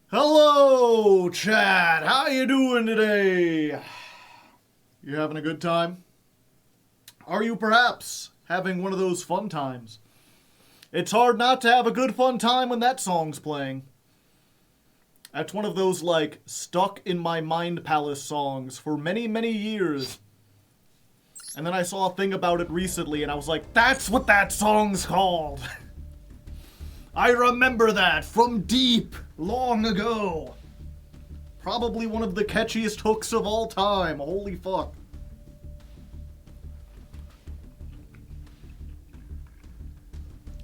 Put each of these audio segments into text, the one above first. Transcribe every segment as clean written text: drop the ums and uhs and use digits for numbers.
Hello, chat. How you doing today? You having a good time? Are you perhaps having one of those fun times? It's hard not to have a good fun time when that song's playing. That's one of those, like, stuck in my mind palace songs for many, many years. And then I saw a thing about it recently and I was like, that's what that song's called. I remember that from deep, long ago. Probably one of the catchiest hooks of all time. Holy fuck.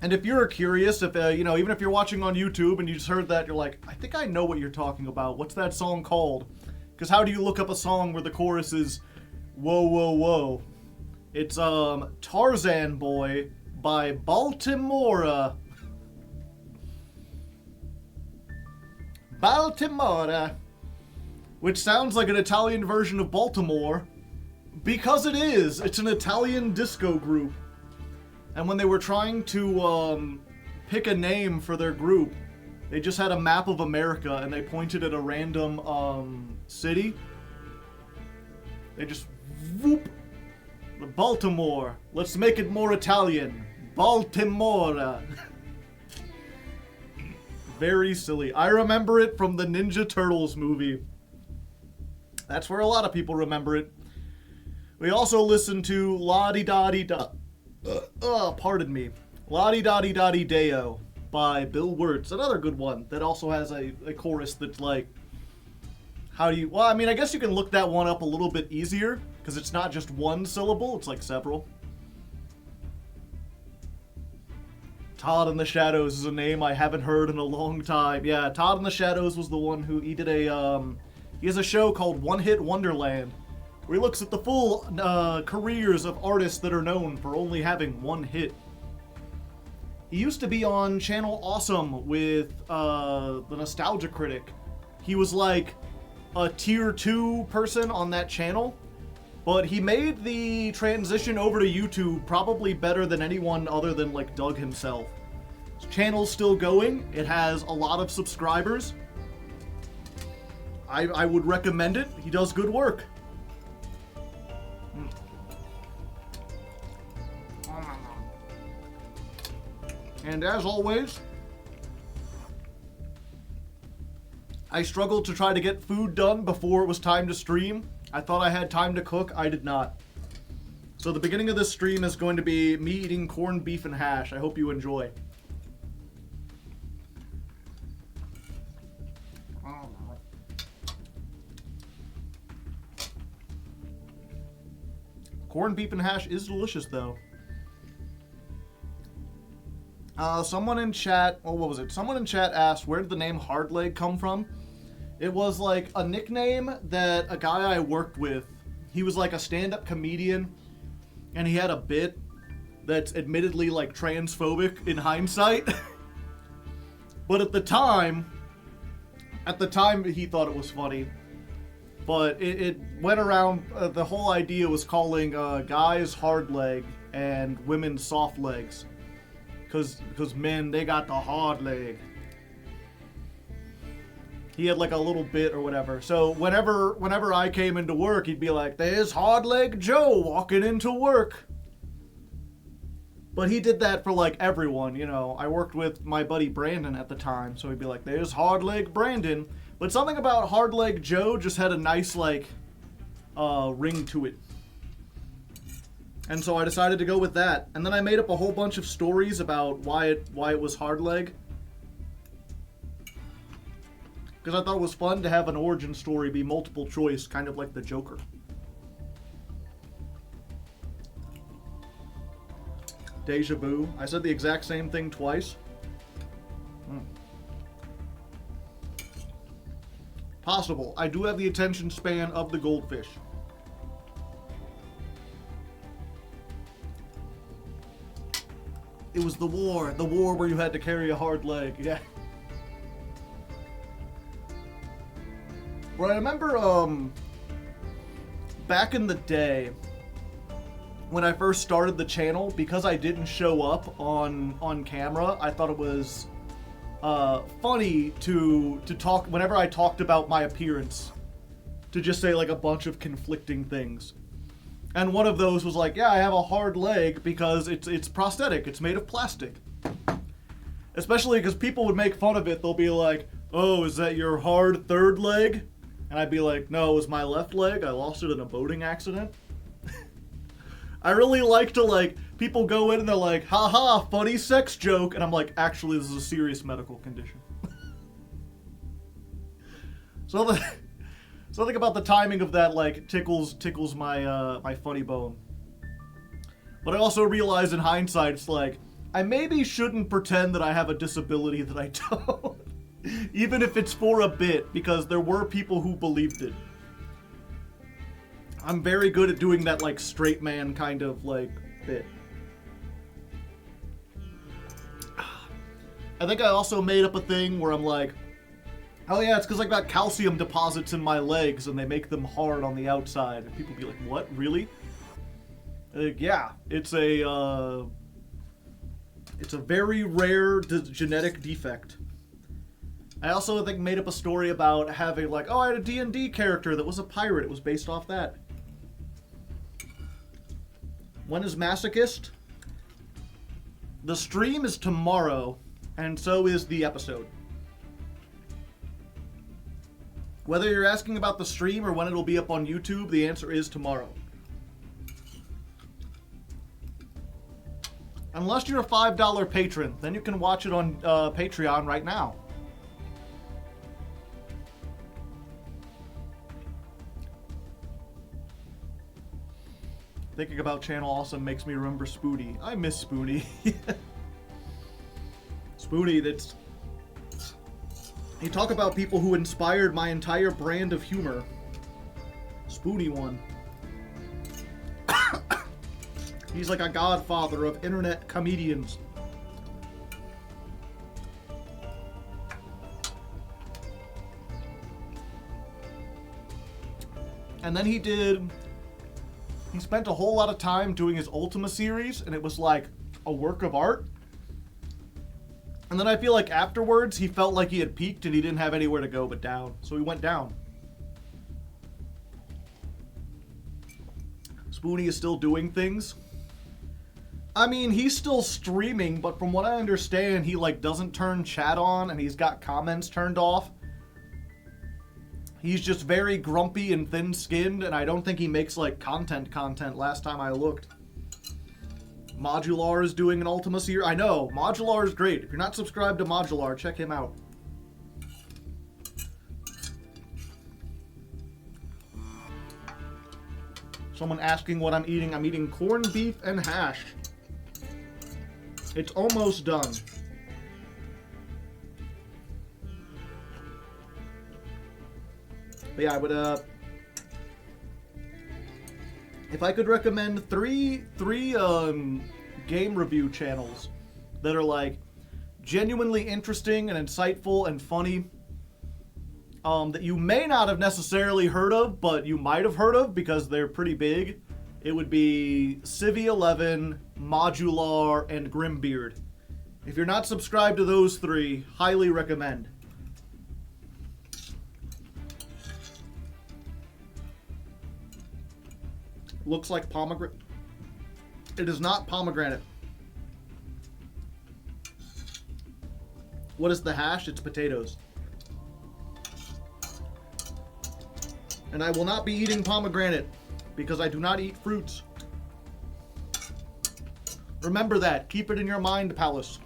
And if you're curious, if even if you're watching on YouTube and you just heard that, you're like, I think I know what you're talking about. What's that song called? Because how do you look up a song where the chorus is, whoa, whoa, whoa? It's Tarzan Boy by Baltimora. Baltimora. Which sounds like an Italian version of Baltimore. Because it is. It's an Italian disco group. And when they were trying to pick a name for their group, they just had a map of America and they pointed at a random city. They just whoop. Baltimore. Let's make it more Italian. Baltimora. Very silly. I remember it from the Ninja Turtles movie. That's where a lot of people remember it. We also listened to La-Di-Da-Di-Da. Pardon me. La-Di-Da-Di-Da-Di-Deo by Bill Wirtz. Another good one that also has a chorus that's like, how do you... Well, I mean, I guess you can look that one up a little bit easier because it's not just one syllable, it's like several. Todd in the Shadows is a name I haven't heard in a long time. Yeah, Todd in the Shadows was the one who... He has a show called One Hit Wonderland, where he looks at the full careers of artists that are known for only having one hit. He used to be on Channel Awesome with the Nostalgia Critic. He was like a tier 2 person on that channel, but he made the transition over to YouTube probably better than anyone other than like Doug himself. His channel's still going. It has a lot of subscribers. I would recommend it. He does good work. And as always, I struggled to try to get food done before it was time to stream. I thought I had time to cook. I did not. So the beginning of this stream is going to be me eating corned beef and hash. I hope you enjoy. Corned beef and hash is delicious, though. Someone in chat, what was it? Someone in chat asked, where did the name Hardleg come from? It was like a nickname that a guy I worked with, he was like a stand-up comedian, and he had a bit that's admittedly like transphobic in hindsight. But at the time he thought it was funny. But it went around, the whole idea was calling guys hard leg and women soft legs. Because men, they got the hard leg. He had like a little bit or whatever. So whenever I came into work, he'd be like, there's Hardleg Joe walking into work. But he did that for like everyone, you know. I worked with my buddy Brandon at the time, so he'd be like, there's Hardleg Brandon. But something about Hardleg Joe just had a nice like ring to it. And so I decided to go with that. And then I made up a whole bunch of stories about why it was Hardleg. Because I thought it was fun to have an origin story be multiple choice, kind of like the Joker. Deja vu. I said the exact same thing twice. Possible. I do have the attention span of the goldfish. It was the war where you had to carry a hard leg, yeah. Well, I remember, back in the day, when I first started the channel, because I didn't show up on camera, I thought it was funny to talk, whenever I talked about my appearance, to just say like a bunch of conflicting things. And one of those was like, yeah, I have a hard leg because it's prosthetic, it's made of plastic. Especially because people would make fun of it, they'll be like, oh, is that your hard third leg? And I'd be like, no, it was my left leg, I lost it in a boating accident. I really like to, like, people go in and they're like, haha, funny sex joke, and I'm like, actually, this is a serious medical condition. So think about the timing of that, like, tickles my my funny bone. But I also realize in hindsight, it's like, I maybe shouldn't pretend that I have a disability that I don't. Even if it's for a bit, because there were people who believed it. I'm very good at doing that, like, straight man kind of, like, bit. I think I also made up a thing where I'm like, oh yeah, it's because I got calcium deposits in my legs and they make them hard on the outside. And people be like, what, really? Like, yeah, it's a very rare genetic defect. I also, I think, made up a story about having, like, oh, I had a D&D character that was a pirate. It was based off that. When is Masochist? The stream is tomorrow, and so is the episode. Whether you're asking about the stream or when it'll be up on YouTube, the answer is tomorrow. Unless you're a $5 patron, then you can watch it on Patreon right now. Thinking about Channel also makes me remember Spoonie. I miss Spoonie. Spoonie, that's... You talk about people who inspired my entire brand of humor. Spoonie one. He's like a godfather of internet comedians. And then he spent a whole lot of time doing his Ultima series, and it was like a work of art. And then I feel like afterwards, he felt like he had peaked and he didn't have anywhere to go but down. So he went down. Spoonie is still doing things. I mean, he's still streaming, but from what I understand, he like doesn't turn chat on and he's got comments turned off. He's just very grumpy and thin-skinned, and I don't think he makes, like, content last time I looked. Modular is doing an Ultima series. I know, Modular is great. If you're not subscribed to Modular, check him out. Someone asking what I'm eating. I'm eating corned beef and hash. It's almost done. But yeah, I would, if I could recommend three game review channels that are, like, genuinely interesting and insightful and funny, that you may not have necessarily heard of, but you might have heard of because they're pretty big, it would be Civvy 11, Modular, and Grimbeard. If you're not subscribed to those three, highly recommend. Looks like pomegranate. It is not pomegranate. What is the hash? It's potatoes. And I will not be eating pomegranate because I do not eat fruits. Remember that. Keep it in your mind, Palace.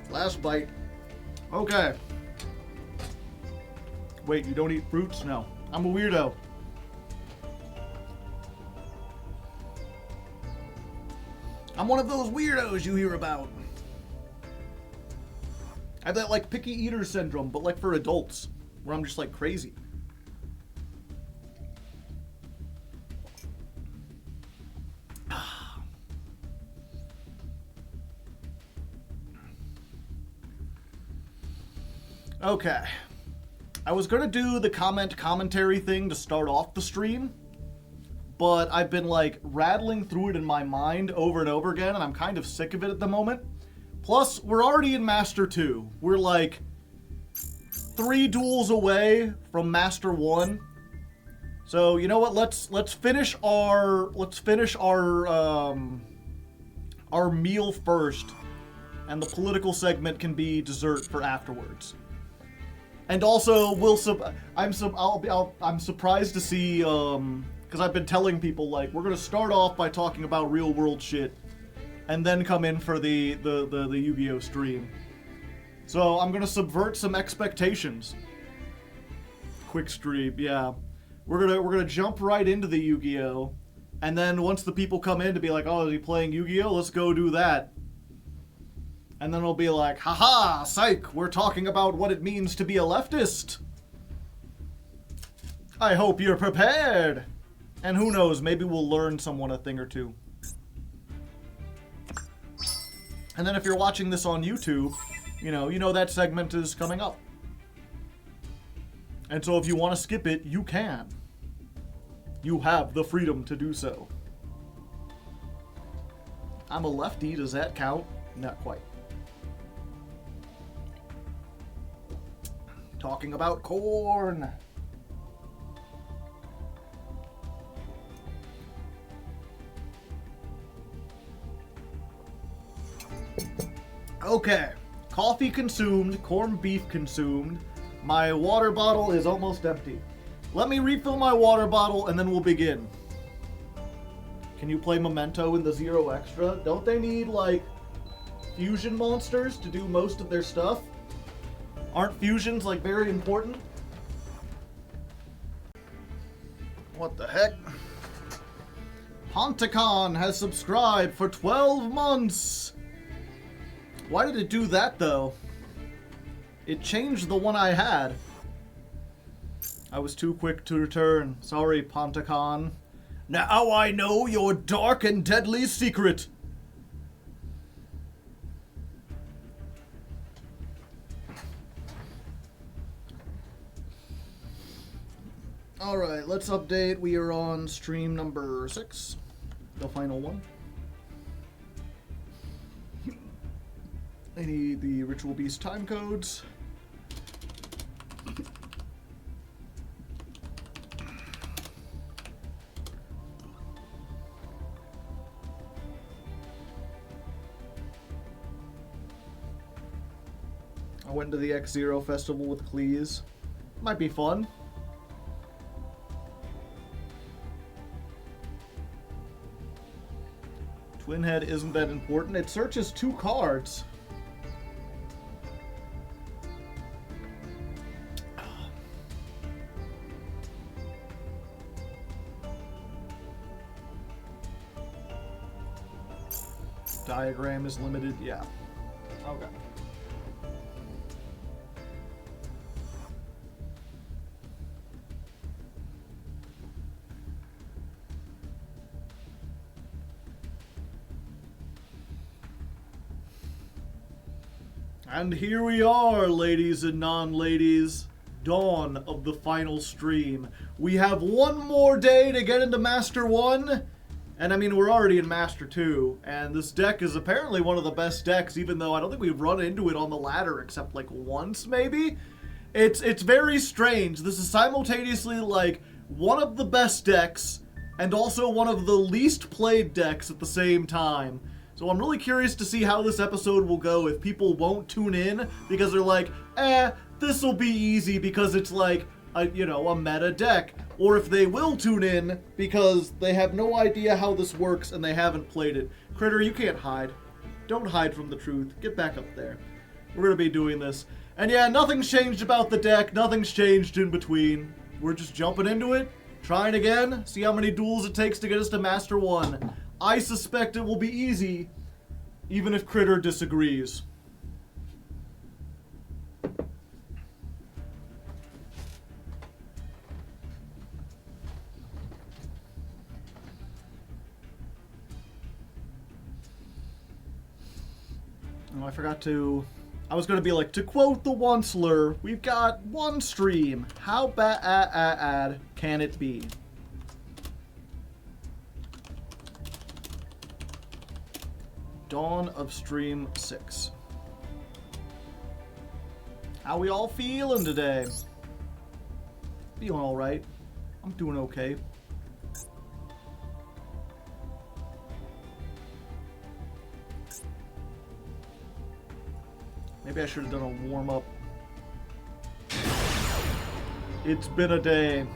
Last bite. Okay. Wait, you don't eat fruits? No. I'm a weirdo. I'm one of those weirdos you hear about. I have that, like, picky eater syndrome, but, like, for adults, where I'm just, like, crazy. Okay. I was gonna do the commentary thing to start off the stream, but I've been like rattling through it in my mind over and over again, and I'm kind of sick of it at the moment. Plus, we're already in Master 2. We're like 3 duels away from Master 1. So, you know what? Let's finish our meal first, and the political segment can be dessert for afterwards. And also, I'm surprised to see because I've been telling people like we're gonna start off by talking about real world shit, and then come in for the Yu-Gi-Oh stream. So I'm gonna subvert some expectations. Quick stream, yeah. We're gonna jump right into the Yu-Gi-Oh, and then once the people come in to be like, oh, is he playing Yu-Gi-Oh? Let's go do that. And then it'll be like, haha, psych, we're talking about what it means to be a leftist. I hope you're prepared. And who knows, maybe we'll learn someone a thing or two. And then if you're watching this on YouTube, you know that segment is coming up. And so if you want to skip it, you can. You have the freedom to do so. I'm a lefty, does that count? Not quite. Talking about corn. Okay, coffee consumed, corned beef consumed. My water bottle is almost empty. Let me refill my water bottle and then we'll begin. Can you play Memento in the Zero Extra? Don't they need, like, fusion monsters to do most of their stuff? Aren't fusions, like, very important? What the heck? Ponticon has subscribed for 12 months! Why did it do that, though? It changed the one I had. I was too quick to return. Sorry, Ponticon. Now I know your dark and deadly secret. Alright, let's update. We are on stream number 6. The final one. I need the Ritual Beast time codes. I went to the X-Zero Festival with Cleese. Might be fun. Twin Head isn't that important. It searches 2 cards. Diagram is limited, yeah. Okay. And here we are, ladies and non-ladies. Dawn of the final stream. We have one more day to get into Master 1. And I mean, we're already in Master 2, and this deck is apparently one of the best decks, even though I don't think we've run into it on the ladder except like once, maybe? It's very strange. This is simultaneously like one of the best decks, and also one of the least played decks at the same time. So I'm really curious to see how this episode will go if people won't tune in because they're like, this'll be easy because it's like, a meta deck. Or if they will tune in because they have no idea how this works and they haven't played it. Critter, you can't hide. Don't hide from the truth. Get back up there. We're going to be doing this. And yeah, nothing's changed about the deck. Nothing's changed in between. We're just jumping into it, trying again, see how many duels it takes to get us to Master 1. I suspect it will be easy, even if Critter disagrees. Oh, I forgot to I was gonna be like, to quote the Onceler, we've got one stream. How bad can it be? Dawn of Stream 6. How we all feeling today? Feeling alright. I'm doing okay. Maybe I should have done a warm-up. It's been a day.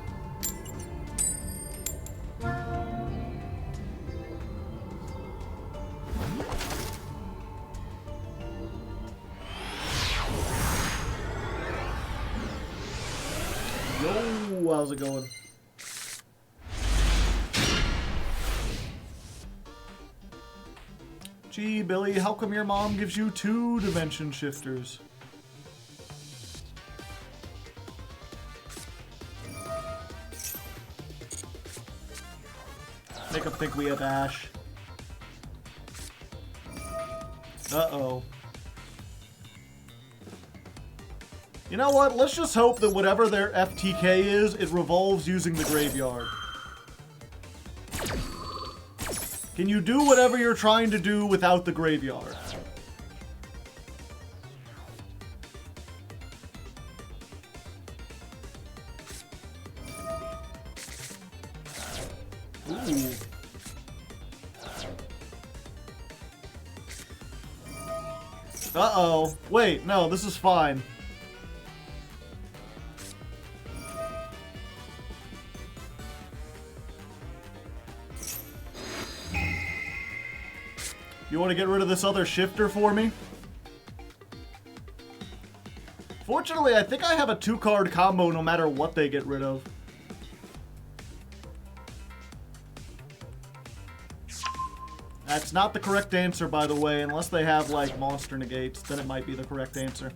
Yo, how's it going? Gee, Billy, how come your mom gives you 2 dimension shifters? Make them think we have Ash. Uh-oh. You know what? Let's just hope that whatever their FTK is, it revolves using the graveyard. Can you do whatever you're trying to do without the graveyard? Ooh. Uh-oh. Wait, no, this is fine. You want to get rid of this other shifter for me? Fortunately, I think I have a 2-card combo no matter what they get rid of. That's not the correct answer, by the way, unless they have, like, monster negates. Then it might be the correct answer.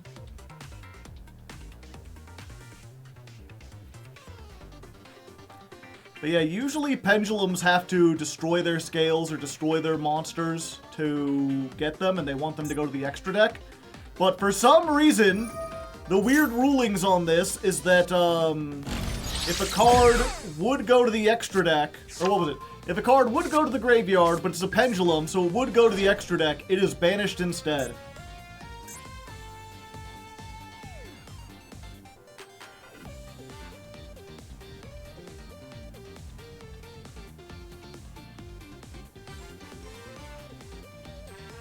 But yeah, usually pendulums have to destroy their scales or destroy their monsters to get them, and they want them to go to the extra deck. But for some reason, the weird rulings on this is that if a card would go to the extra deck, or what was it? If a card would go to the graveyard, but it's a pendulum, so it would go to the extra deck, it is banished instead.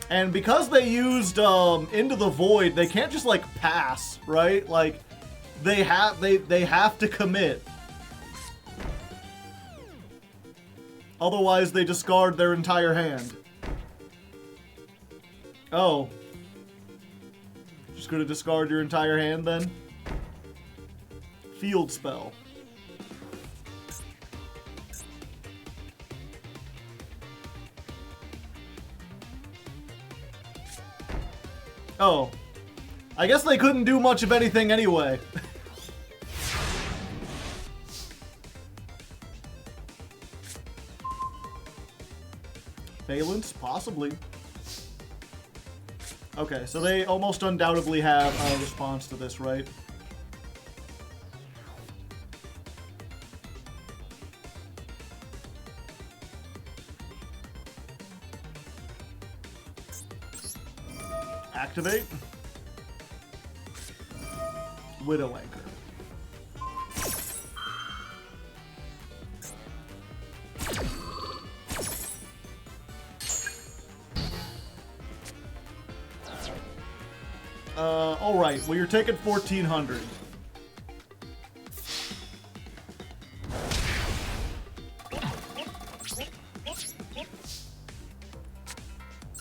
And because they used Into the Void, they can't just like pass, right? Like they have to commit. Otherwise they discard their entire hand. Oh. Just gonna discard your entire hand then? Field spell. Oh. I guess they couldn't do much of anything anyway. Valence? Possibly. Okay, so they almost undoubtedly have a response to this, right? Activate. Widow Anchor. Alright, well you're taking 1,400.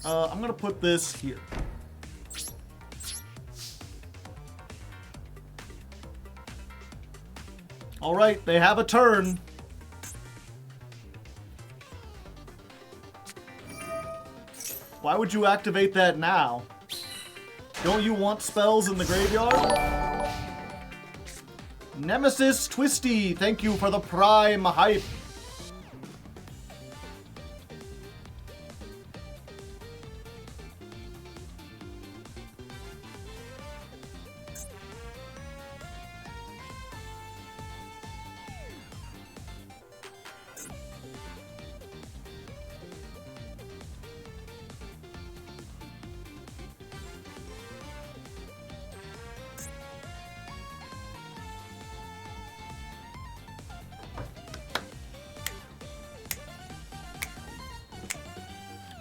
I'm gonna put this here. Alright, they have a turn. Why would you activate that now? Don't you want spells in the graveyard? Nemesis Twisty, thank you for the Prime hype.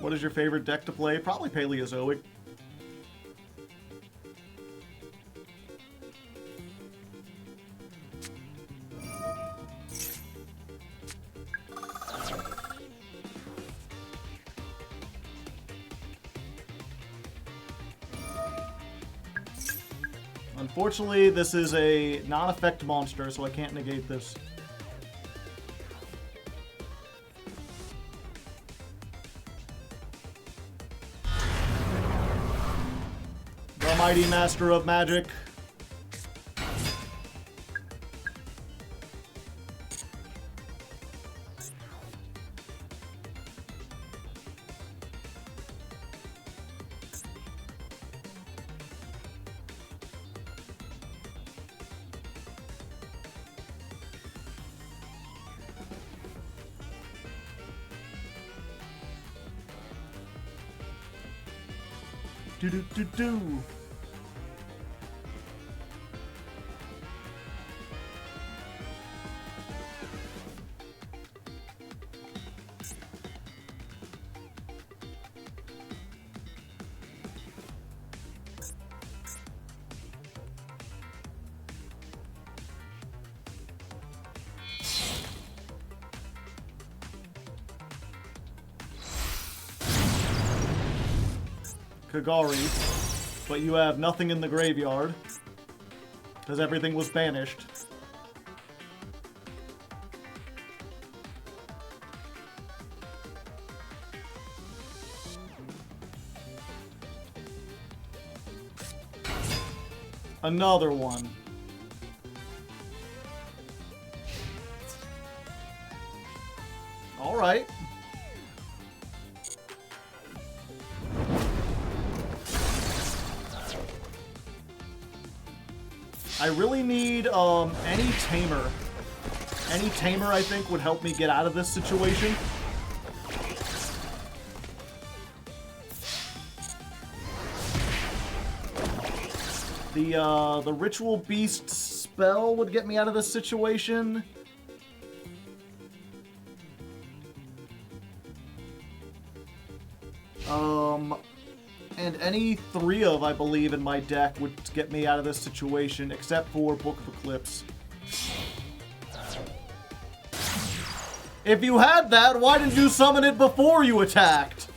What is your favorite deck to play? Probably Paleozoic. Unfortunately, this is a non-effect monster, so I can't negate this. The Mighty Master of Magic. Do-do-do-do. Kagari, but you have nothing in the graveyard because everything was banished. Another one. All right. I really need any tamer. Any tamer, I think, would help me get out of this situation. The Ritual Beast spell would get me out of this situation. And any 3 of, I believe, in my deck would get me out of this situation, except for Book of Eclipse. If you had that, why didn't you summon it before you attacked?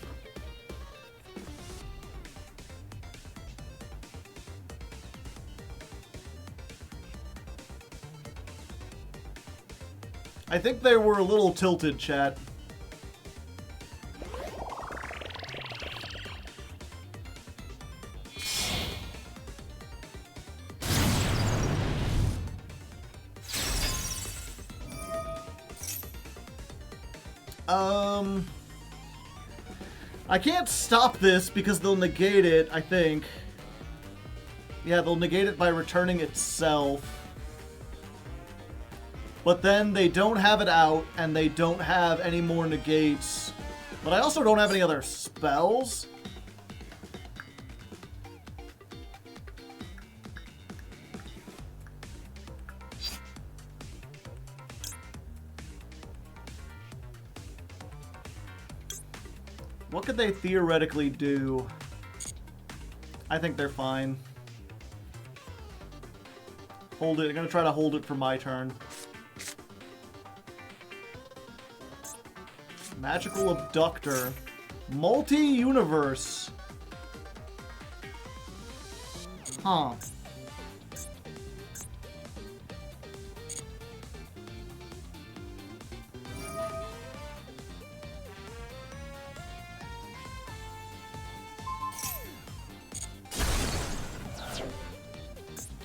I think they were a little tilted, chat. I can't stop this because they'll negate it, I think. Yeah, they'll negate it by returning itself. But then they don't have it out, and they don't have any more negates. But I also don't have any other spells. What could they theoretically do? I think they're fine. Hold it. I'm gonna try to hold it for my turn. Magical Abductor. Multi-universe. Huh.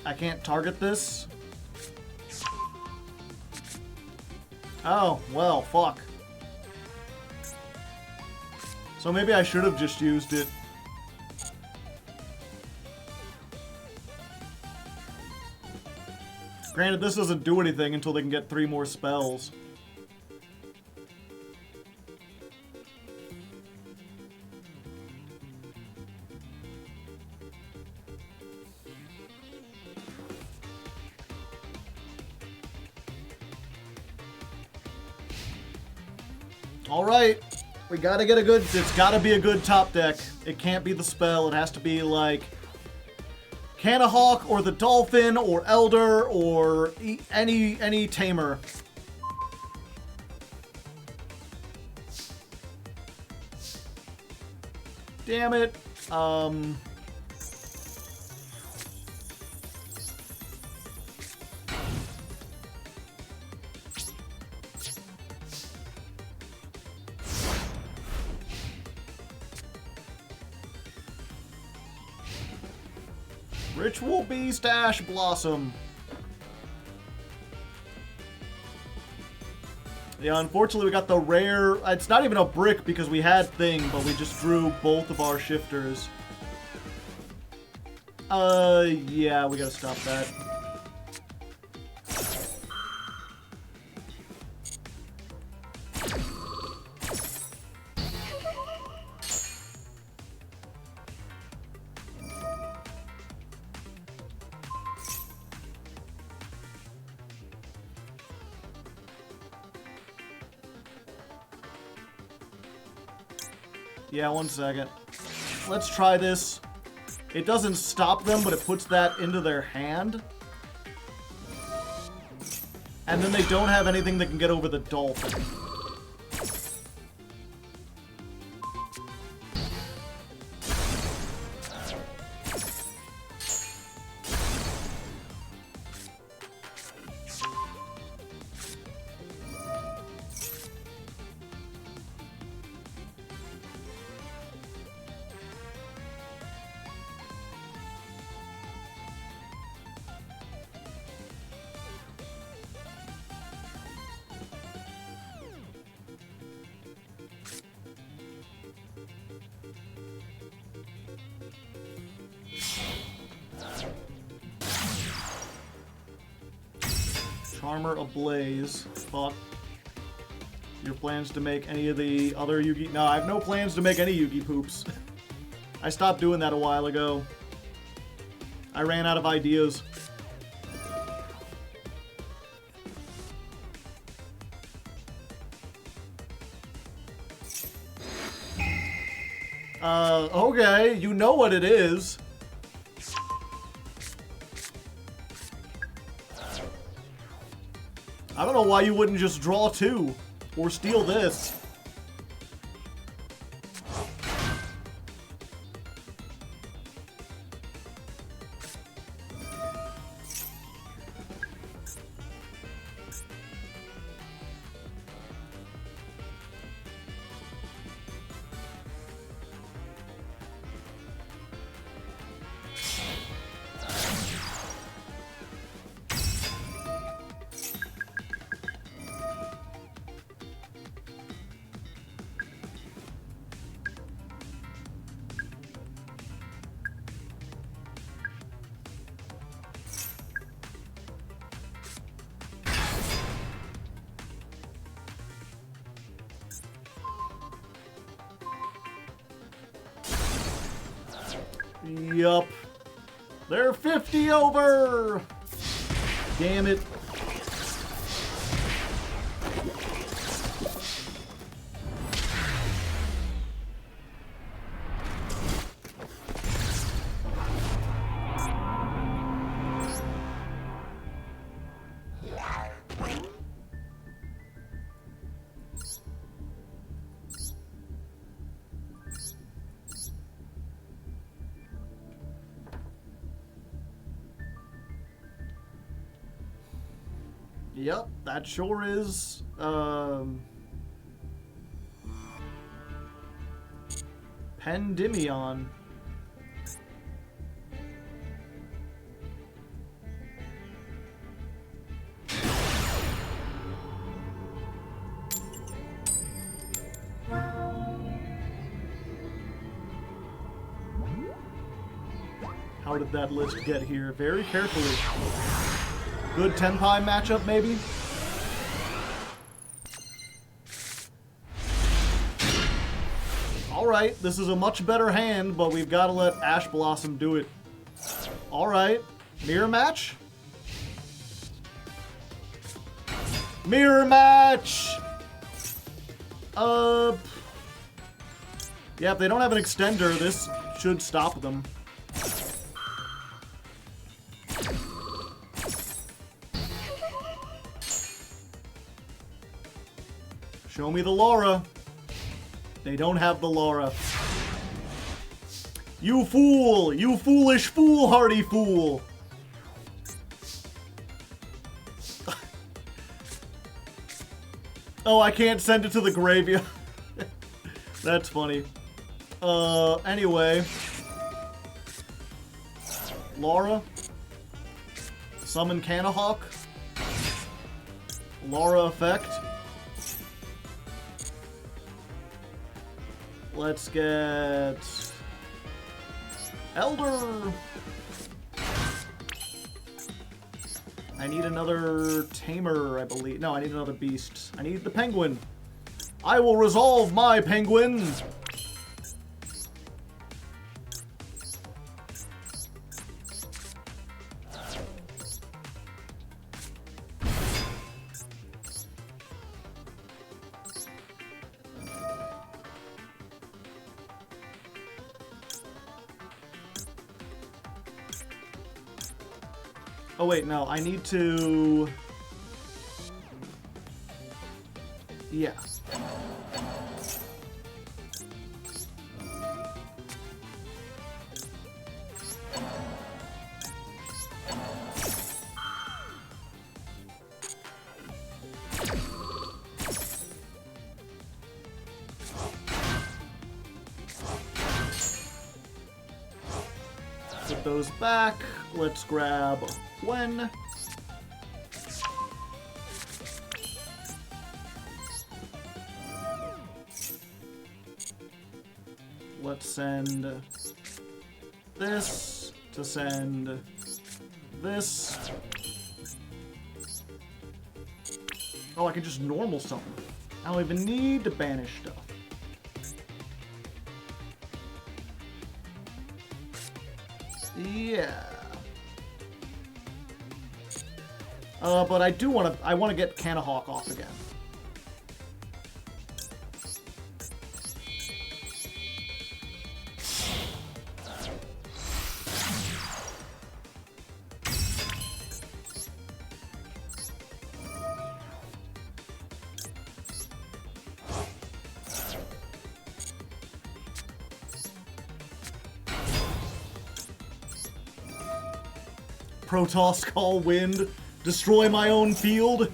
I can't target this? Oh, well, fuck. So maybe I should have just used it. Granted, this doesn't do anything until they can get 3 more spells. All right. We gotta get a good... It's gotta be a good top deck. It can't be the spell. It has to be like... Canahawk or the Dolphin or Elder or any Tamer. Damn it. Ritual Beast Ash Blossom. Yeah, unfortunately we got the rare... It's not even a brick because we had Thing, but we just drew both of our shifters. Yeah, we gotta stop that. Yeah, 1 second. Let's try this. It doesn't stop them, but it puts that into their hand. And then they don't have anything that can get over the Dolphin. Charmer Ablaze. Fuck. Your plans to make any of the other Yugi... No, I have no plans to make any Yugi poops. I stopped doing that a while ago. I ran out of ideas. Okay, you know what it is. I don't know why you wouldn't just draw 2 or steal this. Yup. They're 50 over! Damn it. Yep, that sure is, Pendimion. How did that list get here? Very carefully. Good Tenpai matchup, maybe? Alright, this is a much better hand, but we've got to let Ash Blossom do it. Alright. Mirror match? Mirror match! Yeah, if they don't have an extender, this should stop them. Show me the Laura. They don't have the Laura. You fool! You foolish foolhardy fool! Oh, I can't send it to the graveyard. That's funny. Anyway. Laura. Summon Canahawk. Laura effect. Let's get... Elder! I need another tamer, I believe. No, I need another beast. I need the penguin. I will resolve my penguin! Oh wait, no, I need to... Yeah. Put those back. Let's grab Gwen. Let's send this to send this. Oh, I can just normal summon. I don't even need to banish stuff. Yeah. But I do want to. I want to get Canahawk off again. Protoss call wind. Destroy my own field.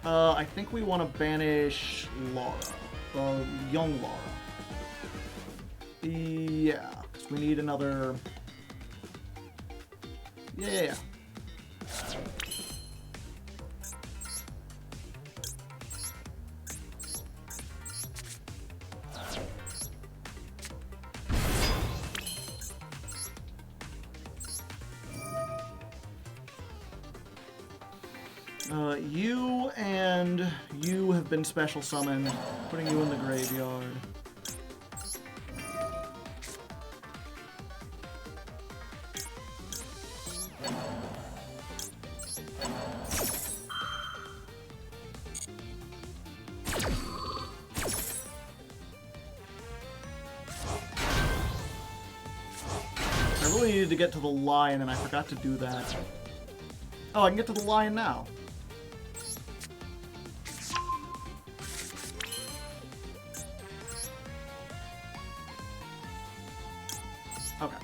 I think we want to banish Laura. Young Laura. Yeah, because we need another... Yeah. You and you have been special summoned, putting you in the graveyard. I really needed to get to the lion, and I forgot to do that. Oh, I can get to the lion now. Okay.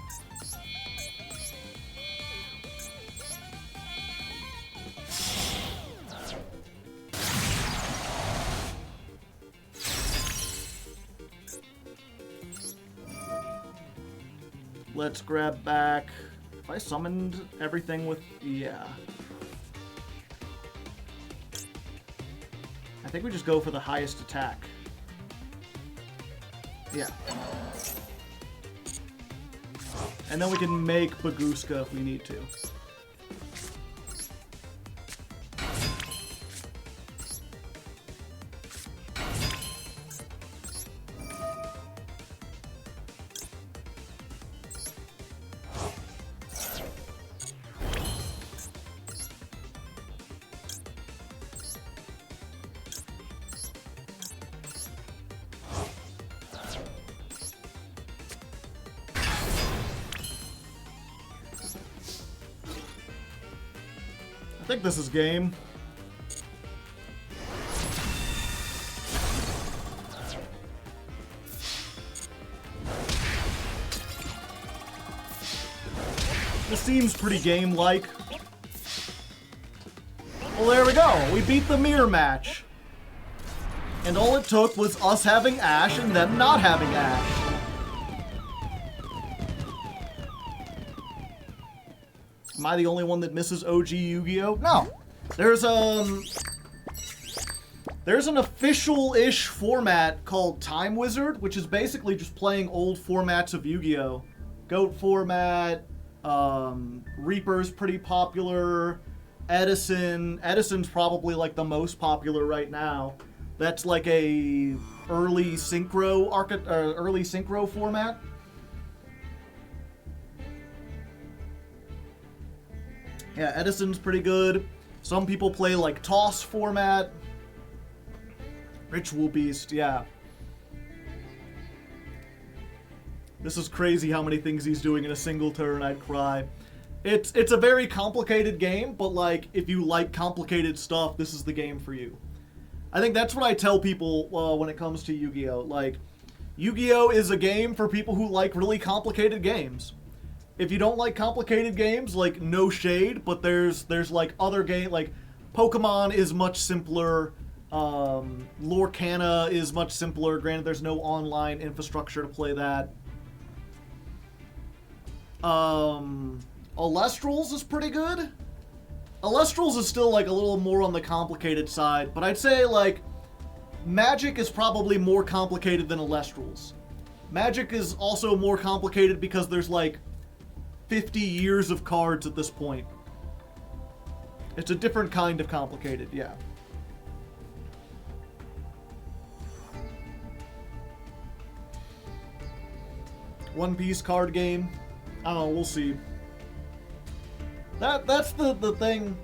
Let's grab back... If I summoned everything with... Yeah. I think we just go for the highest attack. Yeah. And then we can make Baguska if we need to. think this is game. This seems pretty game-like. Well, there we go. We beat the mirror match. And all it took was us having Ash and them not having Ash. Am I the only one that misses OG Yu-Gi-Oh? No. There's an official-ish format called Time Wizard, which is basically just playing old formats of Yu-Gi-Oh. Goat format, Reaper's pretty popular, Edison's probably like the most popular right now. That's like a early synchro format. Yeah, Edison's pretty good. Some people play like Toss format. Ritual Beast, yeah. This is crazy how many things he's doing in a single turn, I'd cry. It's a very complicated game, but like, if you like complicated stuff, this is the game for you. I think that's what I tell people when it comes to Yu-Gi-Oh! Like, Yu-Gi-Oh! Is a game for people who like really complicated games. If you don't like complicated games, like, no shade, but there's like other game, like Pokemon is much simpler. Lorcana is much simpler. Granted, there's no online infrastructure to play that. Alestrals is pretty good. Alestrals is still like a little more on the complicated side, but I'd say like Magic is probably more complicated than Alestrals. Magic is also more complicated because there's like 50 years of cards at this point. It's a different kind of complicated, yeah. One Piece card game. I don't know, we'll see. That's the thing.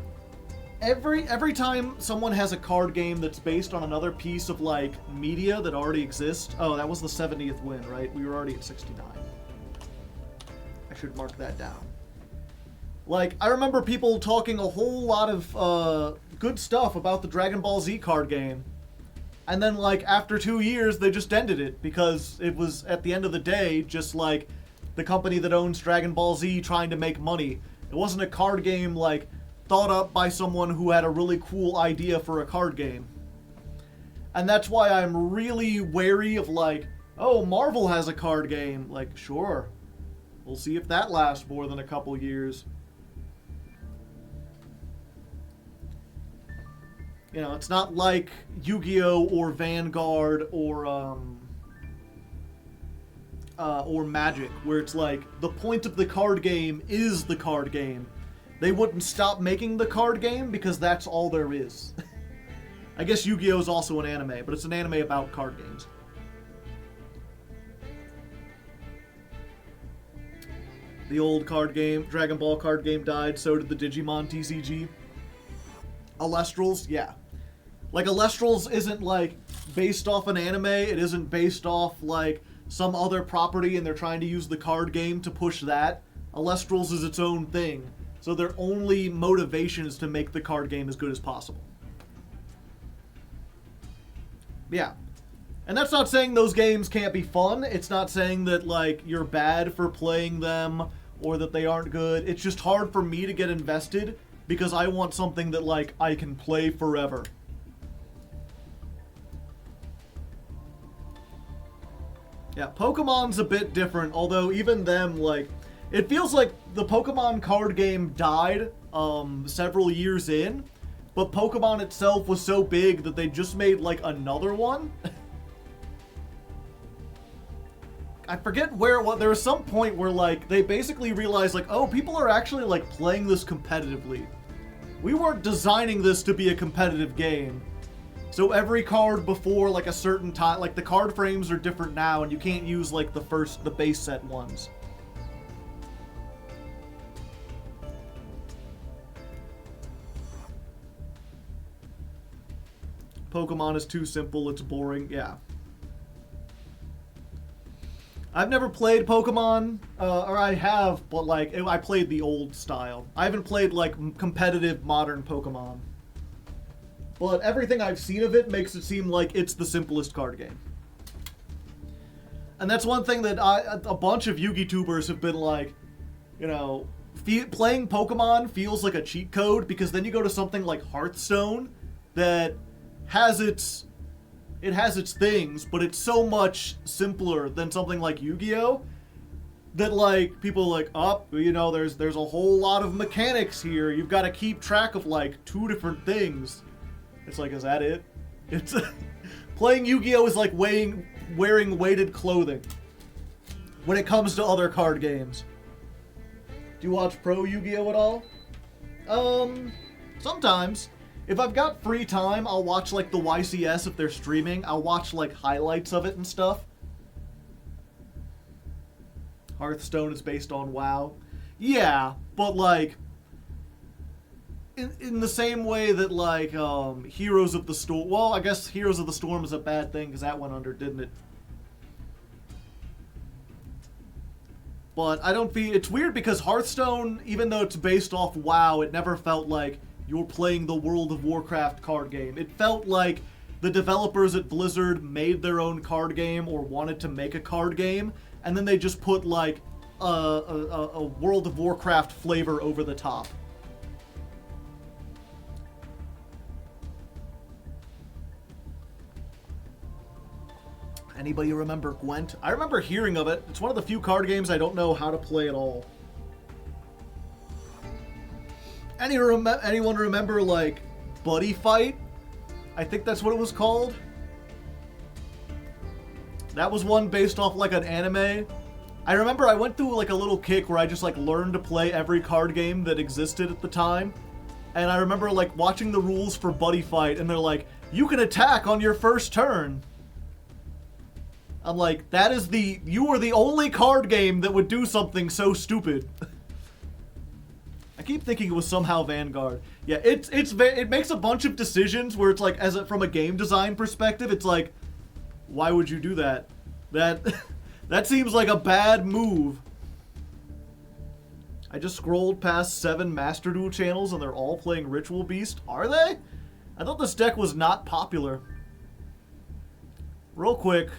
Every time someone has a card game that's based on another piece of like media that already exists. Oh, that was the 70th win, right? We were already at 69. I should mark that down. Like, I remember people talking a whole lot of good stuff about the Dragon Ball Z card game. And then, like, after 2 years, they just ended it because it was, at the end of the day, just like the company that owns Dragon Ball Z trying to make money. It wasn't a card game, like, thought up by someone who had a really cool idea for a card game. And that's why I'm really wary of, like, oh, Marvel has a card game. Like, sure. We'll see if that lasts more than a couple years. You know, it's not like Yu-Gi-Oh! Or Vanguard or Magic, where it's like, the point of the card game is the card game. They wouldn't stop making the card game because that's all there is. I guess Yu-Gi-Oh! Is also an anime, but it's an anime about card games. The old card game, Dragon Ball card game died, so did the Digimon TCG. Alestrals, yeah. Like, Alestrals isn't, like, based off an anime, it isn't based off, like, some other property and they're trying to use the card game to push that. Alestrals is its own thing, so their only motivation is to make the card game as good as possible. Yeah. And that's not saying those games can't be fun, it's not saying that, like, you're bad for playing them or that they aren't good. It's just hard for me to get invested because I want something that, like, I can play forever. Yeah, Pokemon's a bit different, although even them, like, it feels like the Pokemon card game died several years in, but Pokemon itself was so big that they just made, like, another one. I forget where it was. There was some point where, like, they basically realized, like, oh, people are actually, like, playing this competitively. We weren't designing this to be a competitive game. So every card before, like, a certain time, like, the card frames are different now, and you can't use, like, the base set ones. Pokemon is too simple, it's boring, yeah. I've never played Pokemon, or I have, but like I played the old style. I haven't played like competitive modern Pokemon. But everything I've seen of it makes it seem like it's the simplest card game. And that's one thing that a bunch of Yu-Gi tubers have been like, you know, playing Pokemon feels like a cheat code because then you go to something like Hearthstone that has its things, but it's so much simpler than something like Yu-Gi-Oh! That like people are like, oh, you know, there's a whole lot of mechanics here. You've got to keep track of like 2 different things. It's like, is that it? It's playing Yu-Gi-Oh! Is like wearing weighted clothing when it comes to other card games. Do you watch Pro Yu-Gi-Oh! At all? Sometimes. If I've got free time, I'll watch, like, the YCS if they're streaming. I'll watch, like, highlights of it and stuff. Hearthstone is based on WoW. Yeah, but, like, in the same way that, like, Heroes of the Storm... Well, I guess Heroes of the Storm is a bad thing, because that went under, didn't it? But I don't feel... It's weird because Hearthstone, even though it's based off WoW, it never felt like you're playing the World of Warcraft card game. It felt like the developers at Blizzard made their own card game or wanted to make a card game, and then they just put, like, a World of Warcraft flavor over the top. Anybody remember Gwent? I remember hearing of it. It's one of the few card games I don't know how to play at all. Anyone remember, like, Buddy Fight? I think that's what it was called. That was one based off, like, an anime. I remember I went through, like, a little kick where I just, like, learned to play every card game that existed at the time. And I remember, like, watching the rules for Buddy Fight, and they're like, you can attack on your first turn. I'm like, you are the only card game that would do something so stupid. I keep thinking it was somehow Vanguard. Yeah, it makes a bunch of decisions where it's like, from a game design perspective, it's like, why would you do that? That seems like a bad move. I just scrolled past 7 Master Duel channels and they're all playing Ritual Beast. Are they? I thought this deck was not popular. Real quick.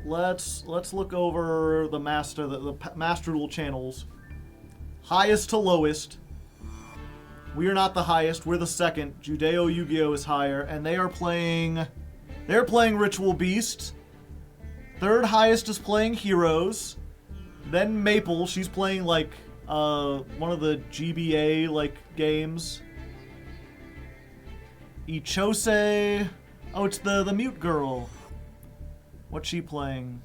Let's look over the Master Duel channels. Highest to lowest. We are not the highest. We're the second. Judeo Yu-Gi-Oh is higher, and they're playing Ritual Beast. Third highest is playing Heroes. Then Maple, she's playing like one of the GBA like games. Ichose. Oh, it's the mute girl. What's she playing?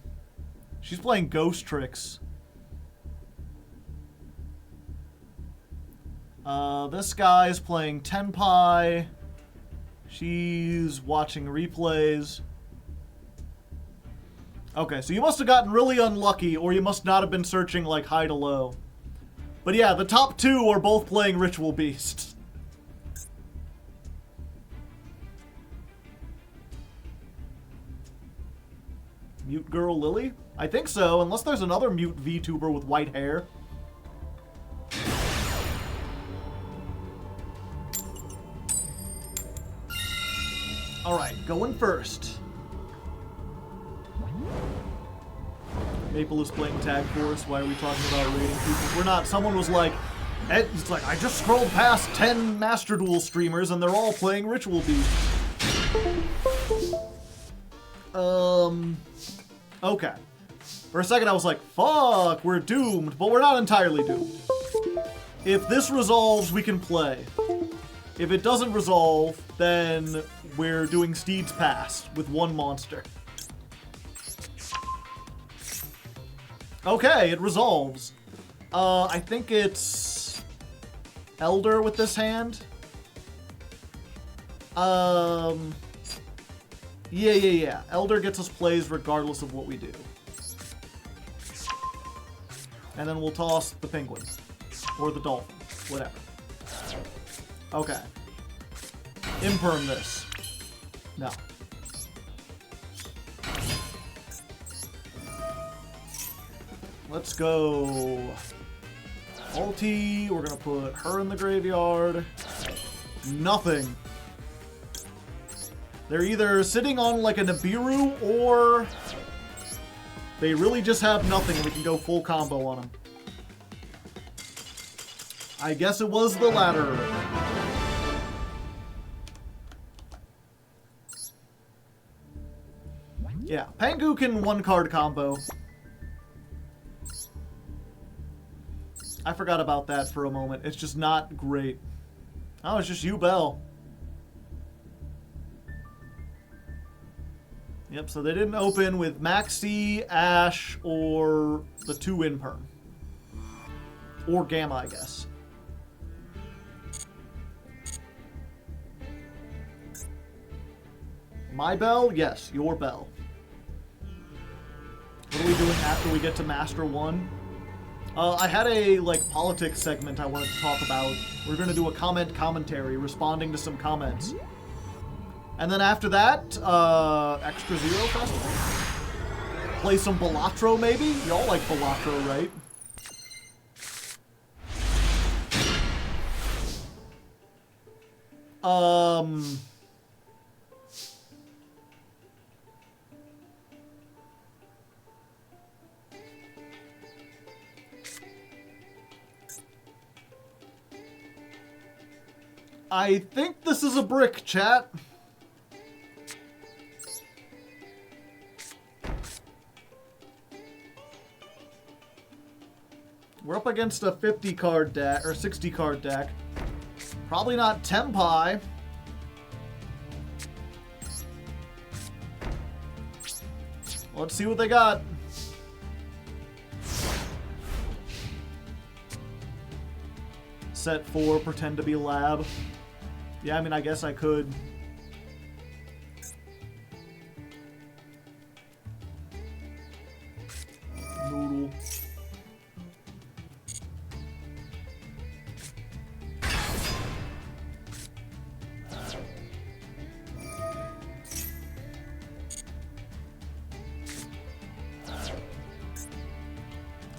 She's playing Ghost Tricks. This guy is playing Tenpai. She's watching replays. Okay, so you must have gotten really unlucky, or you must not have been searching like high to low. But yeah, the top 2 are both playing Ritual Beast. Mute Girl Lily? I think so, unless there's another mute VTuber with white hair. Alright, going first. Maple is playing Tag Force. Why are we talking about rating people? We're not. Someone was like, it's like, I just scrolled past 10 Master Duel streamers and they're all playing Ritual Beast. Okay. For a second I was like, fuck, we're doomed, but we're not entirely doomed. If this resolves, we can play. If it doesn't resolve, then we're doing Steed's Pass with 1 monster. Okay, it resolves. I think it's Elder with this hand. Yeah. Elder gets us plays regardless of what we do. And then we'll toss the penguin. Or the dolphin. Whatever. Okay. Imperm this. No. Let's go. Ulti, we're gonna put her in the graveyard. Nothing. They're either sitting on like a Nibiru or they really just have nothing and we can go full combo on them. I guess it was the latter. Yeah, Pangu can one-card combo. I forgot about that for a moment. It's just not great. Oh, it's just you, Bell. Yep, so they didn't open with Maxi, Ash, or the 2 Perm. Or Gamma, I guess. My Bell? Yes, your Bell. What are we doing after we get to Master 1? I had a, like, politics segment I wanted to talk about. We're going to do a commentary, responding to some comments. And then after that, Extra Zero Festival? Play some Balatro, maybe? Y'all like Balatro, right? I think this is a brick, chat. We're up against a 50-card deck, or 60-card deck. Probably not Tempai. Let's see what they got. Set 4, pretend to be Lab. Yeah, I mean, I guess I could. Noodle.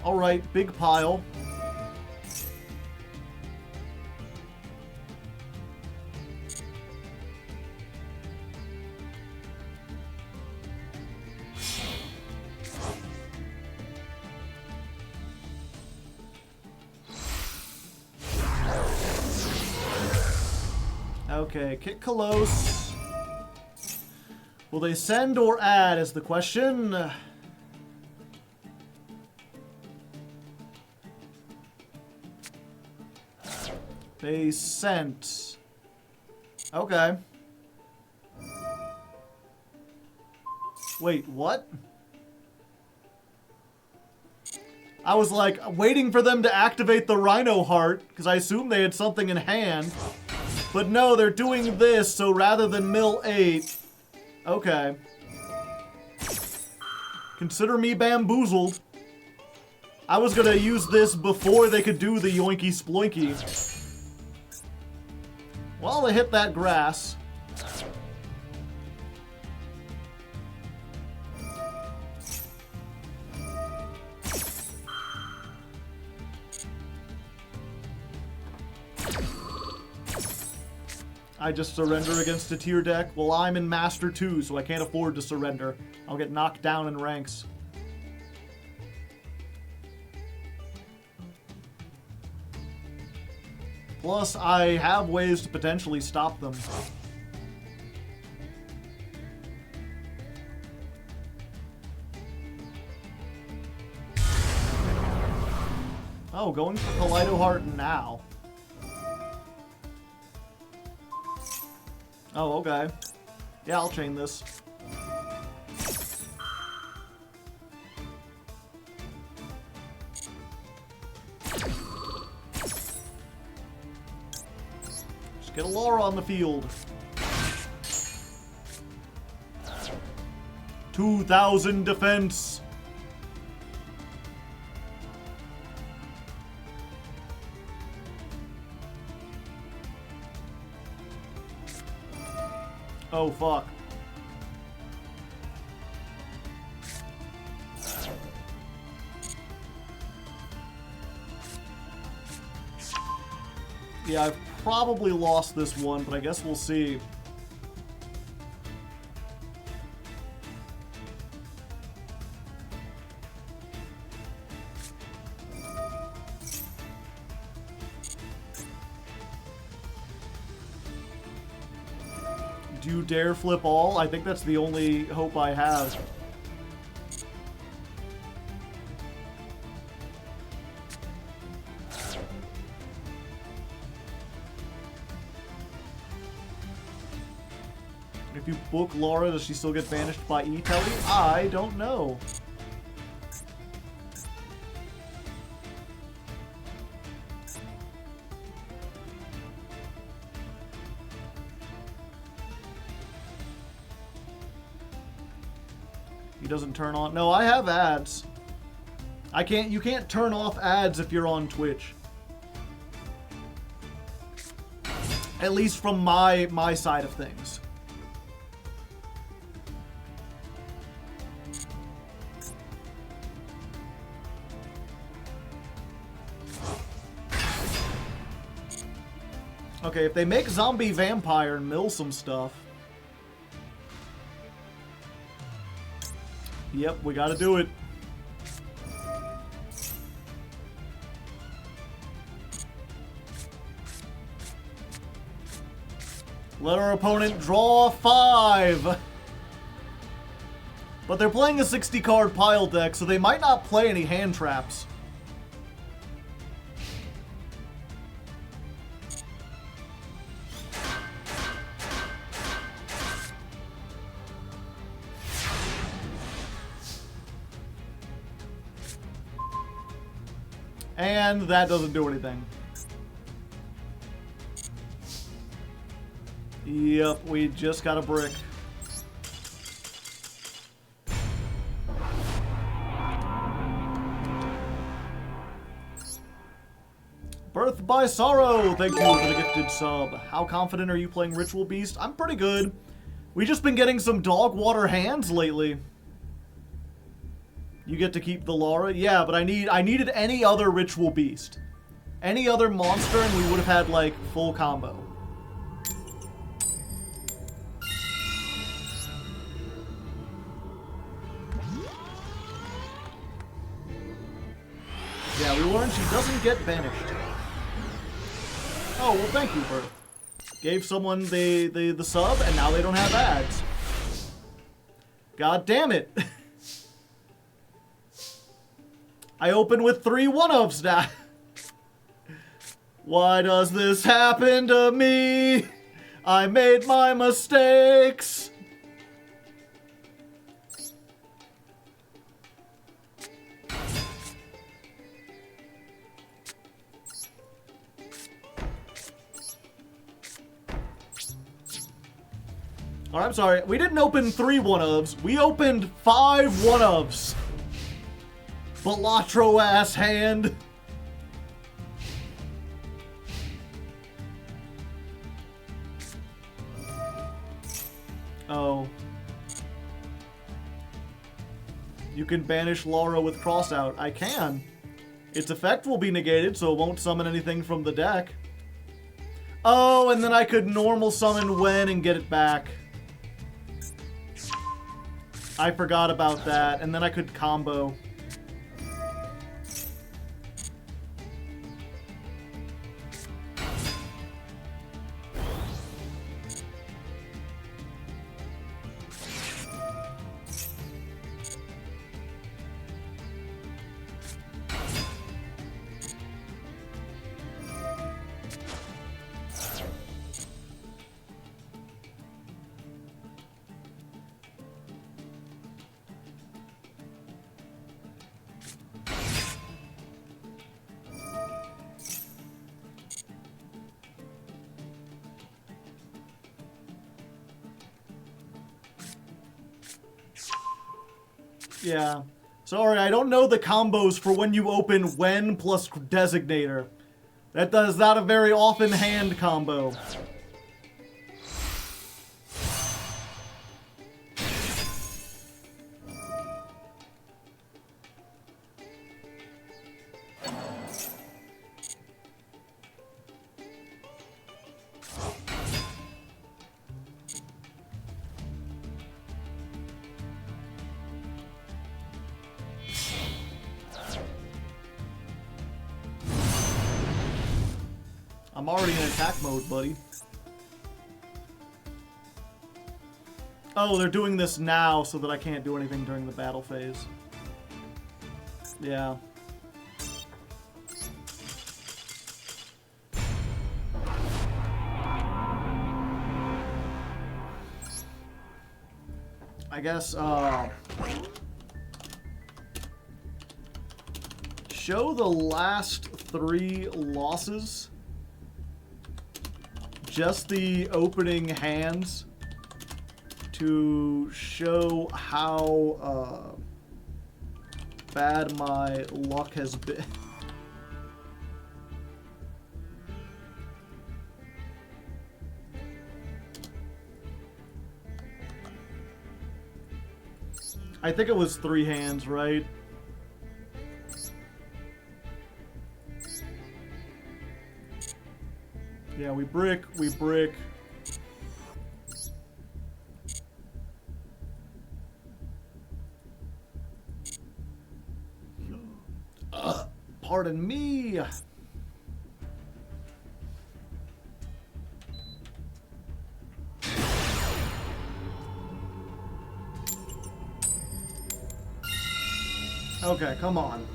All right, big pile. Okay, kick Kalos. Will they send or add is the question. They sent. Okay. Wait, what? I was like waiting for them to activate the Rhino Heart because I assumed they had something in hand. But no, they're doing this, so rather than mill 8... Okay. Consider me bamboozled. I was gonna use this before they could do the yoinky sploinky. Well, they hit that grass. I just surrender against a tier deck? Well, I'm in Master 2, so I can't afford to surrender. I'll get knocked down in ranks. Plus, I have ways to potentially stop them. Oh, going for Kaleido Heart now. Oh, okay. Yeah, I'll chain this. Just get a Laura on the field. 2,000 defense. Oh, fuck. Yeah, I've probably lost this one, but I guess we'll see. Do you dare flip all? I think that's the only hope I have. If you book Laura, does she still get banished by E-Telly? I don't know. He doesn't turn on. No, I have ads. You can't turn off ads if you're on Twitch. At least from my side of things. Okay, if they make zombie vampire and mill some stuff. Yep, we gotta do it. Let our opponent draw 5. But they're playing a 60-card pile deck, so they might not play any hand traps. And that doesn't do anything. Yep, we just got a brick. Birth by Sorrow, thank you for the gifted sub. How confident are you playing Ritual Beast? I'm pretty good. We've just been getting some dog water hands lately. You get to keep the Laura? Yeah, but I needed any other Ritual Beast. Any other monster and we would have had, like, full combo. Yeah, we learned she doesn't get banished. Oh, well, thank you, Bert. Gave someone the sub, and now they don't have ads. God damn it. I open with 3 one-ups now. Why does this happen to me? I made my mistakes. Oh, I'm sorry. We didn't open 3 one-ups. We opened 5 one-ups. Balatro ass hand. Oh. You can banish Laura with Crossout. I can. Its effect will be negated, so it won't summon anything from the deck. Oh, and then I could normal summon Wen and get it back. I forgot about that, and then I could combo. Yeah. Sorry, I don't know the combos for when you open Wen plus Designator. That is not a very often hand combo. I'm already in attack mode, buddy. Oh, they're doing this now so that I can't do anything during the battle phase. Yeah. I guess, show the last 3 losses. Just the opening hands to show how, bad my luck has been. I think it was 3 hands, right? Yeah, we brick. Pardon me. Okay, come on.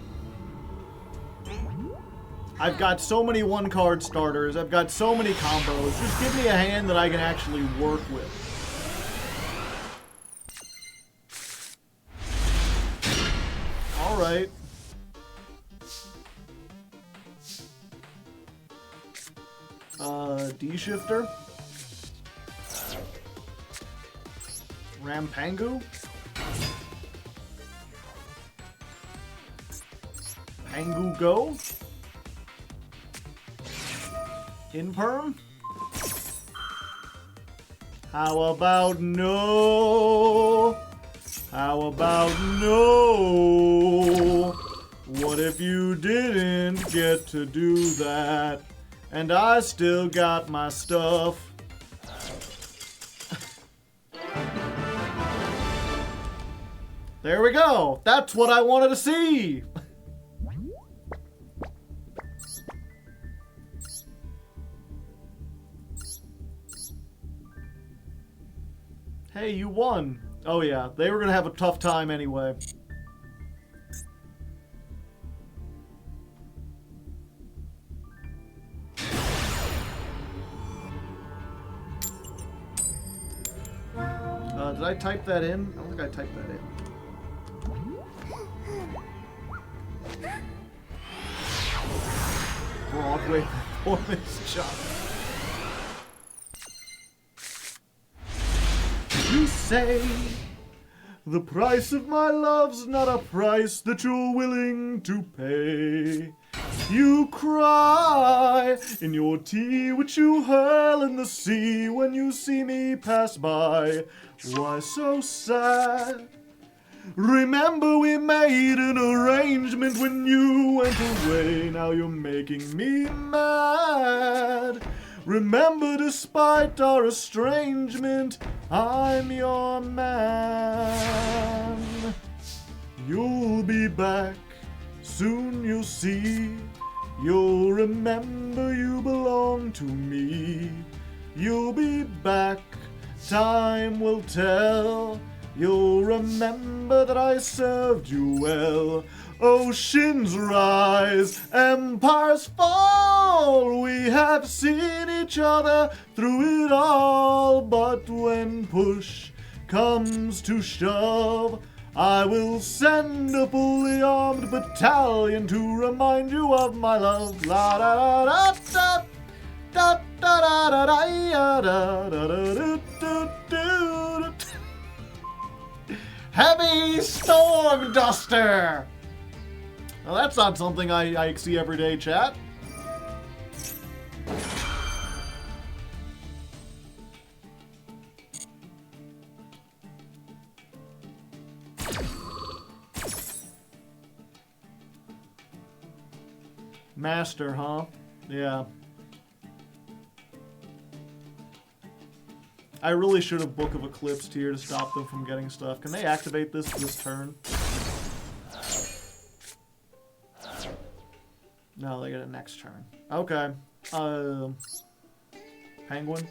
I've got so many one-card starters. I've got so many combos. Just give me a hand that I can actually work with. Alright. D-shifter. Rampangu. Pangu go. Inperm. How about no? How about no? What if you didn't get to do that? And I still got my stuff. There we go. That's what I wanted to see. Hey, you won. Oh yeah, they were gonna have a tough time anyway. Did I type that in? I don't think I typed that in. Broadway performance job. You say the price of my love's not a price that you're willing to pay. You cry in your tea, which you hurl in the sea when you see me pass by. Why so sad? Remember we made an arrangement when you went away. Now you're making me mad. Remember, despite our estrangement, I'm your man. You'll be back, soon you'll see. You'll remember you belong to me. You'll be back, time will tell. You'll remember that I served you well. Oceans rise, empires fall. We have seen each other through it all. But when push comes to shove, I will send a fully armed battalion to remind you of my love. La da da da da da da da da da da da da. Heavy Storm Duster! Well, that's not something I see every day, chat. Master, huh? Yeah. I really should have Book of Eclipsed here to stop them from getting stuff. Can they activate this turn? No, they get it next turn. Okay. Penguin.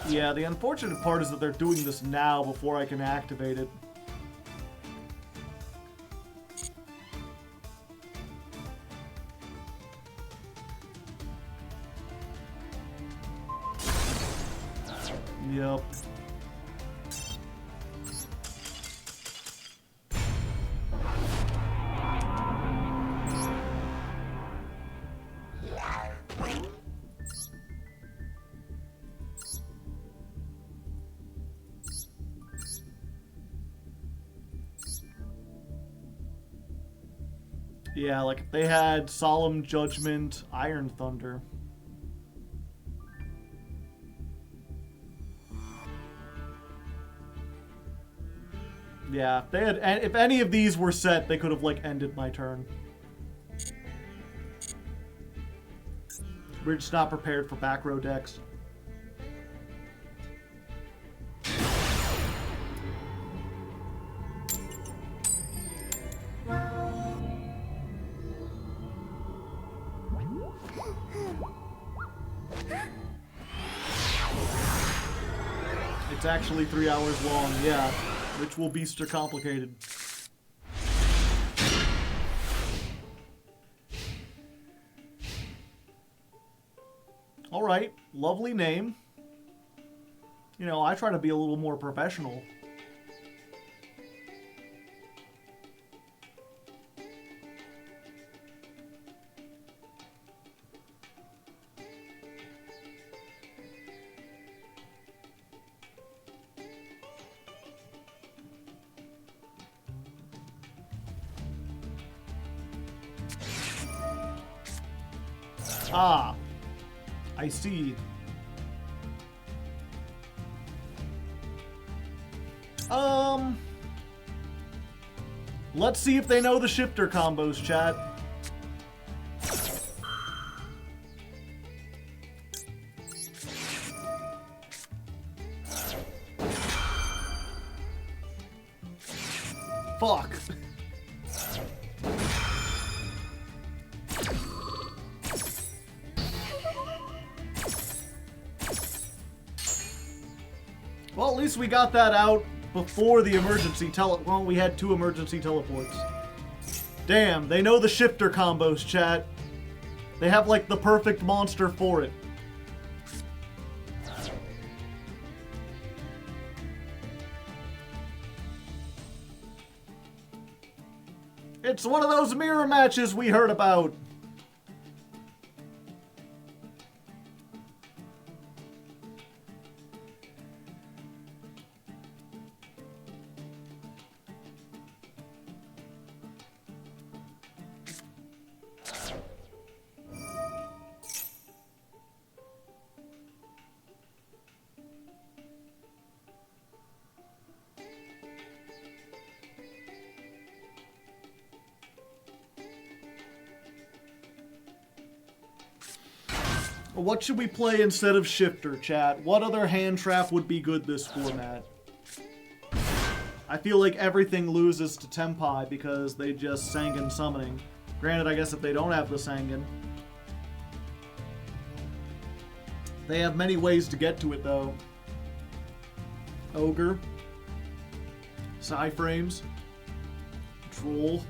Yeah, the unfortunate part is that they're doing this now before I can activate it. Yep. Yeah, like if they had Solemn Judgment, Iron Thunder. Yeah, if they had, if any of these were set, they could have like ended my turn. We're just not prepared for back row decks. It's actually 3 hours long, yeah. Ritual beasts are complicated. Alright, lovely name. You know, I try to be a little more professional. Ah, I see. Let's see if they know the shifter combos, chat. Fuck. Well, at least we got that out before the emergency well, we had 2 emergency teleports. Damn, they know the shifter combos, chat. They have, like, the perfect monster for it. It's one of those mirror matches we heard about. What should we play instead of shifter, chat? What other hand trap would be good this format? I feel like everything loses to Tempai because they just Sangan summoning. Granted, I guess if they don't have the Sangan. They have many ways to get to it, though. Ogre. Psy-frames. Troll.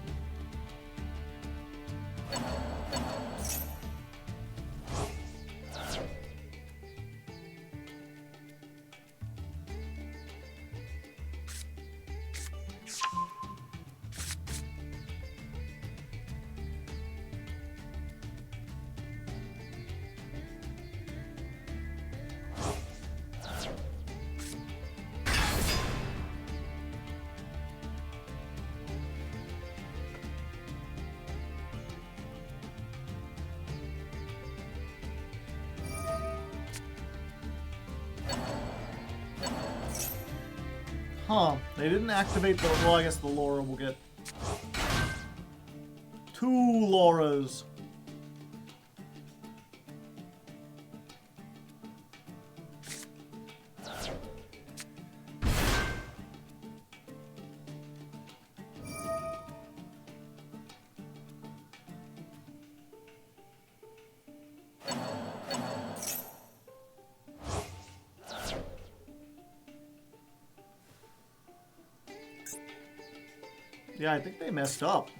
Huh. They didn't activate the... Well, I guess the Laura will get... 2 Lauras. Yeah, I think they messed up.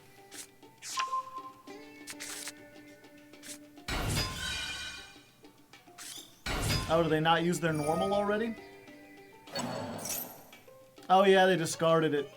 Oh, do they not use their normal already? Oh yeah, they discarded it.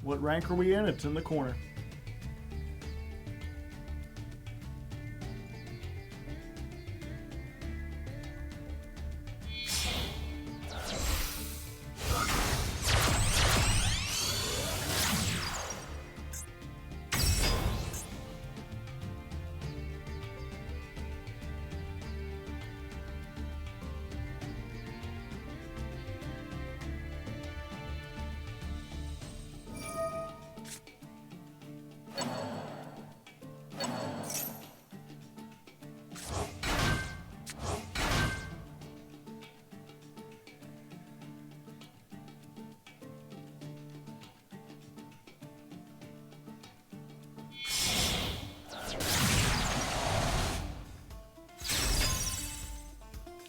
What rank are we in? It's in the corner.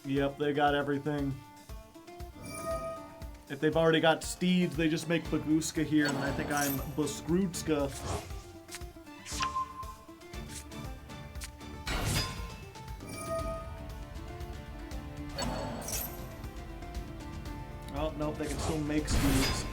Yep, they got everything. If they've already got steeds, they just make Baguska here, and I think I'm Baskrutska. Oh, nope, they can still make steeds.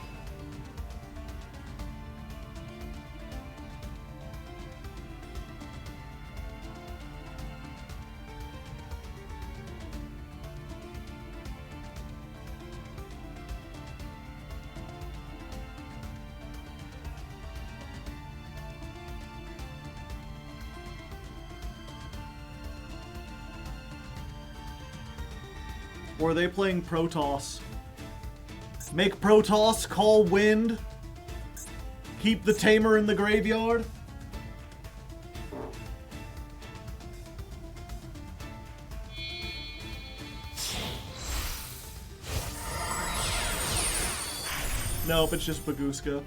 Or are they playing Protoss? Make Protoss, call wind. Keep the Tamer in the graveyard. Nope, it's just Baguska.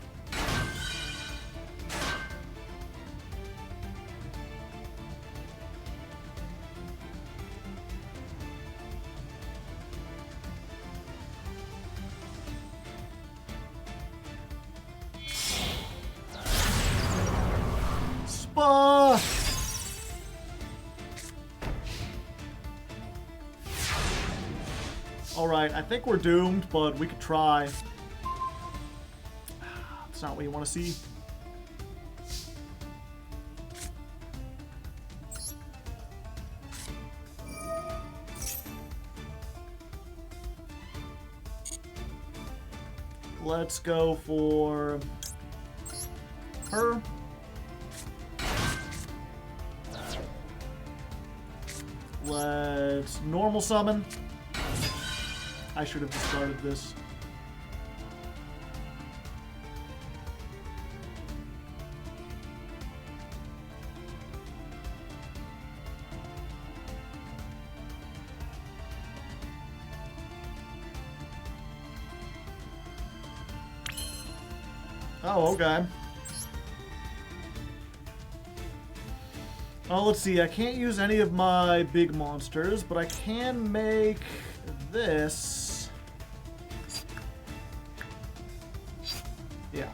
Alright, I think we're doomed, but we could try. That's not what you want to see. Let's go for her. Let's normal summon. I should have discarded this. Oh, okay. Oh, let's see. I can't use any of my big monsters, but I can make this. Yeah.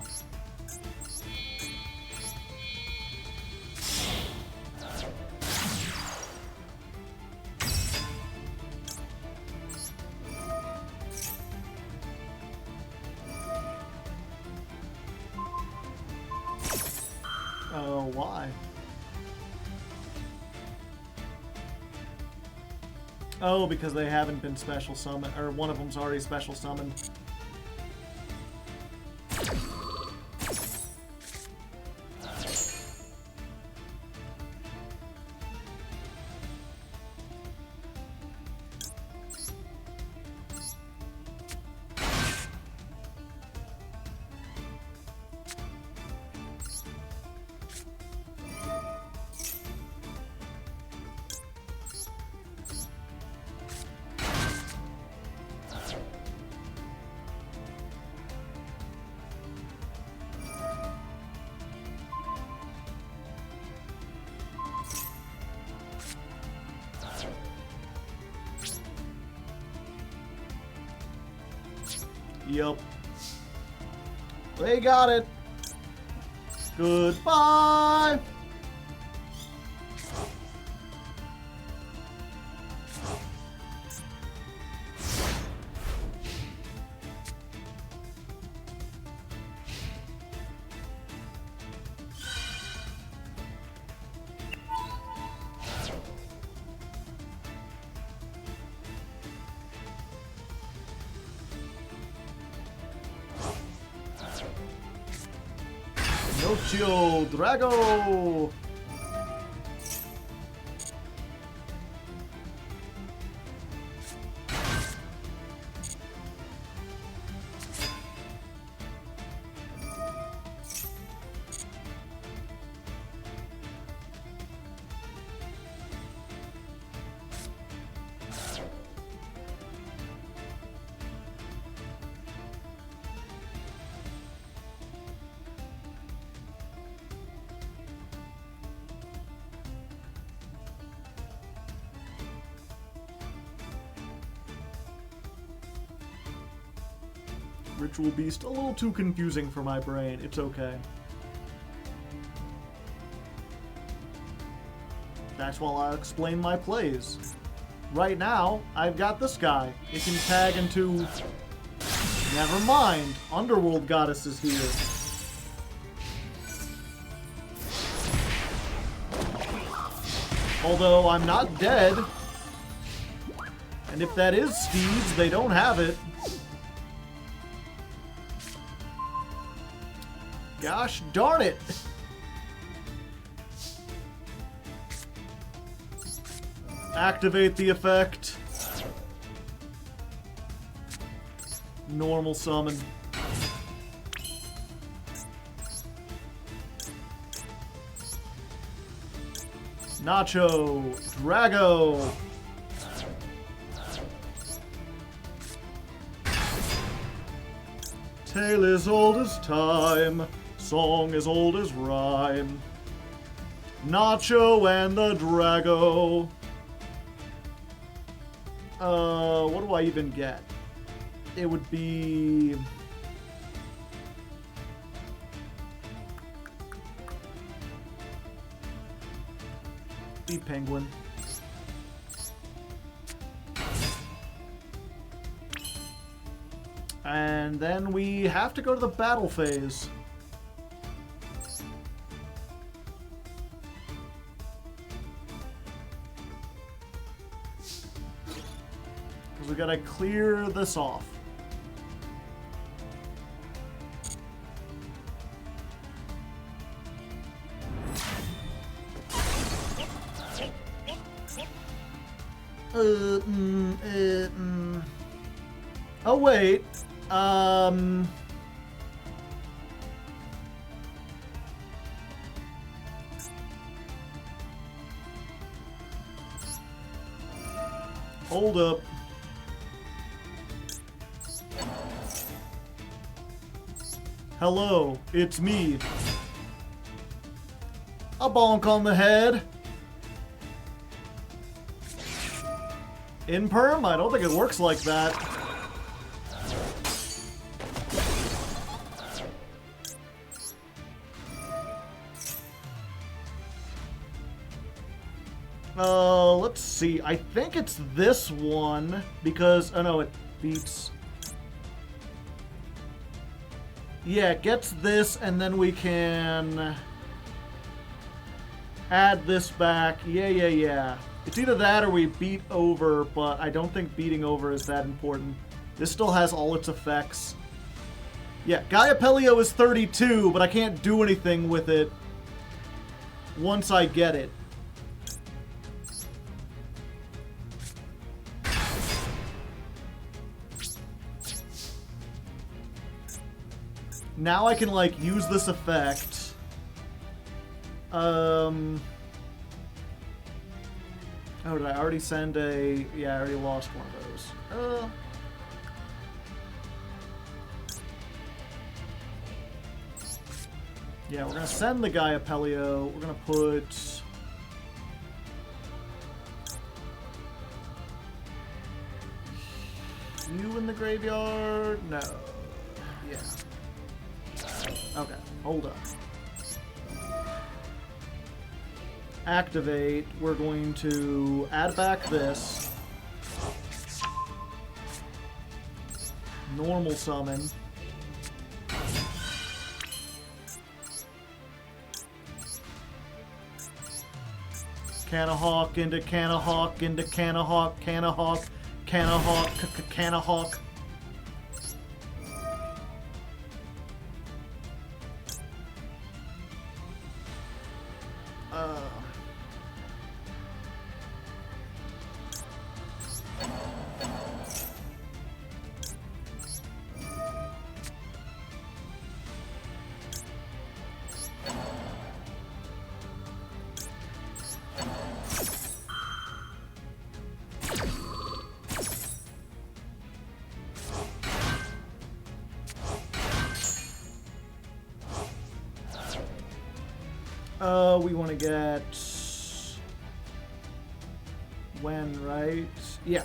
Oh, why? Oh, because they haven't been special summoned, or one of them's already special summoned. Yup. They got it. Goodbye. Nocio Drago! Ritual Beast, a little too confusing for my brain. It's okay. That's while I explain my plays. Right now, I've got this guy. It can tag into... Never mind. Underworld Goddess is here. Although, I'm not dead. And if that is Steeds, they don't have it. Gosh darn it! Activate the effect. Normal summon. Nacho Drago. Tale as old as time. Song as old as rhyme. Nacho and the Drago. What do I even get? It would be... the Penguin. And then we have to go to the battle phase. Because we gotta clear this off. Oh, wait. Hold up. Hello, it's me. A bonk on the head. In perm? I don't think it works like that. Let's see. I think it's this one because, oh no, it beats. Yeah, it gets this and then we can Add this back. Yeah. It's either that or we beat over, but I don't think beating over is that important. This still has all its effects. Yeah, Gaiapelio is 32, but I can't do anything with it once I get it. Now I can, like, use this effect. Oh, did I already send a... Yeah, I already lost one of those. Yeah, we're gonna send the Gaiapelio. We're gonna put... you in the graveyard? No. Yeah. Okay, hold up. Activate. We're going to add back this. Normal summon. Canahawk into Canahawk into Canahawk, Canahawk, Canahawk, Canahawk. We want to get... when, right? Yeah.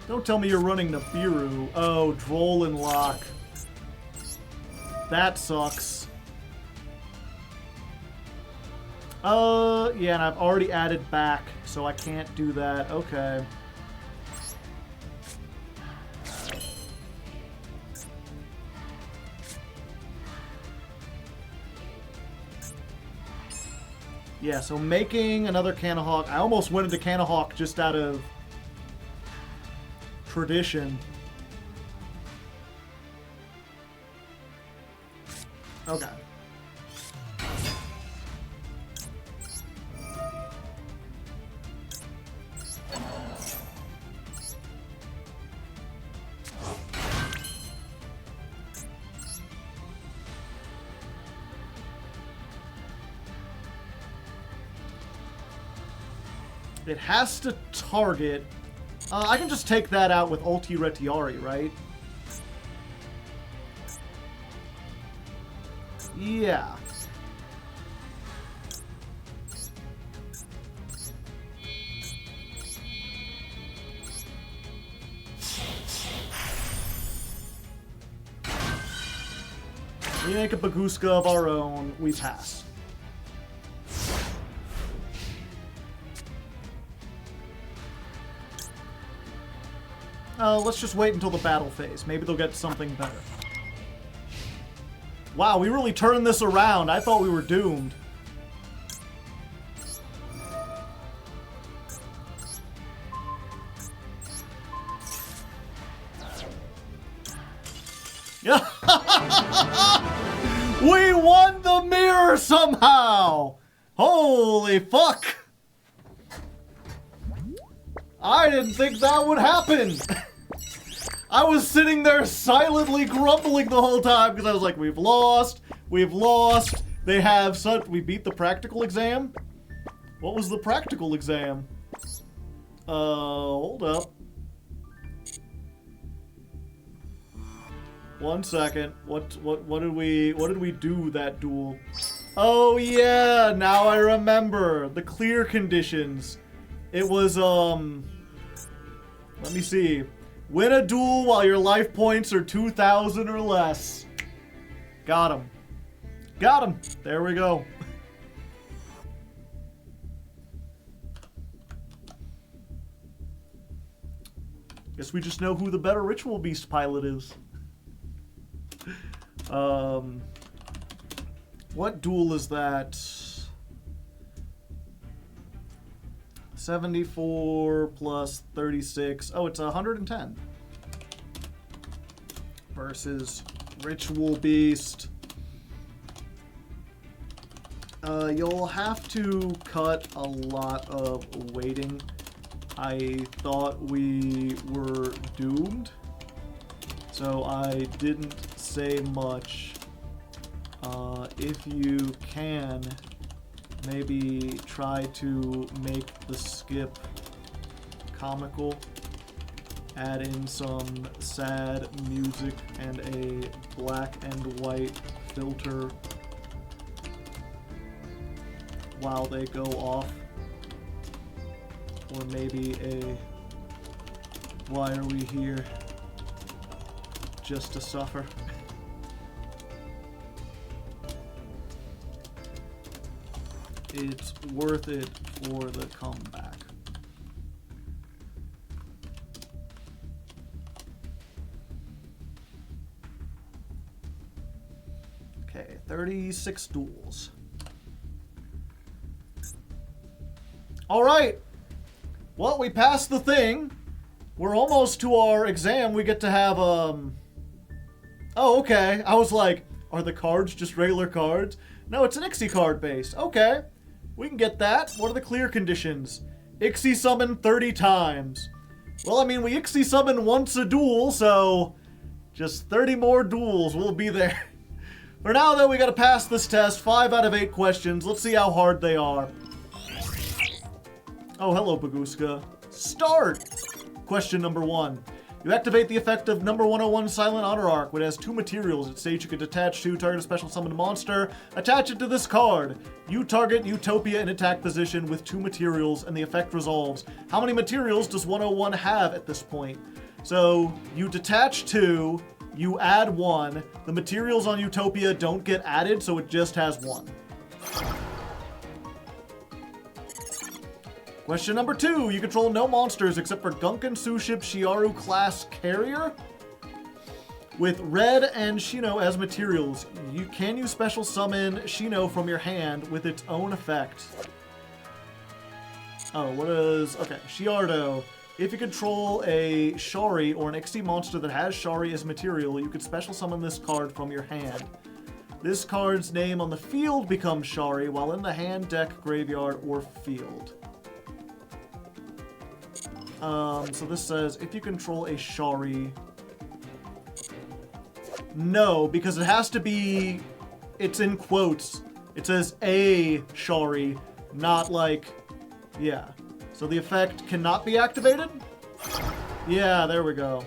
Don't tell me you're running Nibiru. Oh, Droll and Lock. That sucks. Yeah, and I've already added back, so I can't do that. Okay. Yeah, so making another Canahawk. I almost went into Canahawk just out of tradition. Okay. It has to target. I can just take that out with Ulti Retiari, right? Yeah. We make a Baguska of our own. We pass. Let's just wait until the battle phase. Maybe they'll get something better. Wow, we really turned this around. I thought we were doomed. We won the mirror somehow! Holy fuck! I didn't think that would happen! I was sitting there silently grumbling the whole time because I was like, we've lost, they have such... We beat the practical exam? What was the practical exam? Hold up. 1 second. What did we do that duel? Oh yeah, now I remember. The clear conditions. It was, let me see. Win a duel while your life points are 2,000 or less. Got him. Got him. There we go. Guess we just know who the better Ritual Beast pilot is. What duel is that? 74 plus 36. Oh, it's 110. Versus Ritual Beast. You'll have to cut a lot of waiting. I thought we were doomed, so I didn't say much. If you can, maybe try to make the skip comical. Add in some sad music and a black and white filter while they go off. Or maybe a why are we here? Just to suffer. It's worth it for the comeback. Okay, 36 duels. Alright! Well, we passed the thing. We're almost to our exam. We get to have, Oh, okay. I was like, are the cards just regular cards? No, it's an Ixie card base. Okay. We can get that. What are the clear conditions? Ixie summon 30 times. Well, I mean, we Ixie summon once a duel, so just 30 more duels. We'll be there. For now, though, we gotta pass this test. 5 out of 8 questions. Let's see how hard they are. Oh, hello, Baguska. Start! Question number 1. You activate the effect of number 101 Silent Honor Arc, which has 2 materials. It states you can detach to target a special summoned monster. Attach it to this card. You target Utopia in attack position with 2 materials, and the effect resolves. How many materials does 101 have at this point? So, you detach 2, you add 1. The materials on Utopia don't get added, so it just has 1. Question number 2. You control no monsters except for Gunkan Suship Shiaru class carrier with Red and Shino as materials. You can use special summon Shino from your hand with its own effect. Oh, what is... Okay, Shiardo. If you control a Shari or an Ixie monster that has Shari as material, you can special summon this card from your hand. This card's name on the field becomes Shari, while in the hand, deck, graveyard, or field. So this says, if you control a Shari... No, because it has to be... It's in quotes. It says a Shari, not like... Yeah. So the effect cannot be activated? Yeah, there we go.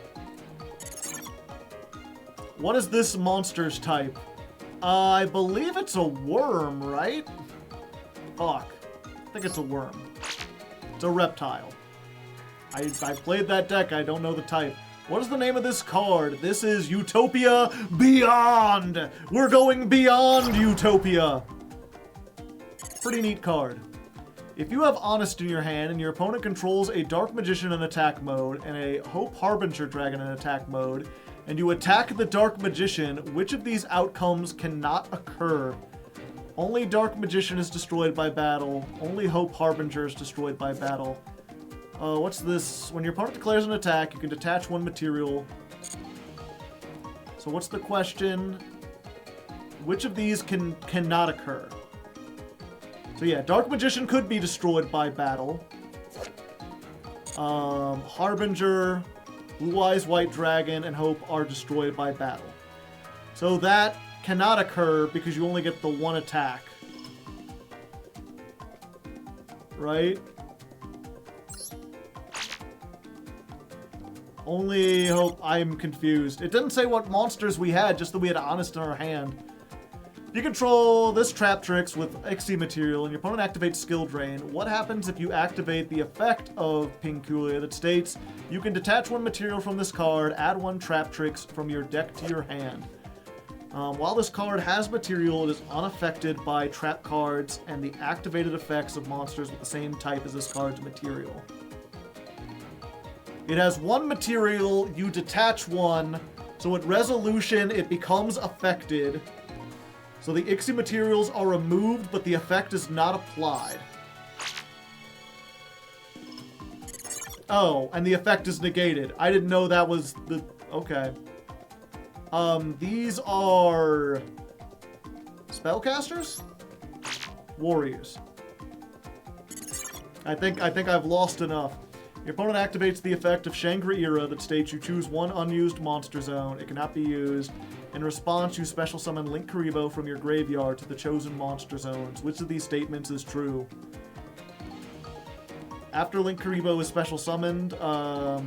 What is this monster's type? I believe it's a worm, right? Fuck. I think it's a worm. It's a reptile. I played that deck, I don't know the type. What is the name of this card? This is Utopia Beyond! We're going beyond Utopia! Pretty neat card. If you have Honest in your hand and your opponent controls a Dark Magician in attack mode and a Hope Harbinger Dragon in attack mode, and you attack the Dark Magician, which of these outcomes cannot occur? Only Dark Magician is destroyed by battle. Only Hope Harbinger is destroyed by battle. What's this? When your opponent declares an attack, you can detach 1 material. So what's the question? Which of these cannot occur? So yeah, Dark Magician could be destroyed by battle. Harbinger, Blue Eyes White Dragon, and Hope are destroyed by battle. So that cannot occur because you only get the 1 attack. Right? Only Hope... I'm confused. It didn't say what monsters we had, just that we had Honest in our hand. You control this Trap Tricks with Ixie material, and your opponent activates Skill Drain. What happens if you activate the effect of Pinkulia that states, you can detach 1 material from this card, add 1 Trap Tricks from your deck to your hand. While this card has material, it is unaffected by trap cards and the activated effects of monsters with the same type as this card's material. It has 1 material, you detach 1, So at resolution, it becomes affected. So the Ixie materials are removed, but the effect is not applied. Oh, and the effect is negated. I didn't know that was the... Okay. These are... spellcasters? Warriors. I think I've lost enough. Your opponent activates the effect of Shangri-Era that states you choose one unused monster zone. It cannot be used. In response, you special summon Link Kuriboh from your graveyard to the chosen monster zones. Which of these statements is true? After Link Kuriboh is special summoned, I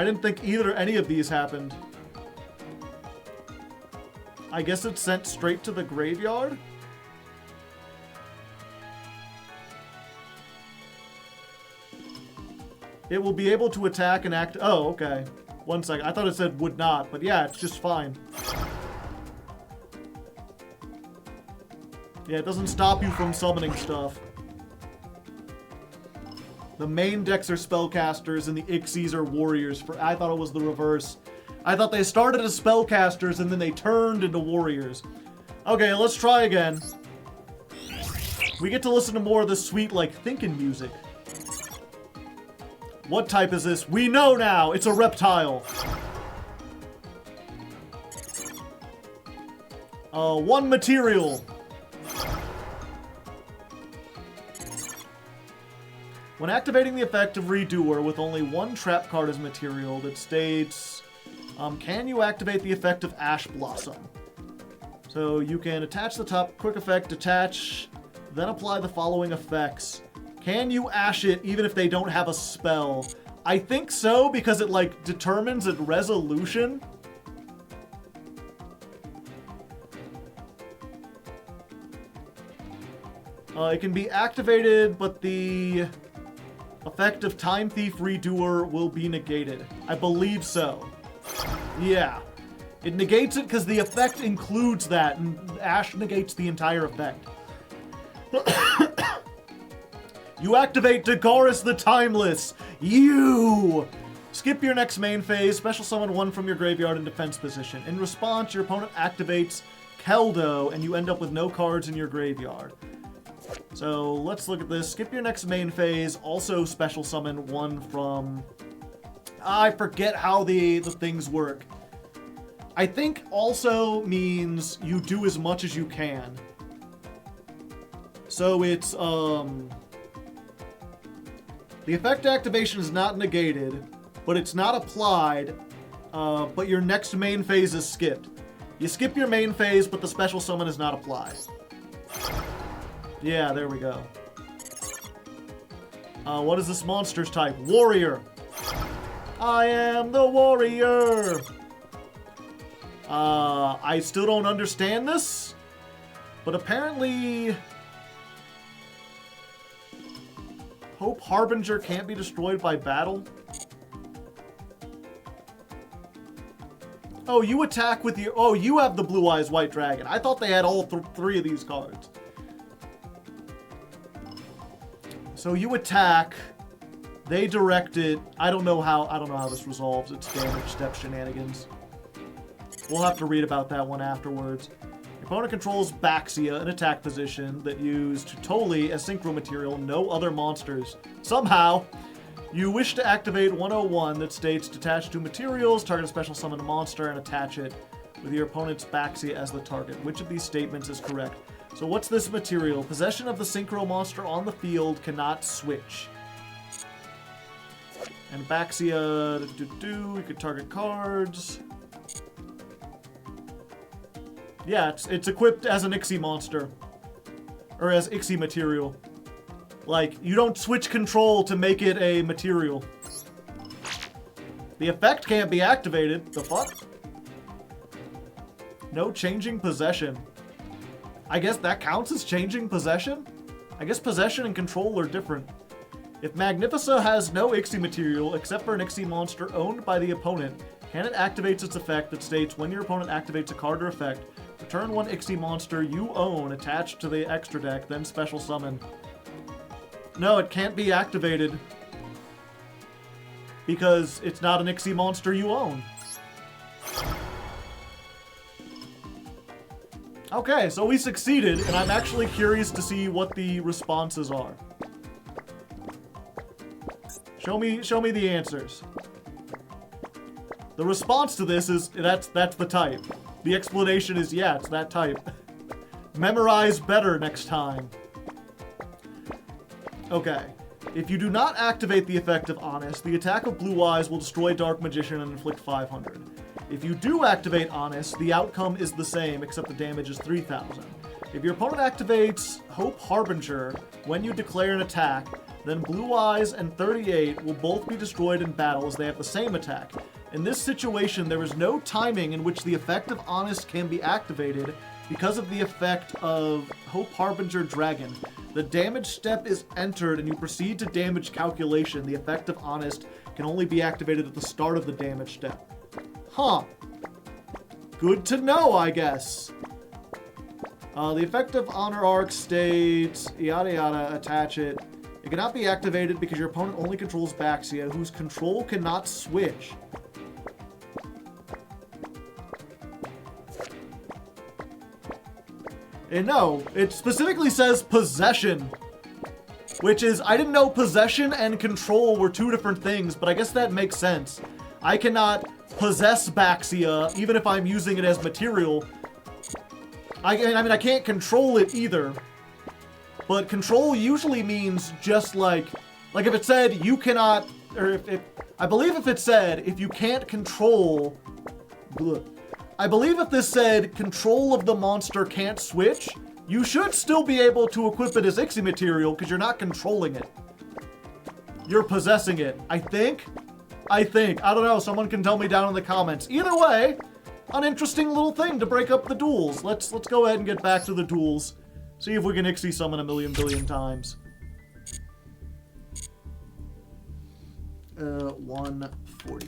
didn't think any of these happened. I guess it's sent straight to the graveyard? It will be able to attack and act... Oh, okay. 1 second. I thought it said would not, but yeah, it's just fine. Yeah, it doesn't stop you from summoning stuff. The main decks are spellcasters and the Ixies are warriors. I thought it was the reverse. I thought they started as spellcasters and then they turned into warriors. Okay, let's try again. We get to listen to more of this sweet, like, thinking music. What type is this? We know now! It's a reptile. 1 material. When activating the effect of Redoer with only 1 trap card as material that states, can you activate the effect of Ash Blossom? So you can attach the top quick effect, detach, then apply the following effects. Can you ash it even if they don't have a spell? I think so, because it, like, determines at resolution. It can be activated, but the effect of Time Thief Redoer will be negated. I believe so. Yeah. It negates it because the effect includes that, and Ash negates the entire effect. You activate Dagaris the Timeless! You! Skip your next main phase, special summon 1 from your graveyard in defense position. In response, your opponent activates Keldo, and you end up with no cards in your graveyard. So, let's look at this. Skip your next main phase, also special summon 1 from... I forget how the things work. I think also means you do as much as you can. So it's, the effect activation is not negated, but it's not applied, but your next main phase is skipped. You skip your main phase, but the special summon is not applied. Yeah, there we go. What is this monster's type? Warrior. I am the warrior. I still don't understand this, but apparently... Hope Harbinger can't be destroyed by battle. Oh, you attack with your... Oh, you have the Blue Eyes White Dragon. I thought they had all 3 of these cards. So you attack. They direct it. I don't know how this resolves. It's damage step shenanigans. We'll have to read about that one afterwards. Your opponent controls Baxia, an attack position that used Toli as synchro material, no other monsters. Somehow, you wish to activate 101 that states detach 2 materials, target a special summon a monster, and attach it with your opponent's Baxia as the target. Which of these statements is correct? So what's this material? Possession of the synchro monster on the field cannot switch. And Baxia, you could target cards. Yeah, it's equipped as an Ixie monster. Or as Ixie material. Like, you don't switch control to make it a material. The effect can't be activated. The fuck? No changing possession. I guess that counts as changing possession? I guess possession and control are different. If Magnifica has no Ixie material except for an Ixie monster owned by the opponent, and it activates its effect that states when your opponent activates a card or effect, return 1 Ixie monster you own attached to the extra deck, then special summon. No, it can't be activated. because it's not an Ixie monster you own. Okay, so we succeeded, and I'm actually curious to see what the responses are. Show me the answers. The response to this is, that's the type. The explanation is, yeah, it's that type. Memorize better next time. Okay. If you do not activate the effect of Honest, the attack of Blue Eyes will destroy Dark Magician and inflict 500. If you do activate Honest, the outcome is the same, except the damage is 3,000. If your opponent activates Hope Harbinger when you declare an attack, then Blue Eyes and 38 will both be destroyed in battle as they have the same attack. In this situation, there is no timing in which the effect of Honest can be activated because of the effect of Hope Harbinger Dragon. The damage step is entered and you proceed to damage calculation. The effect of Honest can only be activated at the start of the damage step. Huh. Good to know, I guess. The effect of Honor Arc states, yada yada, attach it. It cannot be activated because your opponent only controls Baxia, whose control cannot switch. And no, it specifically says possession, which is, I didn't know possession and control were two different things, but I guess that makes sense. I cannot possess Baxia, even if I'm using it as material. I mean, I can't control it either. But control usually means just like if it said you cannot, or I believe if it said if you can't control, I believe if this said control of the monster can't switch, you should still be able to equip it as Ixie material because you're not controlling it. You're possessing it. I think. I don't know. Someone can tell me down in the comments. Either way, an interesting little thing to break up the duels. Let's go ahead and get back to the duels. See if we can Ixie summon a million billion times. 143.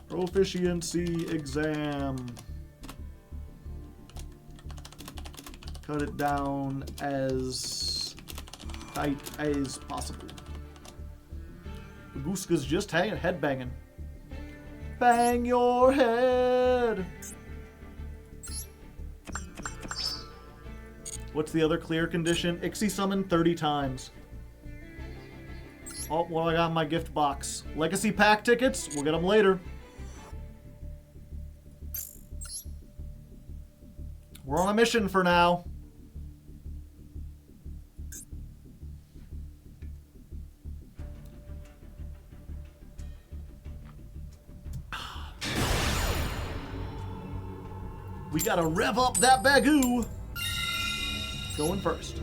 Proficiency exam. Cut it down as tight as possible. Guska's just head banging. Bang your head! What's the other clear condition? Ixie summon 30 times. Oh, what do I got in my gift box? Legacy pack tickets? We'll get them later. We're on a mission for now. We gotta rev up that bagoo. Going first.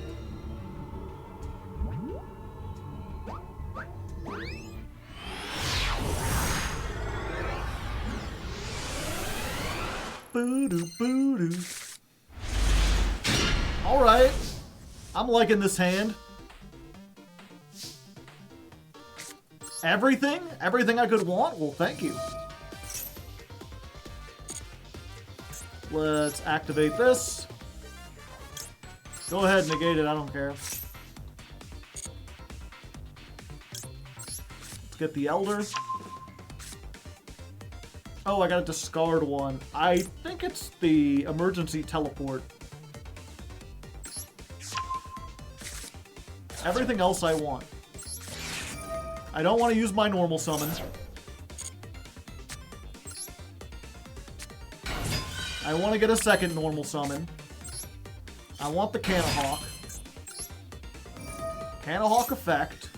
Boo-doo, boo-doo. All right. I'm liking this hand. Everything? Everything I could want? Well, thank you. Let's activate this. Go ahead and negate it, I don't care. Let's get the Elder. Oh, I gotta discard one. I think it's the emergency teleport. Everything else I want. I don't want to use my normal summon. I want to get a second normal summon. I want the Canahawk. Canahawk effect.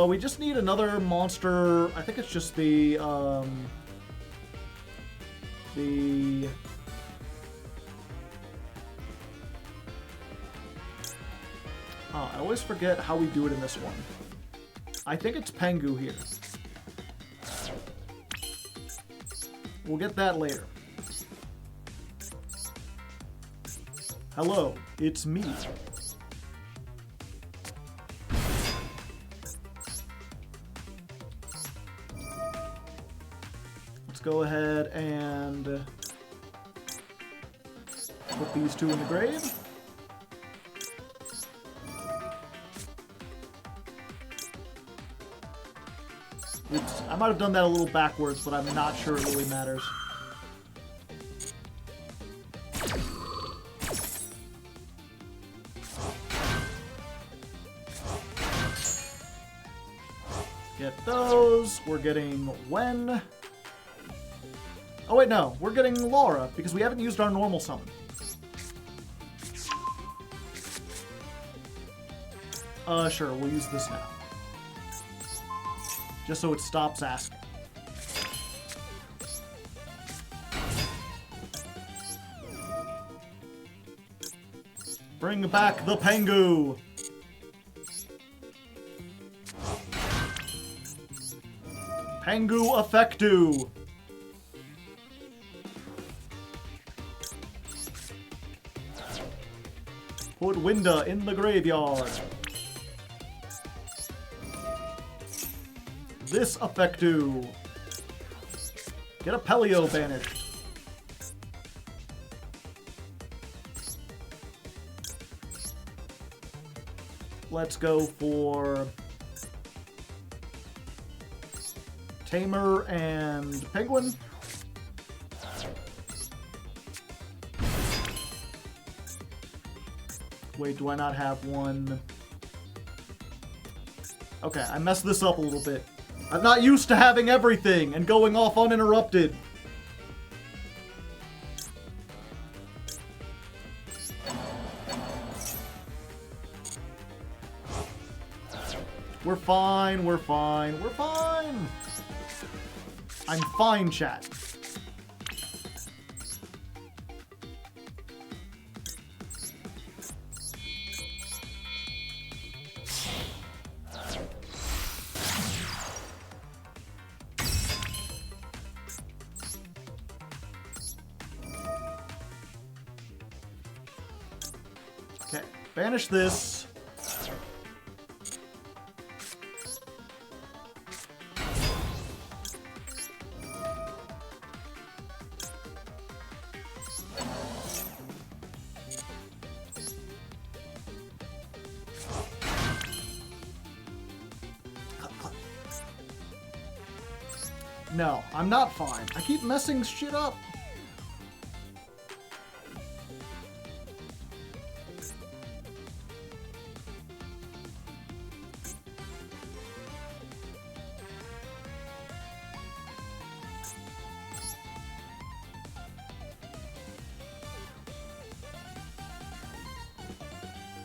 We just need another monster. I think it's just the oh, I always forget how we do it in this one. I think it's Pengu here. We'll get that later. Hello, it's me. Let's go ahead and put these two in the grave. I might have done that a little backwards, but I'm not sure it really matters. Get those. We're getting Wen. Oh wait, no. We're getting Laura, because we haven't used our normal summon. Sure, we'll use this now. Just so it stops asking. Bring back the Pengu! Pengu Effectu! Put Winda in the graveyard. This Effectu. Get a Pelio banished. Let's go for Tamer and Penguin. Wait, do I not have one? Okay, I messed this up a little bit. I'm not used to having everything and going off uninterrupted. We're fine, we're fine, we're fine! I'm fine, chat. Okay, banish this. No, I'm not fine. I keep messing shit up.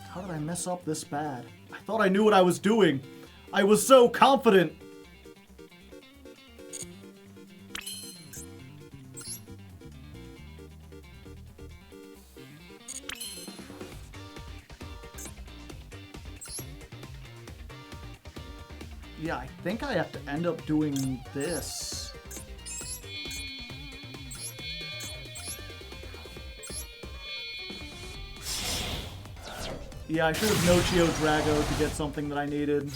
How did I mess up this bad? I thought I knew what I was doing. I was so confident. Yeah, I think I have to end up doing this. Yeah, I should have no-Chio Drago to get something that I needed.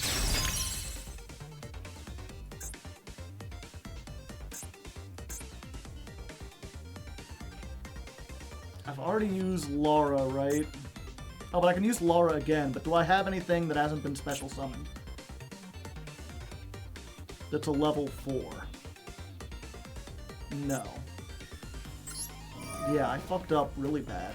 I've already used Laura, right? Oh, but I can use Laura again, but do I have anything that hasn't been special summoned? That's a level 4. No. Yeah, I fucked up really bad.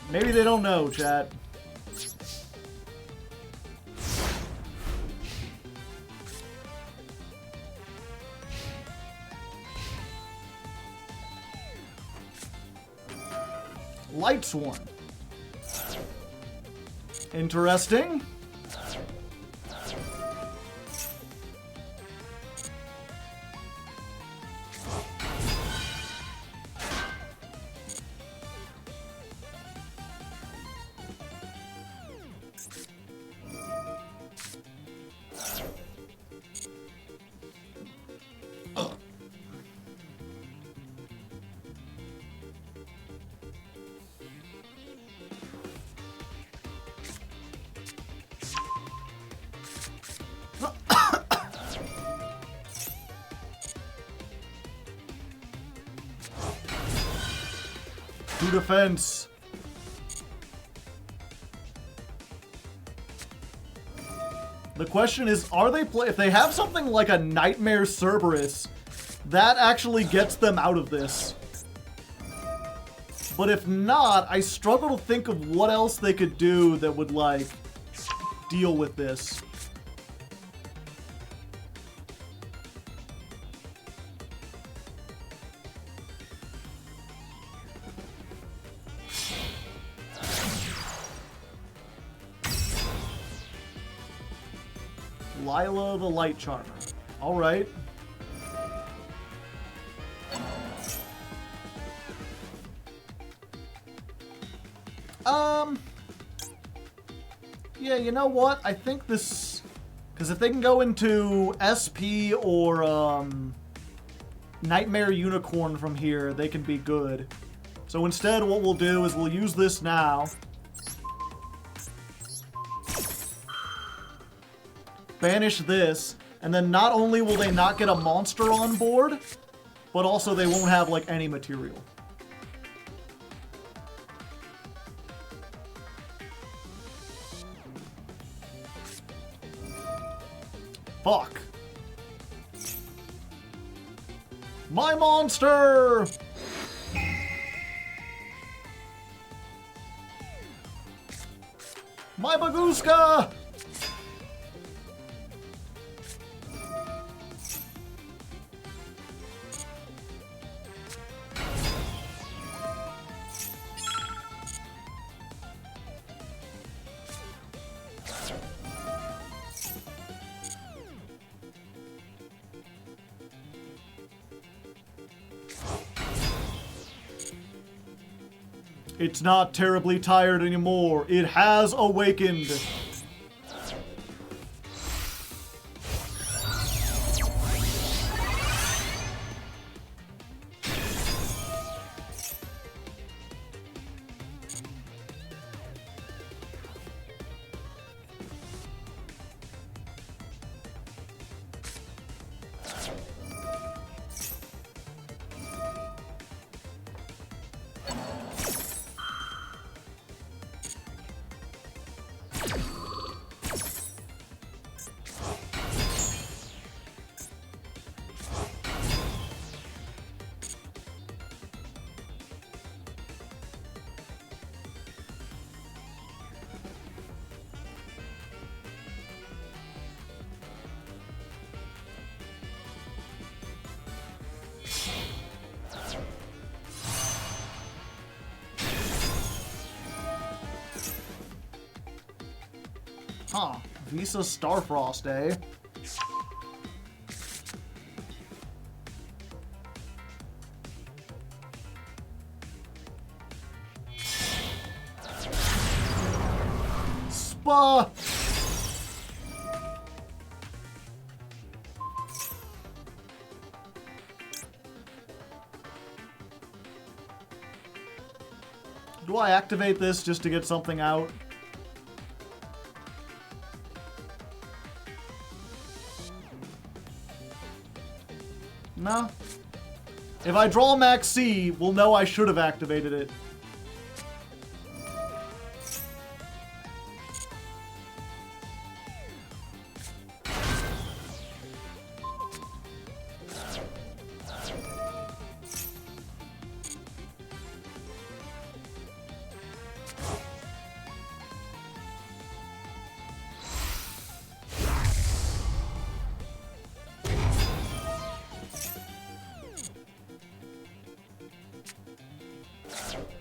Maybe they don't know, chat. Light Sworn. Interesting. To defense. The question is, are they if they have something like a Nightmare Cerberus, that actually gets them out of this. But if not, I struggle to think of what else they could do that would, like, deal with this. Lila the Light Charmer. Alright. Yeah, you know what? I think this... Because if they can go into SP or, Nightmare Unicorn from here, they can be good. So instead, what we'll do is we'll use this now. Banish this, and then not only will they not get a monster on board, but also they won't have, like, any material. Fuck. My monster! My Baguska! It's not terribly tired anymore. It has awakened. Huh. Visa Starfrost, eh? Spa! Do I activate this just to get something out? No. If I draw Max C, we'll know I should have activated it.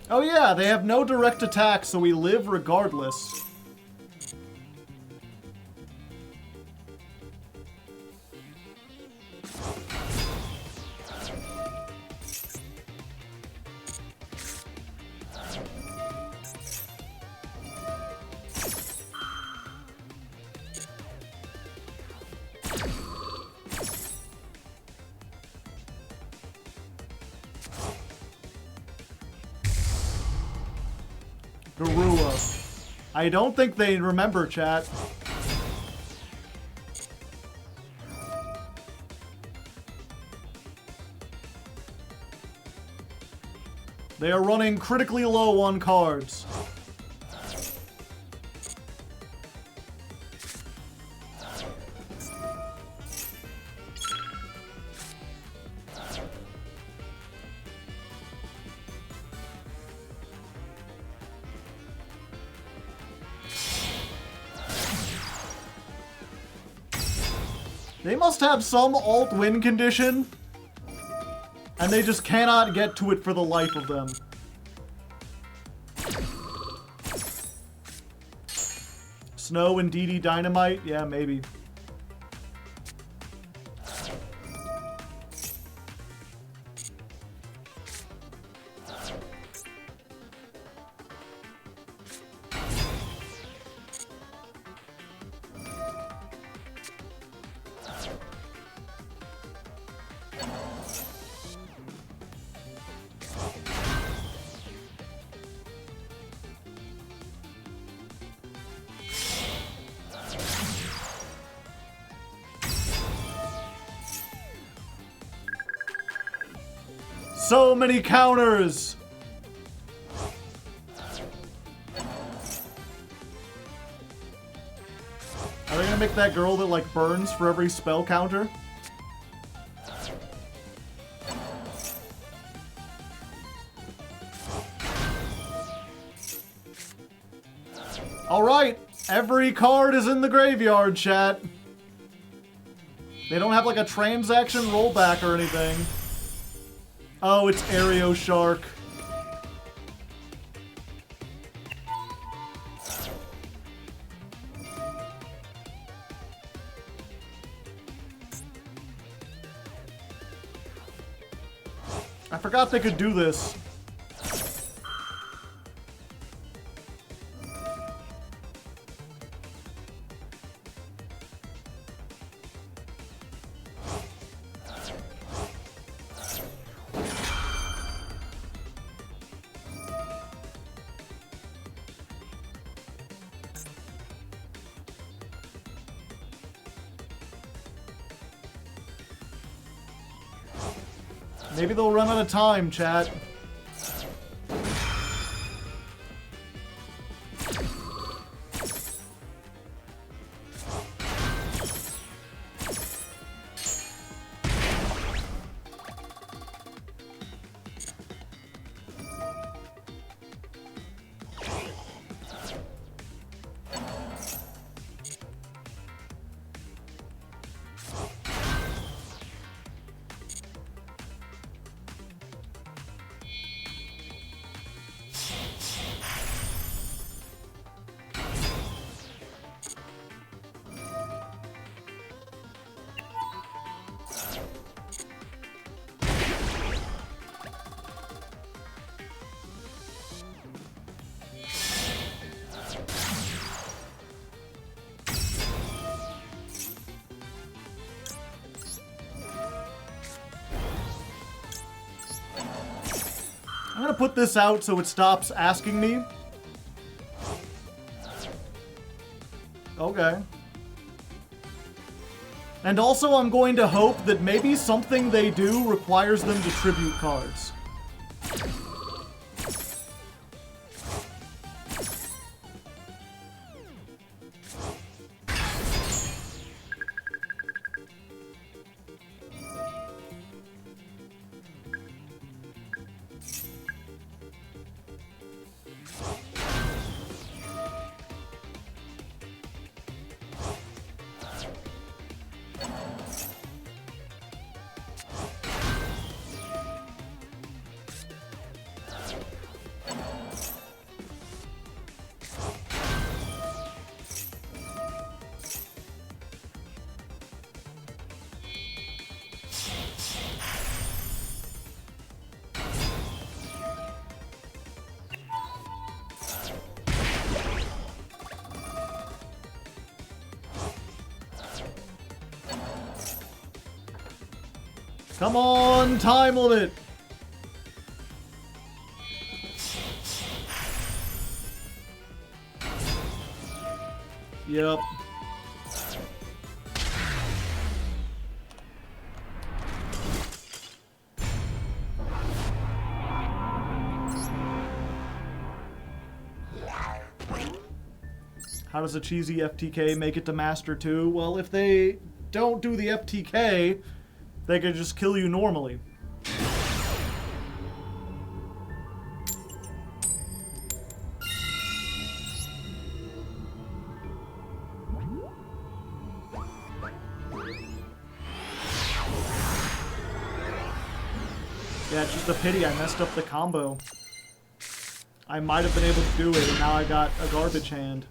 Oh yeah, they have no direct attack, so we live regardless. Garua. I don't think they remember, chat. They are running critically low on cards. They must have some alt-win condition, and they just cannot get to it for the life of them. Snow and DD Dynamite? Yeah, maybe. So many counters! Are they gonna make that girl that, like, burns for every spell counter? Alright, every card is in the graveyard, chat. They don't have, like, a transaction rollback or anything. Oh, it's Aereo Shark. I forgot they could do this. Maybe they'll run out of time, chat. I'm gonna put this out so it stops asking me. Okay. And also I'm going to hope that maybe something they do requires them to tribute cards. Come on, time limit! Yep. How does a cheesy FTK make it to Master 2? Well, if they don't do the FTK, they can just kill you normally. Yeah, it's just a pity I messed up the combo. I might have been able to do it, and now I got a garbage hand.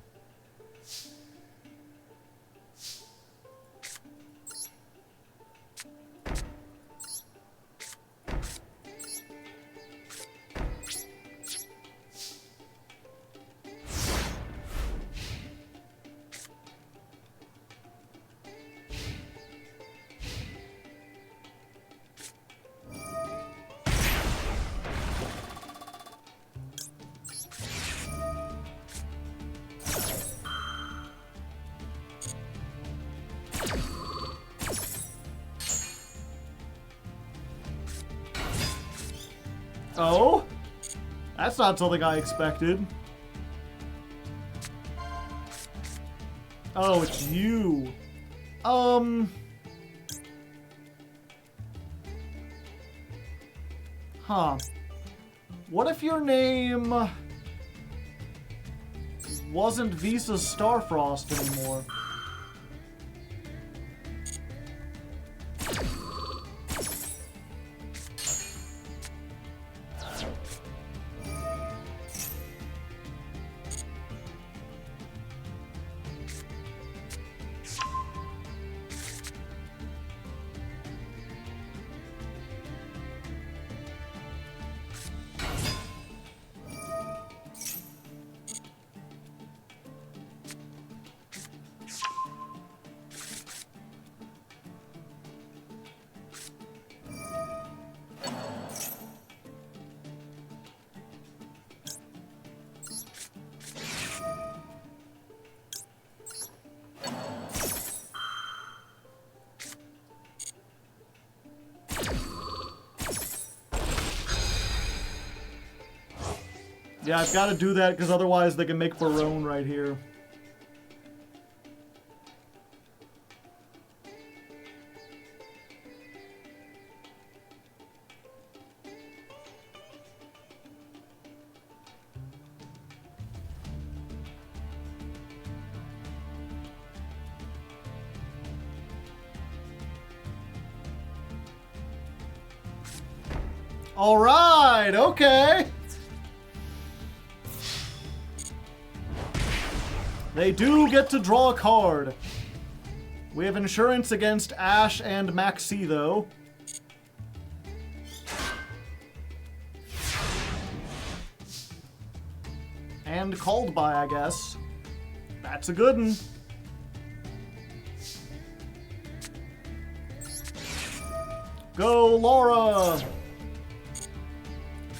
Oh? That's not something I expected. Oh, it's you. Huh. What if your name wasn't Visa Starfrost anymore? Yeah, I've got to do that because otherwise they can make Barone right here. All right, okay. They do get to draw a card. We have insurance against Ash and Maxi, though. And called by, I guess. That's a good one. Go, Laura!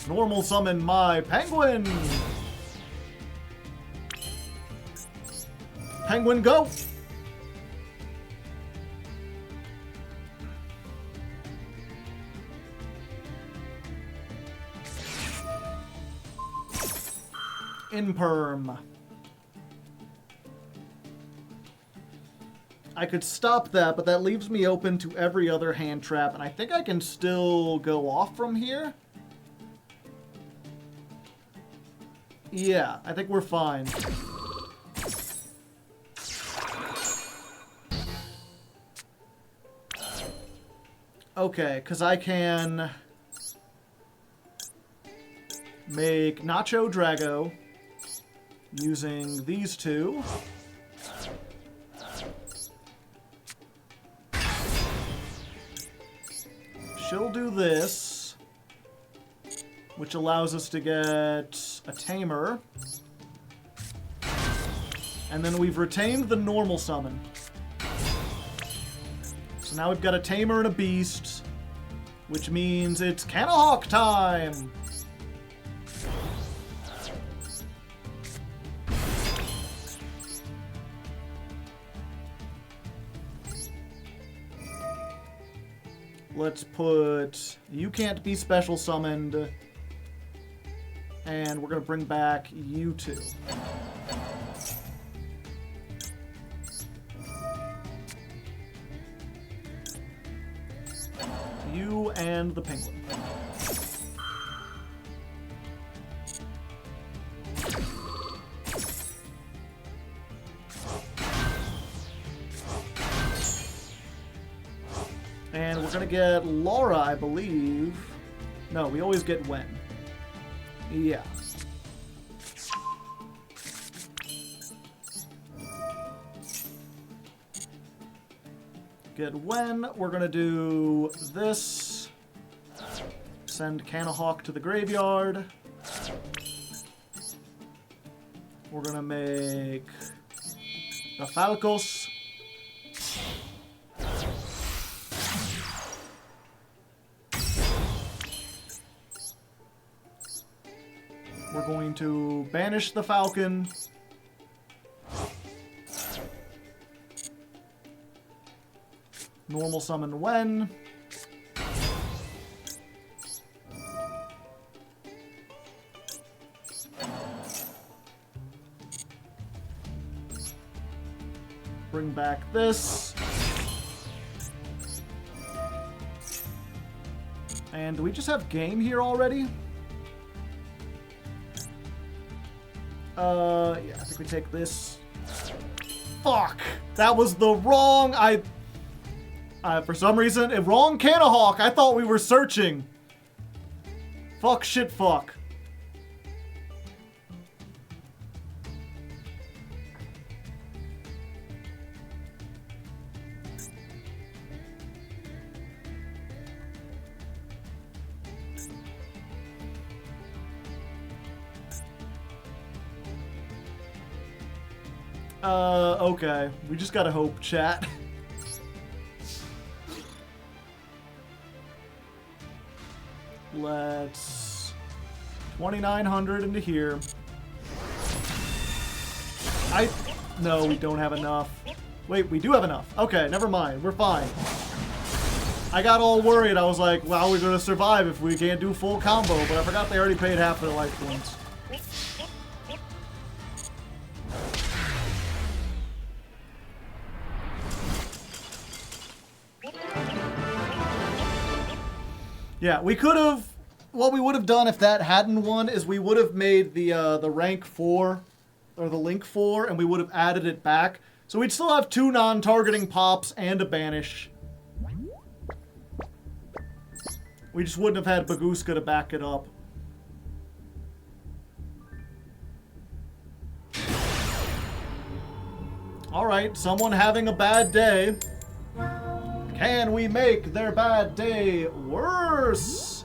Normal summon my penguin! Penguin, go! Imperm. I could stop that, but that leaves me open to every other hand trap, and I think I can still go off from here. Yeah, I think we're fine. Okay, because I can make Nacho Drago using these two. She'll do this, which allows us to get a Tamer. And then we've retained the normal summon. So now we've got a Tamer and a Beast, which means it's Canahawk time! Let's put... You can't be special summoned. And we're going to bring back you two. you and the penguin. And we're gonna get Laura, I believe. No, we always get Wen. Yeah. Get Wen. We're gonna do this. Send Canahawk to the graveyard. We're gonna make the Falcos. We're going to banish the Falcon. Normal summon Wen. Bring back this. And do we just have game here already? Yeah, I think we take this. Fuck! That was the wrong... for some reason, a wrong Canahawk. I thought we were searching. Fuck, shit, fuck. Okay. We just gotta hope, chat. Let's 2,900 into here. No, we don't have enough. Wait, we do have enough. Okay, never mind. We're fine. I got all worried. I was like, well, we're gonna survive if we can't do full combo, but I forgot they already paid half their life points. Yeah, we could have... What we would have done if that hadn't won is we would have made the rank 4, or the link 4, and we would have added it back. So we'd still have 2 non-targeting pops and a banish. We just wouldn't have had Baguska to back it up. Alright, someone having a bad day. Can we make their bad day worse?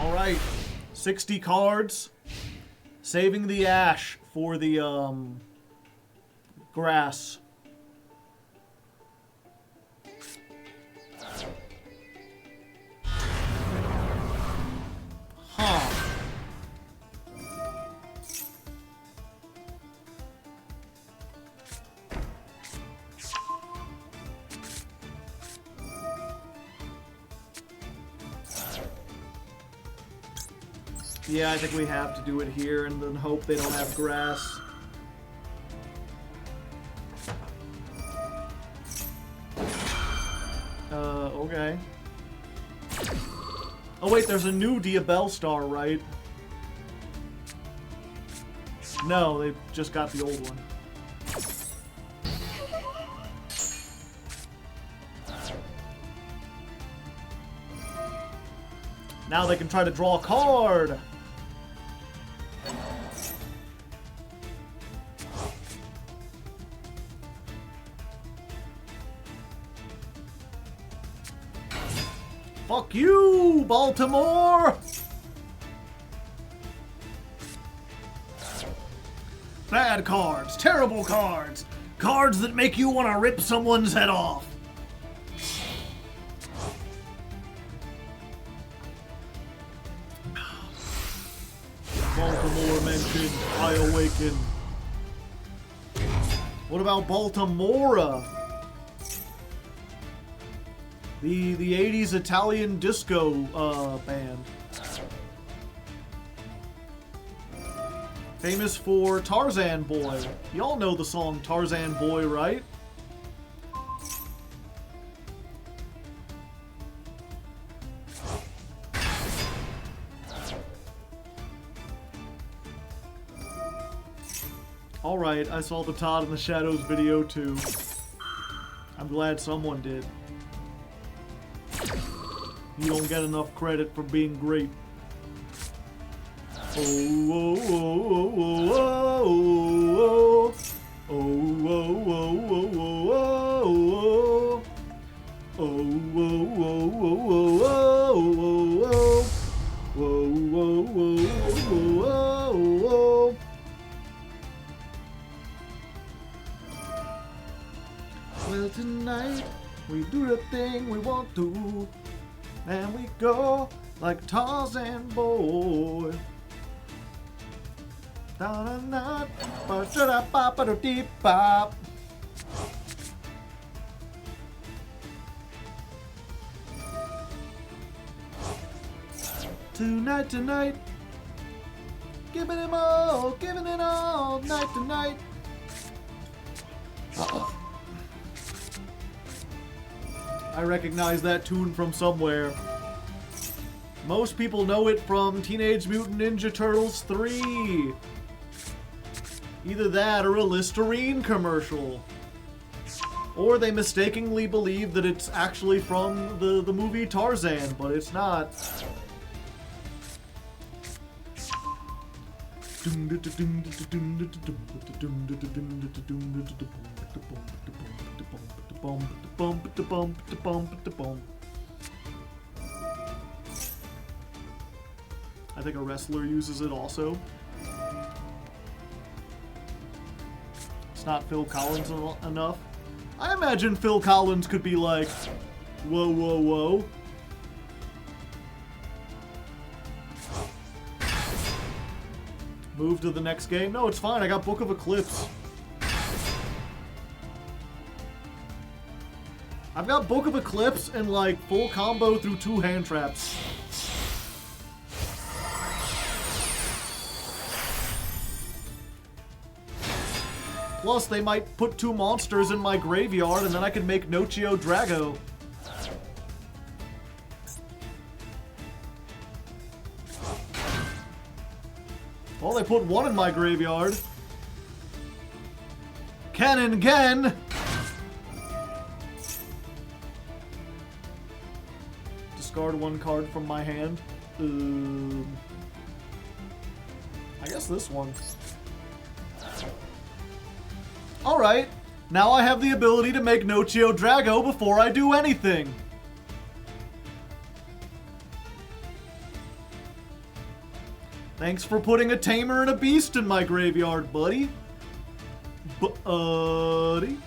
Alright, 60 cards. Saving the ash for the grass. Huh. Yeah, I think we have to do it here and then hope they don't have grass. Okay. Oh wait, there's a new Diabell star, right? No, they just got the old one. Now they can try to draw a card! Fuck you, Baltimore! Bad cards, terrible cards, cards that make you want to rip someone's head off. Baltimore mentioned, I awaken. What about Baltimora? The 80s Italian disco band. Famous for Tarzan Boy. Y'all know the song Tarzan Boy, right? Alright, I saw the Todd in the Shadows video too. I'm glad someone did. You don't get enough credit for being great. Oh, oh, oh, oh, oh, oh, oh, oh, oh, oh, oh, oh, oh, oh. Well, tonight we do the thing we want to, and we go like Tarzan Boy. Da-da-da, ba-da-da-ba-ba-da-dee-bop. Tonight, giving it all, night to night. I recognize that tune from somewhere. Most people know it from Teenage Mutant Ninja Turtles 3. Either that or a Listerine commercial. Or they mistakenly believe that it's actually from the movie Tarzan, but it's not. I think a wrestler uses it also. It's not Phil Collins enough. I imagine Phil Collins could be like, whoa, whoa, whoa. Move to the next game? No, it's fine. I got Book of Eclipse. I've got Book of Eclipse and like full combo through 2 hand traps. Plus, they might put 2 monsters in my graveyard and then I can make Nochio Drago. Well, they put 1 in my graveyard. Cannon Gen! Discard 1 card from my hand. I guess this one. Alright, now I have the ability to make Nochio Drago before I do anything. Thanks for putting a Tamer and a Beast in my graveyard, buddy. Buddy.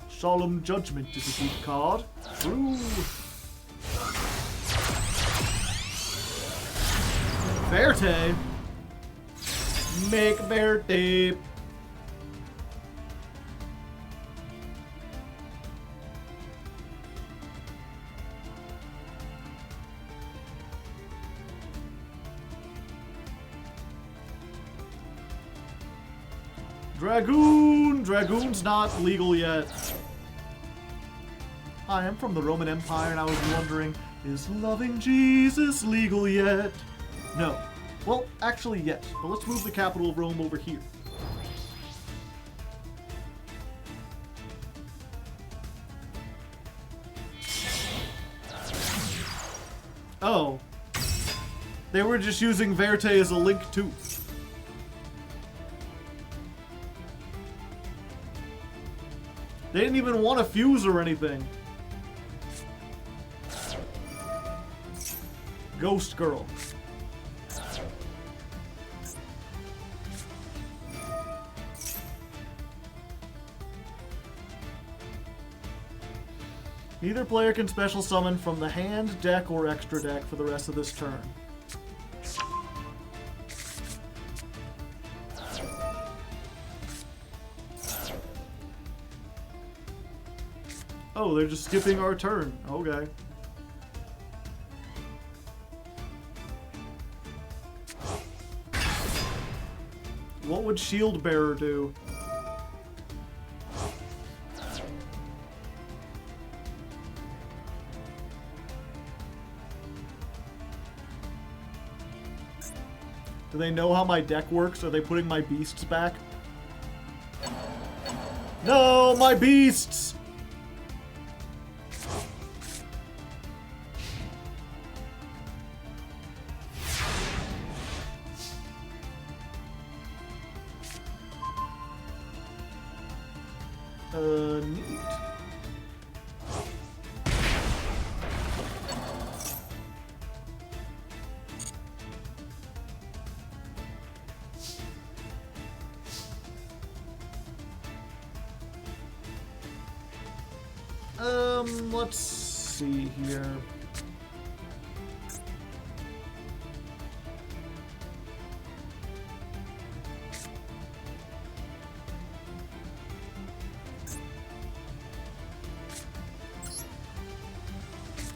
Solemn Judgment is a good card. True. Verte. Make Verte. Dragoon! Dragoon's not legal yet. Hi, I'm from the Roman Empire and I was wondering, is loving Jesus legal yet? No. Well, actually yes, but let's move the capital of Rome over here. Oh. They were just using Verte as a link too. They didn't even want to fuse or anything. Ghost Girl. Neither player can special summon from the hand, deck, or extra deck for the rest of this turn. Oh, they're just skipping our turn. Okay. What would Shield Bearer do? Do they know how my deck works? Are they putting my beasts back? No, my beasts! Neat. Let's see here.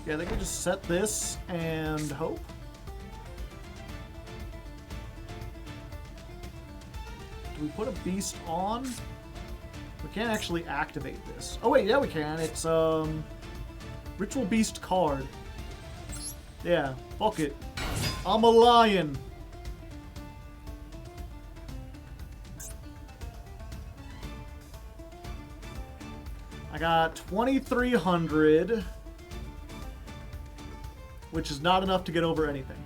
Yeah, they can just set this and hope. Do we put a beast on? We can't actually activate this. Oh wait, yeah we can. It's Ritual Beast card. Yeah, fuck it. I'm a lion. I got 2,300, which is not enough to get over anything.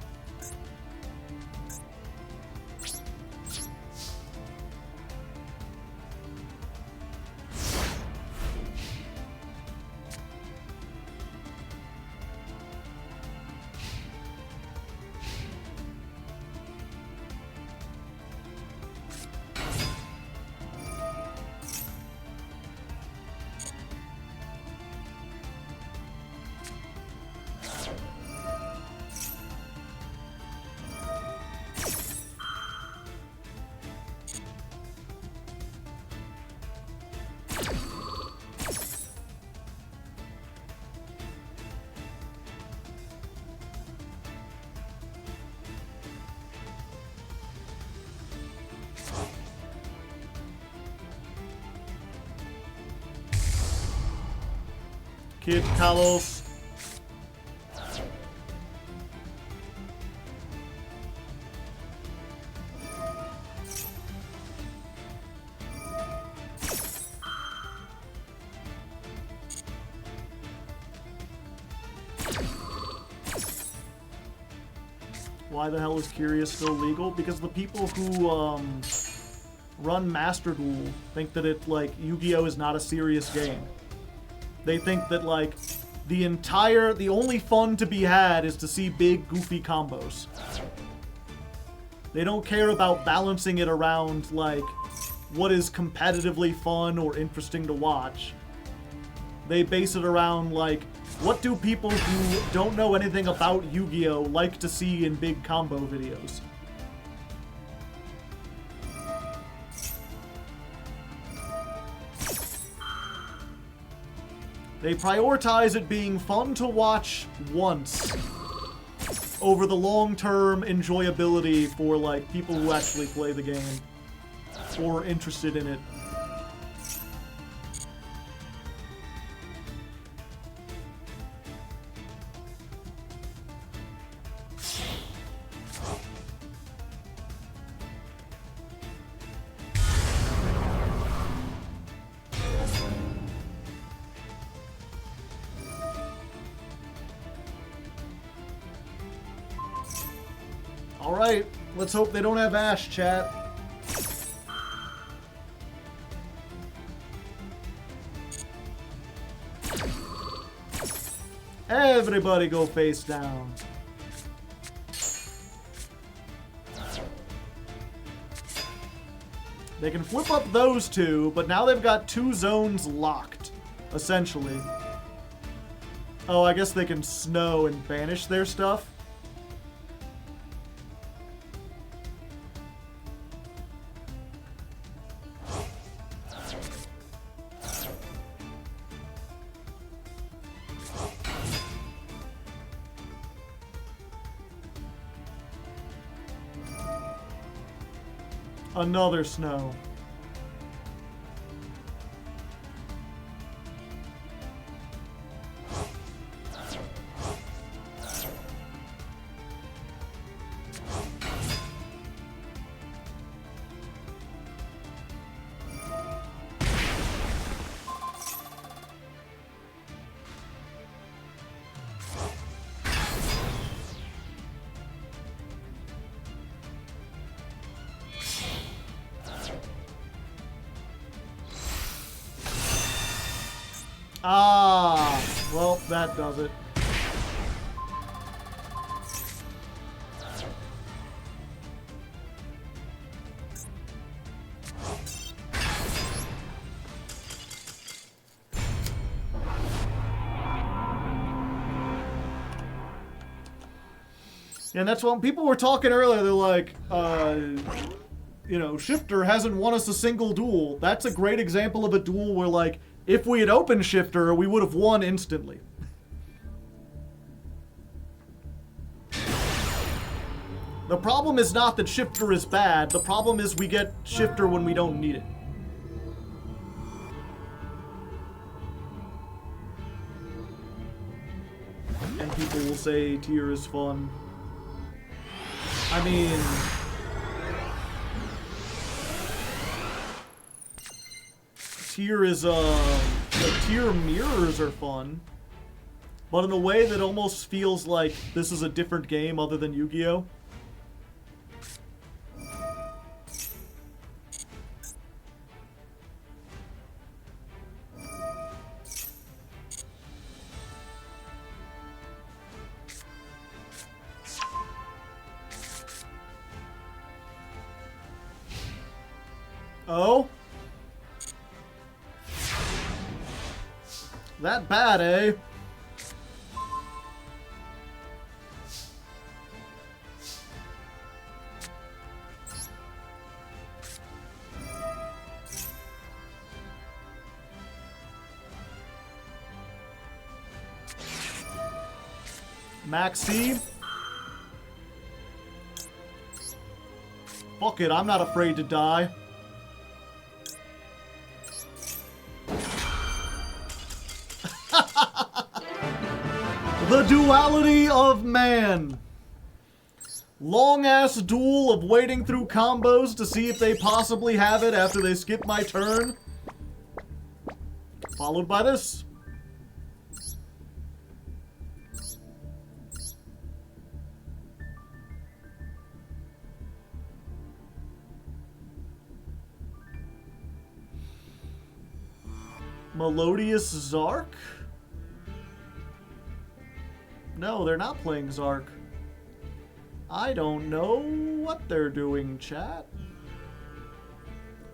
Kid Carlos. Why the hell is Curious still legal? Because the people who run Master Duel think that it, like, Yu-Gi-Oh! Is not a serious game. They think that, like, the only fun to be had is to see big, goofy combos. They don't care about balancing it around, like, what is competitively fun or interesting to watch. They base it around, like, what do people who don't know anything about Yu-Gi-Oh! Like to see in big combo videos? They prioritize it being fun to watch once over the long-term enjoyability for, like, people who actually play the game or are interested in it. Alright, let's hope they don't have Ash, chat. Everybody go face down. They can flip up those two, but now they've got two zones locked, essentially. Oh, I guess they can snow and banish their stuff. Another snow. Ah, well, that does it. And that's what people were talking earlier. They're like, you know, Shifter hasn't won us a single duel. That's a great example of a duel where, like, if we had opened Shifter, we would have won instantly. The problem is not that Shifter is bad. The problem is we get Shifter when we don't need it. And people will say tier is fun. I mean... Tier is, the tier mirrors are fun, but in a way that almost feels like this is a different game other than Yu-Gi-Oh! Oh? That bad, eh? Maxi? Fuck it, I'm not afraid to die. The duality of man. Long-ass duel of wading through combos to see if they possibly have it after they skip my turn. Followed by this. Melodious Zark? No, they're not playing Zark. I don't know what they're doing, chat.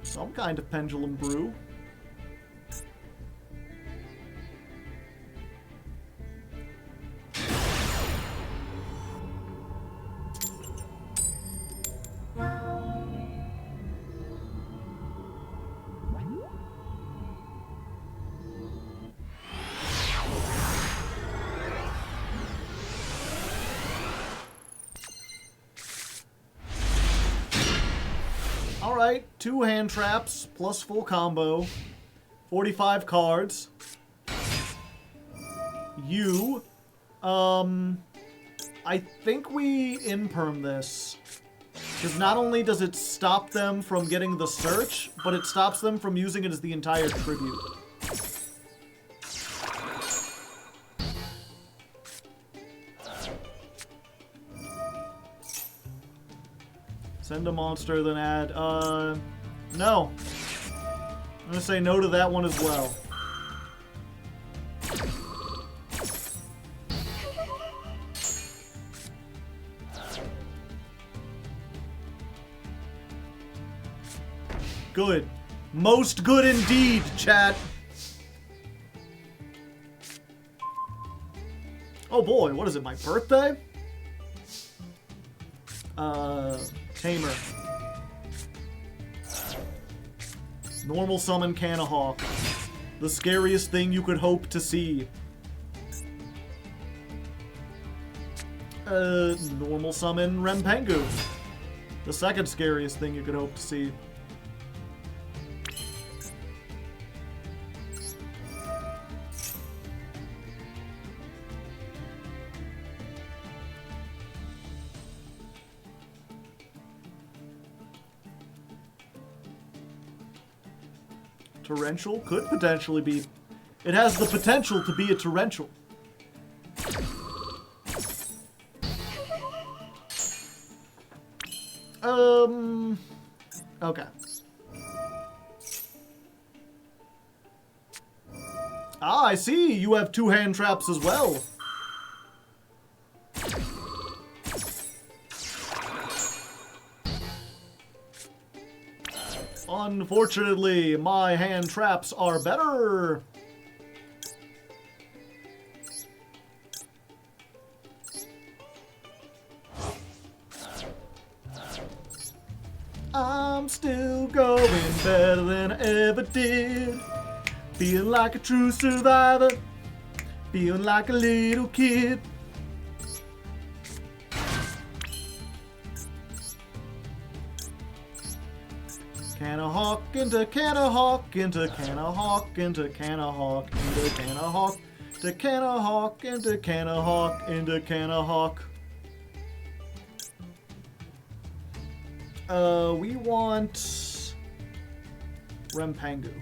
Some kind of pendulum brew. Alright, 2 hand traps plus full combo. 45 cards. You. I think we imperm this. Because not only does it stop them from getting the search, but it stops them from using it as the entire tribute. Send a monster, then add, no. I'm gonna say no to that one as well. Good. Most good indeed, chat. Oh boy, what is it, my birthday? Tamer. Normal summon Canahawk. The scariest thing you could hope to see. Normal summon Rempengu. The second scariest thing you could hope to see. Torrential could potentially be. It has the potential to be a torrential. Okay. Ah, I see. You have 2 hand traps as well. Unfortunately, my hand traps are better. I'm still going better than I ever did. Feeling like a true survivor. Feeling like a little kid. Can a hawk into can a hawk into can a hawk into can a hawk into can a hawk to can a hawk into can a hawk into can a hawk. We want Rempangu.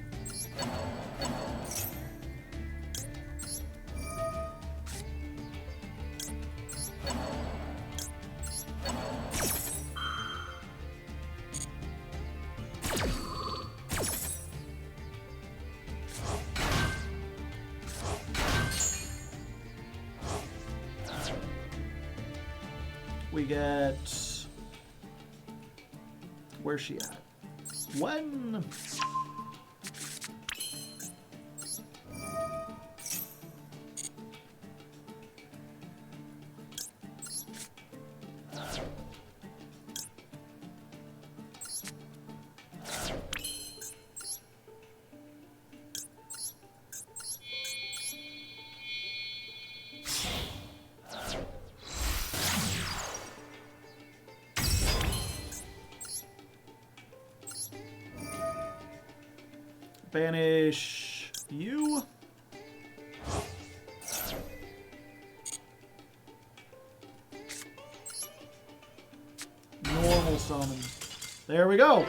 We get... Where's she at? When? Banish you. Normal summon. There we go.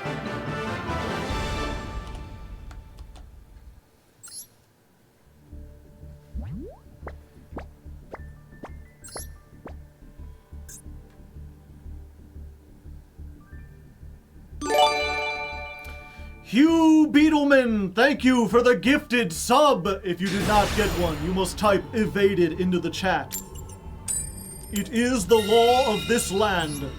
Hugh Beetleman, thank you for the gifted sub. If you did not get one, you must type evaded into the chat. It is the law of this land.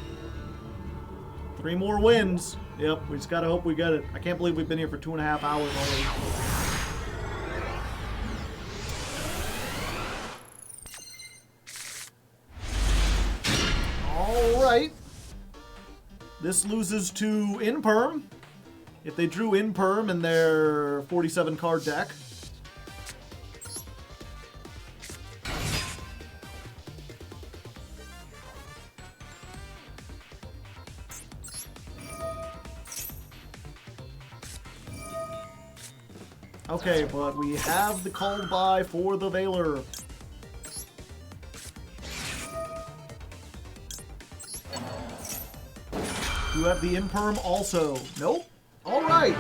3 more wins. Yep, we just gotta hope we get it. I can't believe we've been here for 2.5 hours already. Alright. This loses to Inperm. If they drew Inperm in their 47 card deck. Okay, but we have the called by for the Veiler. You have the Imperm also. Nope. All right.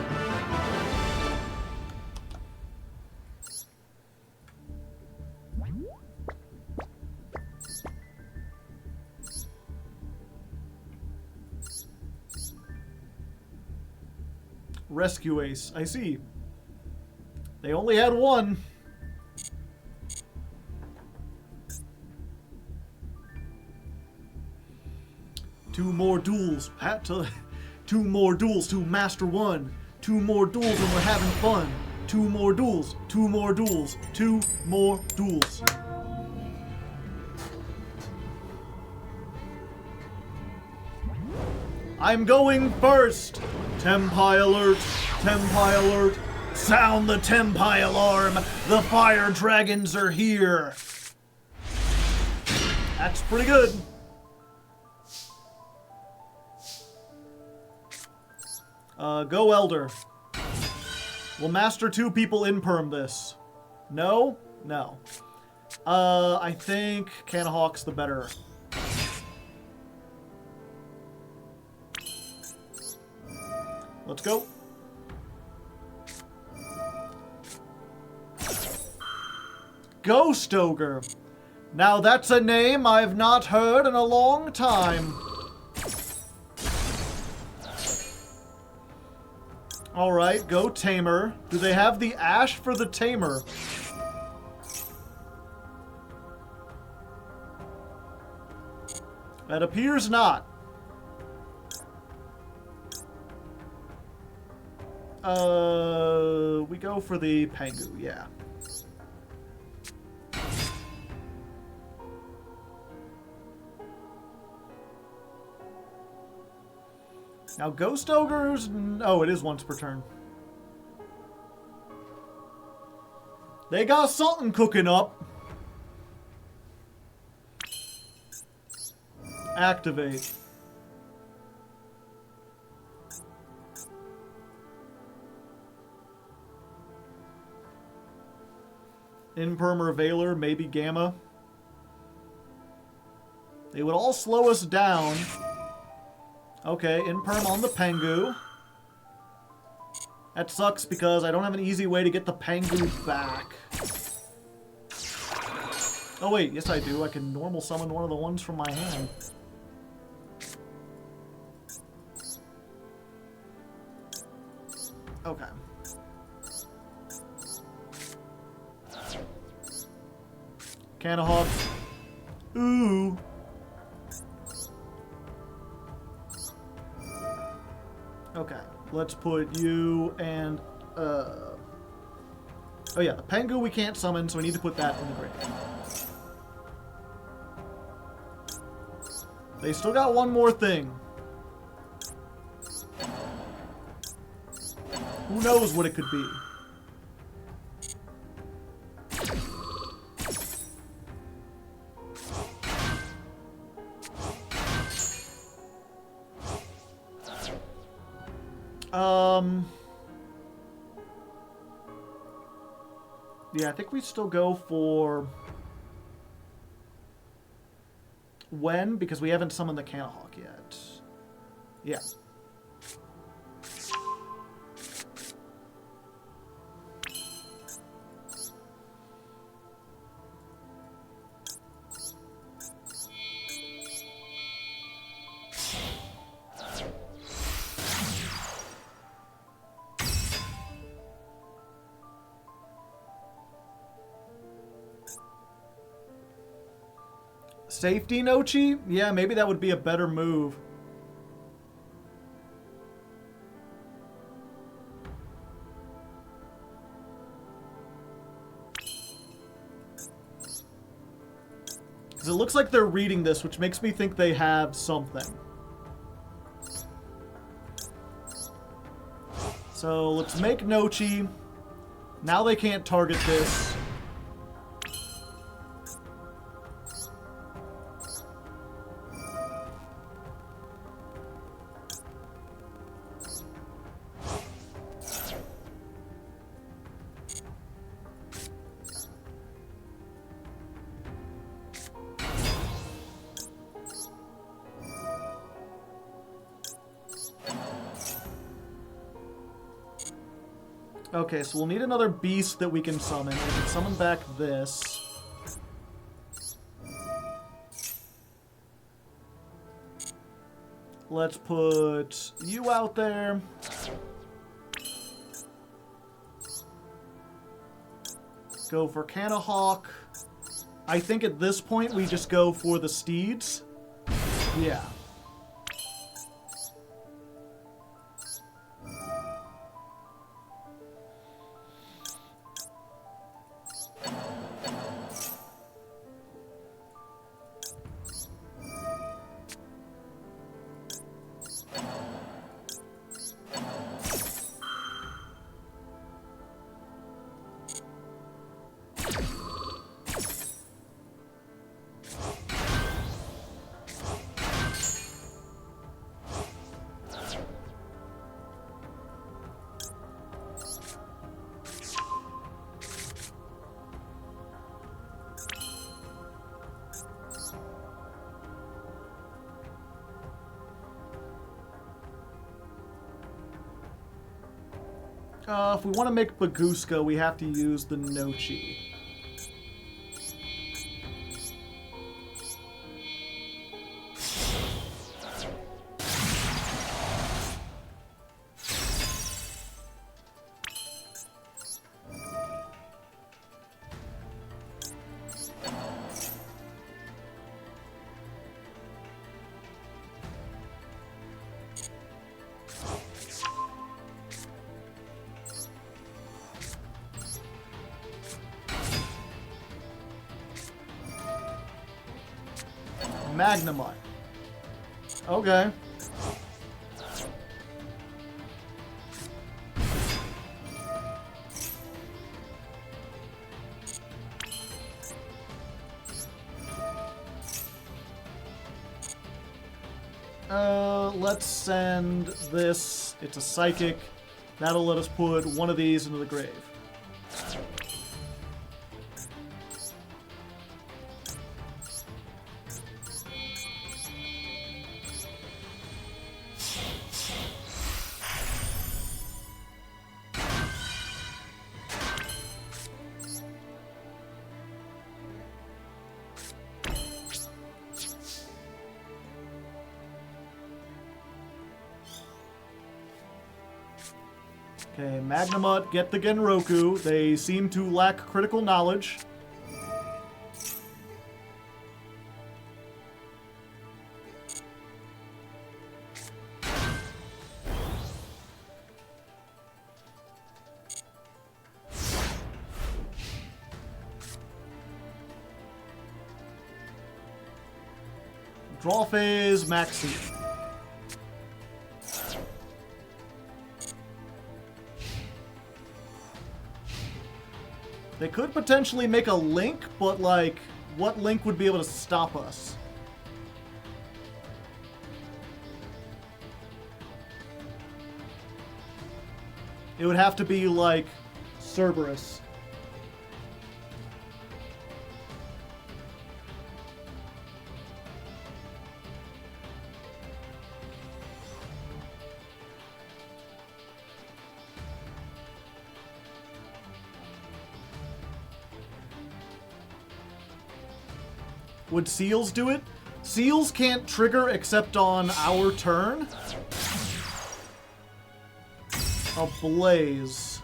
Rescue Ace. I see. They only had one. Two more duels. Two more duels to master one. 2 more duels and we're having fun. 2 more duels. 2 more duels. 2 more duels. I'm going first. Tempai alert. Tempai alert. Sound the Tempai alarm. The fire dragons are here. That's pretty good. Go Elder. Will Master 2 people imperm this? No? No. I think Canahawk's the better. Let's go. Ghost Ogre. Now that's a name I've not heard in a long time. Alright, go Tamer. Do they have the Ash for the Tamer? That appears not. We go for the Pengu, yeah. Now, Ghost Ogres... Oh, it is once per turn. They got something cooking up. Activate. Impermer Veiler, maybe Gamma. They would all slow us down. Okay, Imperm on the Pengu. That sucks because I don't have an easy way to get the Pengu back. Oh wait, yes I do. I can normal summon one of the ones from my hand. Okay. Canahawk. Ooh. Okay, let's put you and, oh yeah, the Pengu we can't summon, so we need to put that in the grave. They still got one more thing. Who knows what it could be? Yeah, I think we still go for when, because we haven't summoned the Canahawk yet. Yeah. Safety Nochi? Yeah, maybe that would be a better move. Because it looks like they're reading this, which makes me think they have something. So let's make Nochi. Now they can't target this. Okay, so we'll need another beast that we can summon. We can summon back this. Let's put you out there. Go for Canahawk. I think at this point we just go for the steeds. Yeah. If we want to make Baguska, we have to use the Nochi. Magnemite. Okay. Let's send this. It's a psychic. That'll let us put one of these into the grave. Okay, Magnemite, get the Genroku. They seem to lack critical knowledge. Draw phase, Maxi. They could potentially make a link, but, like, what link would be able to stop us? It would have to be, like, Cerberus. Would Seals do it? Seals can't trigger except on our turn. A Blaze.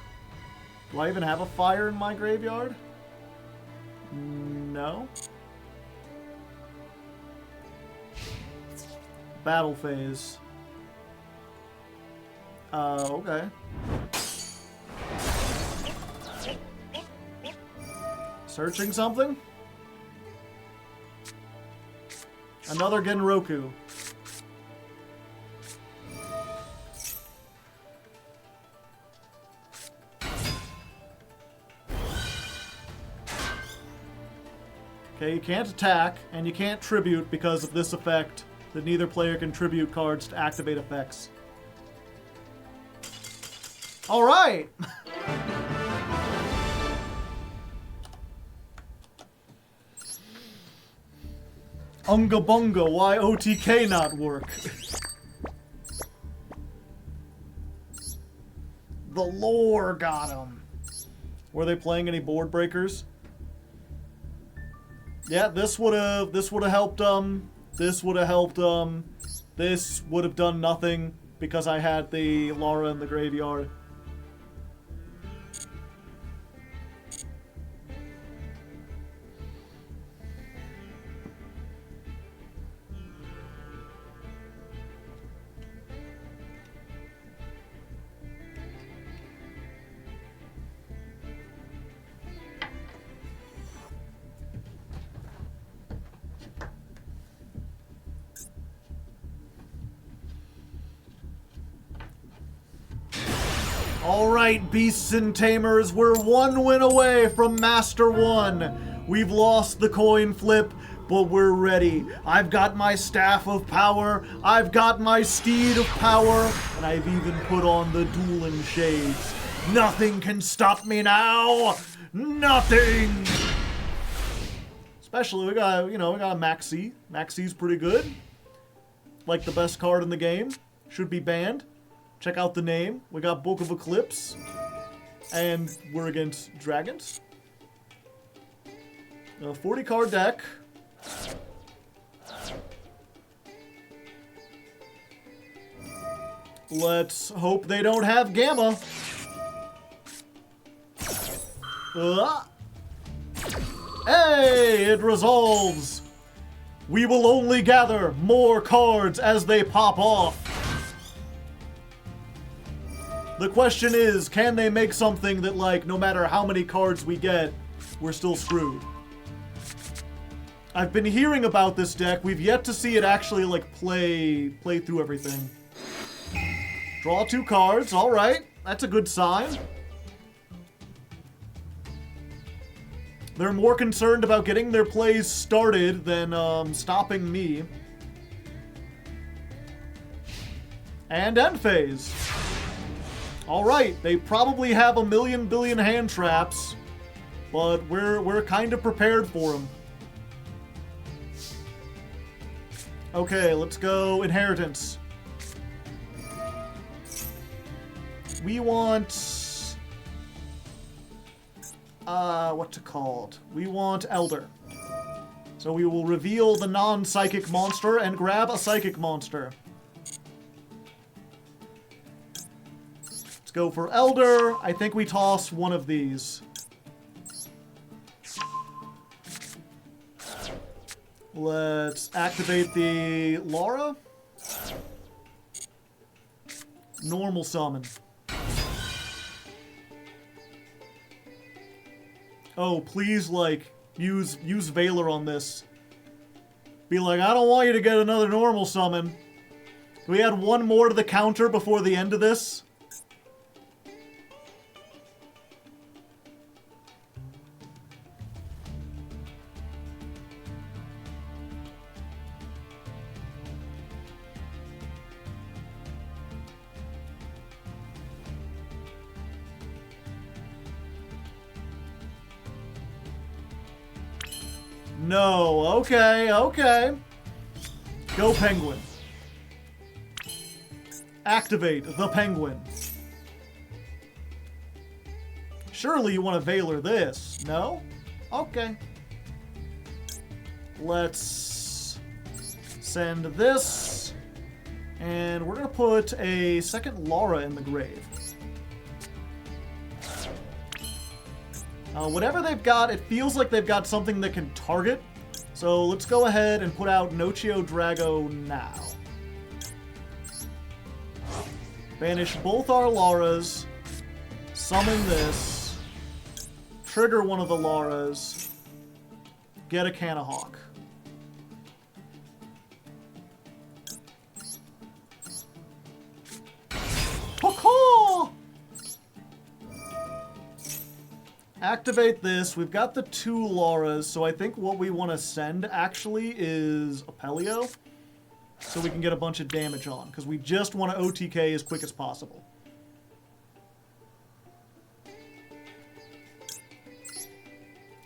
Do I even have a fire in my graveyard? No. Battle phase. Okay. Searching something? Another Genroku. Okay, you can't attack, and you can't tribute because of this effect that neither player can tribute cards to activate effects. Alright! Unga bunga, why OTK not work? The lore got him. Were they playing any board breakers? Yeah, this would have helped this would have helped this would have done nothing because I had the Lara in the graveyard. Alright, beasts and tamers, we're one win away from Master 1. We've lost the coin flip, but we're ready. I've got my staff of power, I've got my steed of power, and I've even put on the dueling shades. Nothing can stop me now! Nothing! Especially, we got a Maxi. Maxi's pretty good. Like the best card in the game. Should be banned. Check out the name. We got Book of Eclipse. And we're against dragons. A 40 card deck. Let's hope they don't have Gamma. Hey, it resolves. We will only gather more cards as they pop off. The question is, can they make something that, like, no matter how many cards we get, we're still screwed? I've been hearing about this deck. We've yet to see it actually, like, play through everything. Draw 2 cards. All right. That's a good sign. They're more concerned about getting their plays started than stopping me. And end phase. All right, they probably have a million billion hand traps, but we're kind of prepared for them. Okay, let's go inheritance. We want what's it called? We want Elder. So we will reveal the non-psychic monster and grab a psychic monster. Let's go for Elder. I think we toss one of these. Let's activate the Laura. Normal summon. Oh, please, like, use Valor on this. Be like, I don't want you to get another normal summon. Can we add one more to the counter before the end of this? No, okay, okay. Go Penguin. Activate the Penguin. Surely you want to Valor this, no? Okay. Let's send this. And we're going to put a second Laura in the grave. Whatever they've got, it feels like they've got something that can target. So let's go ahead and put out Nocio Drago now. Banish both our Lauras. Summon this. Trigger one of the Lauras. Get a Canahawk. Caw-caw! Activate this. We've got the 2 Lauras, so I think what we want to send actually is Apelio, so we can get a bunch of damage on, because we just want to OTK as quick as possible.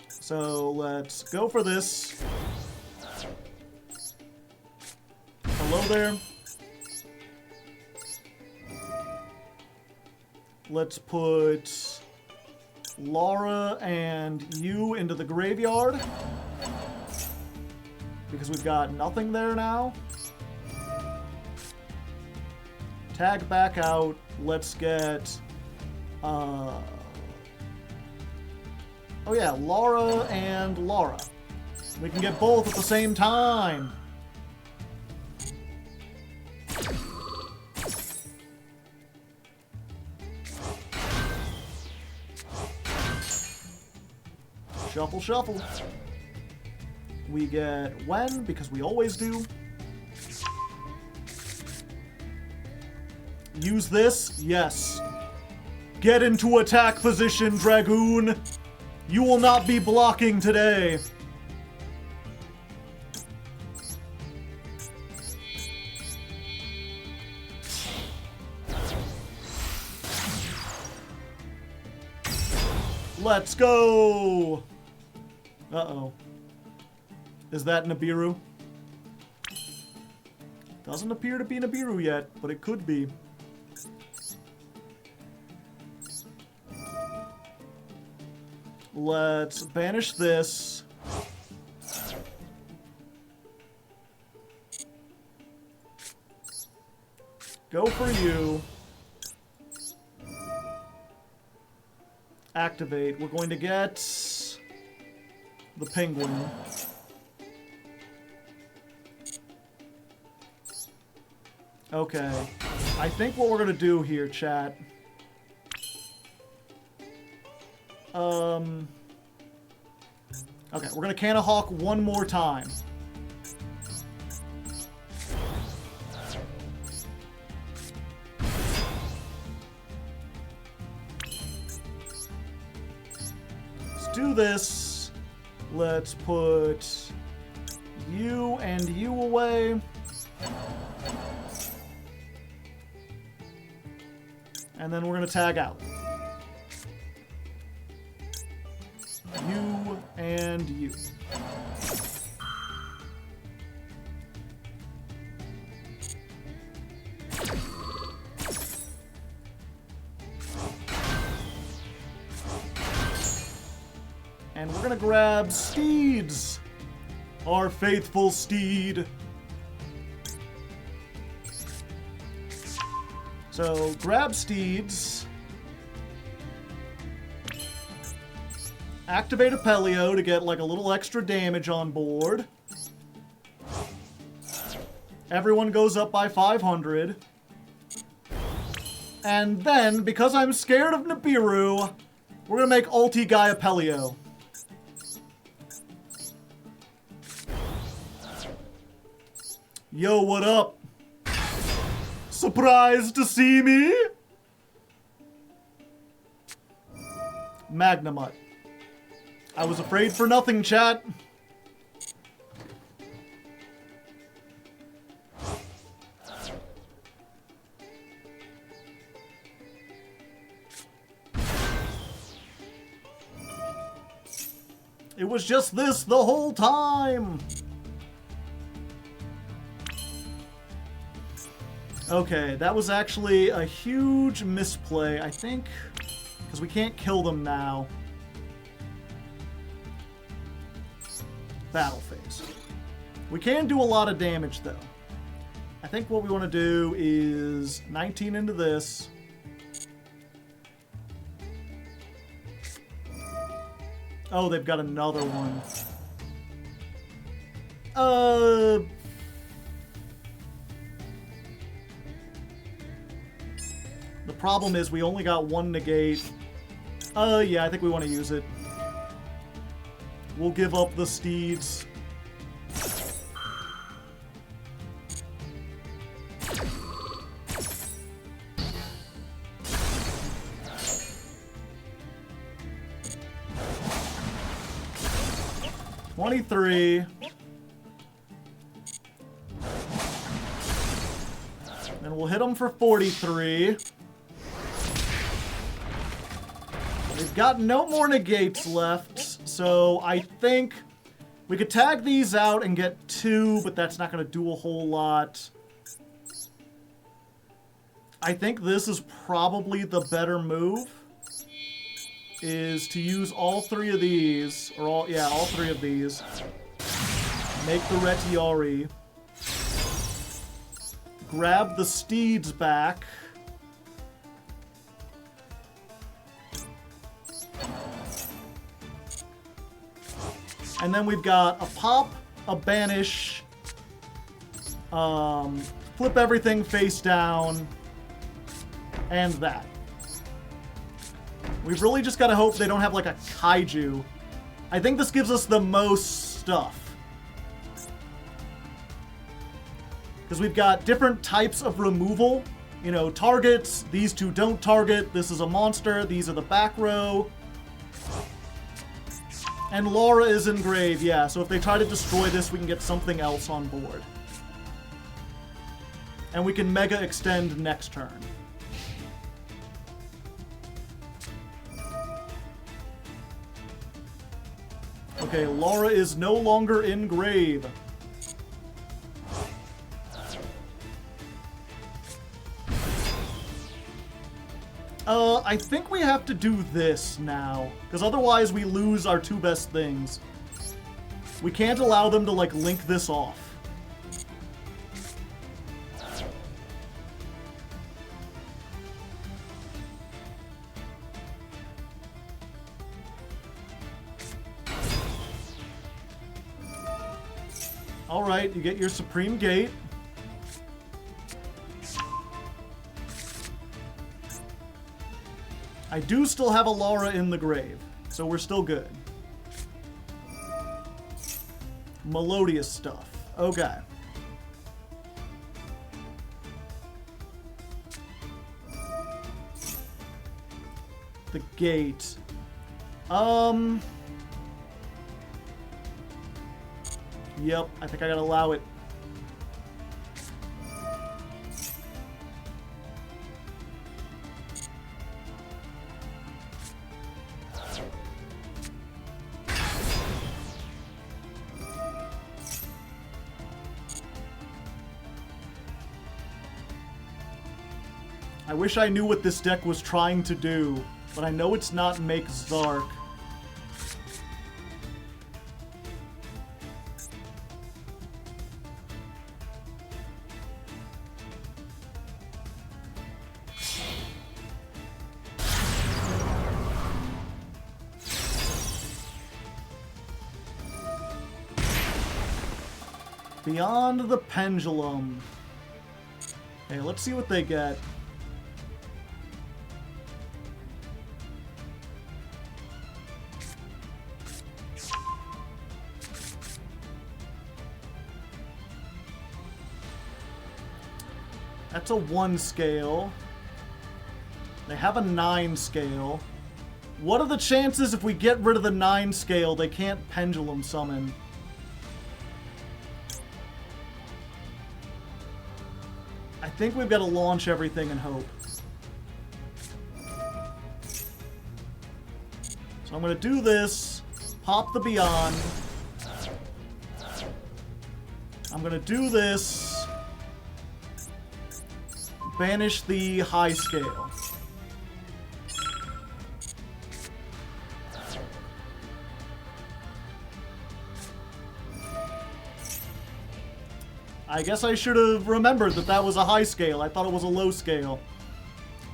So let's go for this. Hello there. Let's put Laura and you into the graveyard, because we've got nothing there now. Tag back out. Let's get oh yeah, Laura and Laura. We can get both at the same time. Shuffle, shuffle. We get Wen, because we always do. Use this? Yes. Get into attack position, Dragoon. You will not be blocking today. Let's go! Uh-oh. Is that Nibiru? Doesn't appear to be Nibiru yet, but it could be. Let's banish this. Go for you. Activate. We're going to get the penguin. Okay. I think what we're going to do here, chat... Okay, we're gonna Canahawk one more time. Let's do this. Let's put you and you away. And then we're gonna tag out. You and you. And we're gonna grab steeds. Our faithful steed. So grab steeds. Activate Apelio to get like a little extra damage on board. Everyone goes up by 500. And then, because I'm scared of Nibiru, we're gonna make Ulti Guy Apelio. Yo, what up? Surprised to see me? Magnamut. I was afraid for nothing, chat. It was just this the whole time. Okay, that was actually a huge misplay, I think, because we can't kill them now. Battle phase. We can do a lot of damage, though. I think what we want to do is 19 into this. Oh, they've got another one. The problem is we only got one negate. Yeah, I think we want to use it. We'll give up the steeds. $23. Then we'll hit them for 43. We've got no more negates left, so I think we could tag these out and get 2, but that's not going to do a whole lot. I think this is probably the better move, is to use all 3 of these, or all 3 of these. Make the Retiari. Grab the steeds back. And then we've got a pop, a banish, flip everything face down, and that. We've really just got to hope they don't have like a kaiju. I think this gives us the most stuff. Because we've got different types of removal. You know, targets, these 2 don't target, this is a monster, these are the back row. And Laura is in grave, yeah, so if they try to destroy this, we can get something else on board. And we can mega extend next turn. Okay, Laura is no longer in grave. I think we have to do this now, because otherwise we lose our two best things. We can't allow them to, like, link this off. Alright, you get your Supreme Gate. I do still have a Lara in the grave, so we're still good. Melodious stuff. Okay. The gate. Yep, I think I gotta allow it. I wish I knew what this deck was trying to do, but I know it's not make Zark. Beyond the Pendulum. Okay, let's see what they get. That's a 1 scale. They have a 9 scale. What are the chances if we get rid of the 9 scale they can't Pendulum Summon? I think we've got to launch everything and hope. So I'm going to do this. Pop the Beyond. I'm going to do this. Banish the high scale. I guess I should have remembered that that was a high scale. I thought it was a low scale.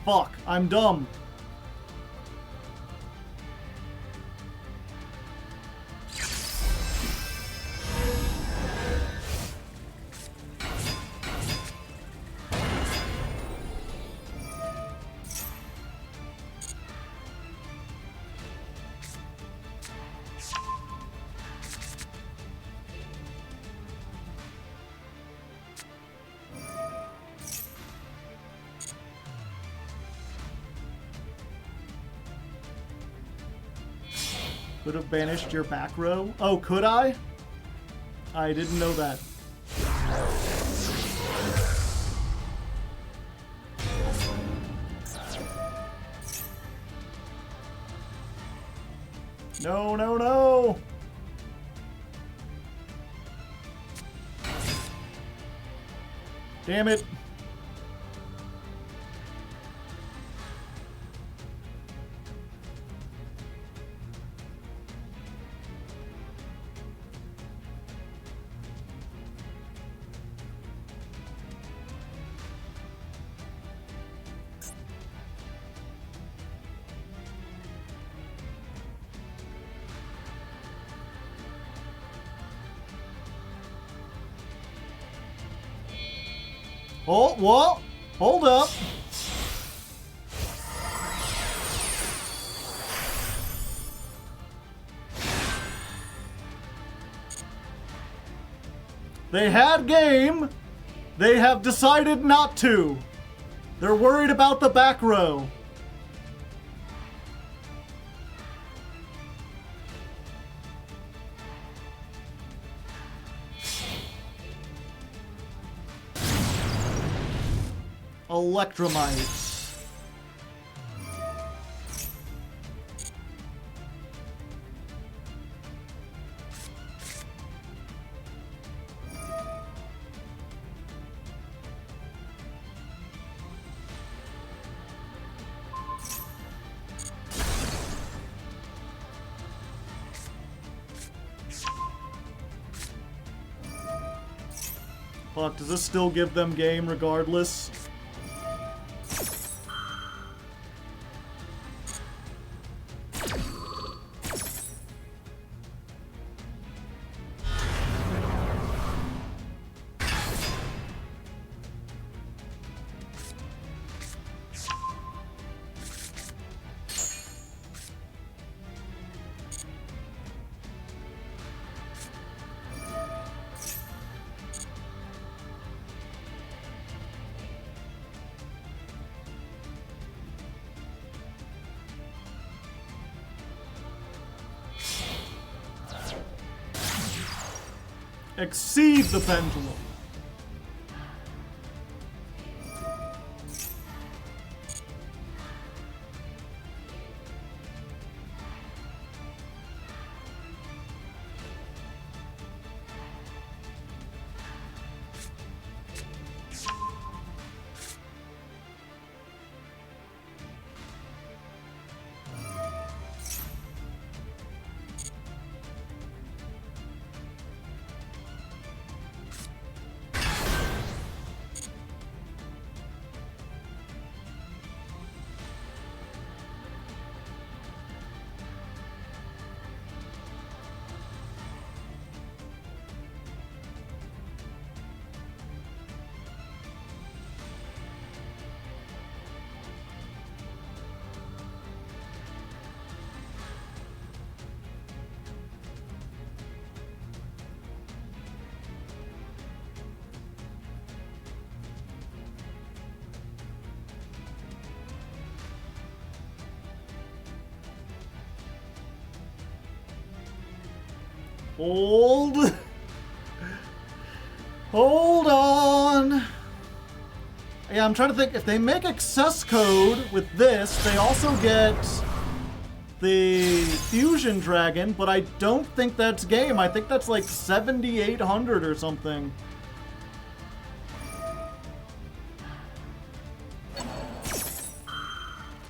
Fuck, I'm dumb. Could have banished your back row. Oh, could I? I didn't know that. No, no, no! Damn it. Oh, whoa! Hold up! They had game. They have decided not to. They're worried about the back row. Electromites. Fuck, does this still give them game regardless? Exceed the pendulum. Hold. Hold on. Yeah, I'm trying to think. If they make access code with this, they also get the Fusion Dragon, but I don't think that's game. I think that's like 7,800 or something.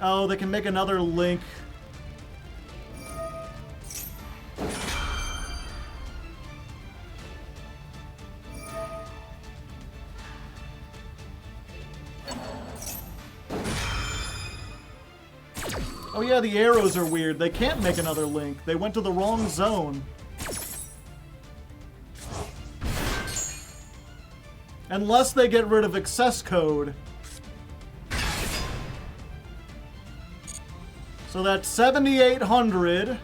Oh, they can make another link. Oh yeah, the arrows are weird. They can't make another link. They went to the wrong zone. Unless they get rid of access code. So that's 7,800.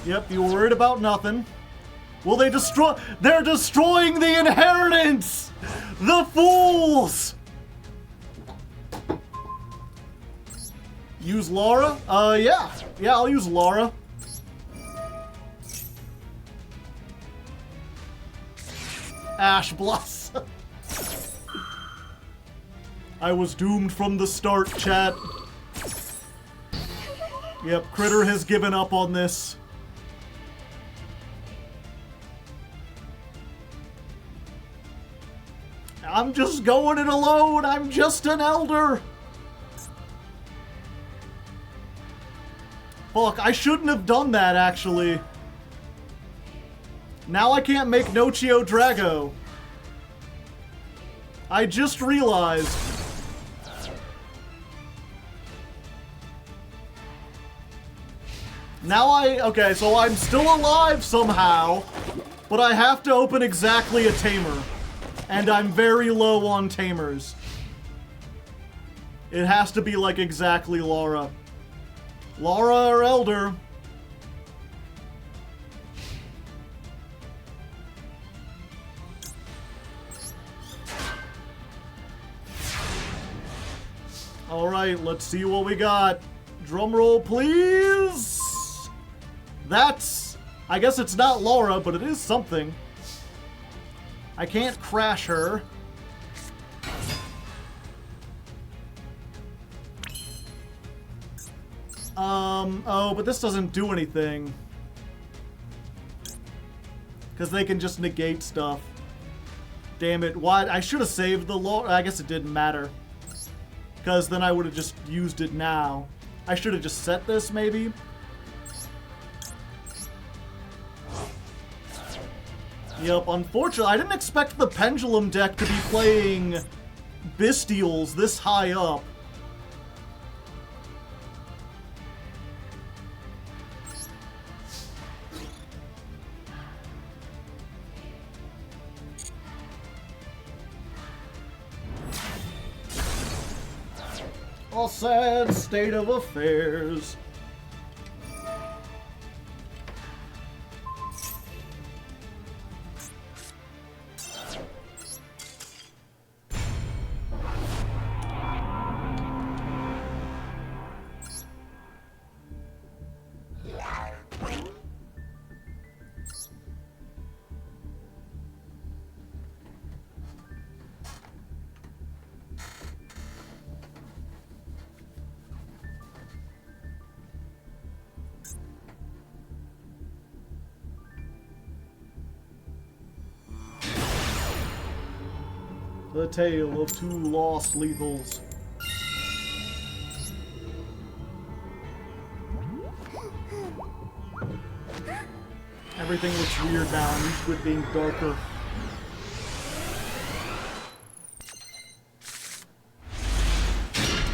Yep, you were worried about nothing. Will they destroy? They're destroying the inheritance! The fools! Use Laura? Yeah. Yeah, I'll use Laura. Ash Blossom. I was doomed from the start, chat. Yep, Critter has given up on this. I'm just going it alone. I'm just an elder. Fuck, I shouldn't have done that, actually. Now I can't make Nochio Drago. I just realized. Okay, so I'm still alive somehow, but I have to open exactly a tamer. And I'm very low on tamers. It has to be like exactly Laura. Laura or Elder. Alright, let's see what we got. Drum roll, please. That's... I guess it's not Laura, but it is something. I can't crash her. Oh, but this doesn't do anything. Because they can just negate stuff. Damn it, why? I should have saved the Laura. I guess it didn't matter. Because then I would have just used it now. I should have just set this, maybe. Yep, unfortunately, I didn't expect the Pendulum deck to be playing Bestials this high up. A sad state of affairs. The tale of two lost lethals. Everything looks weird now. I'm used to it being darker.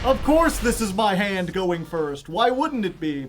Of course this is my hand going first. Why wouldn't it be?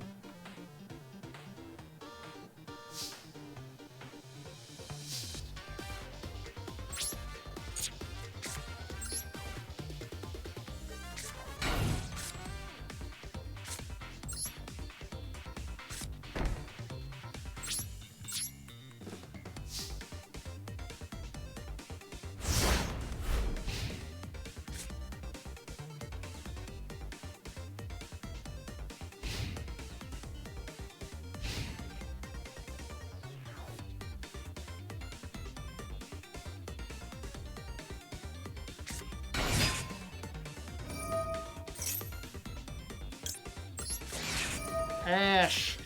Ash.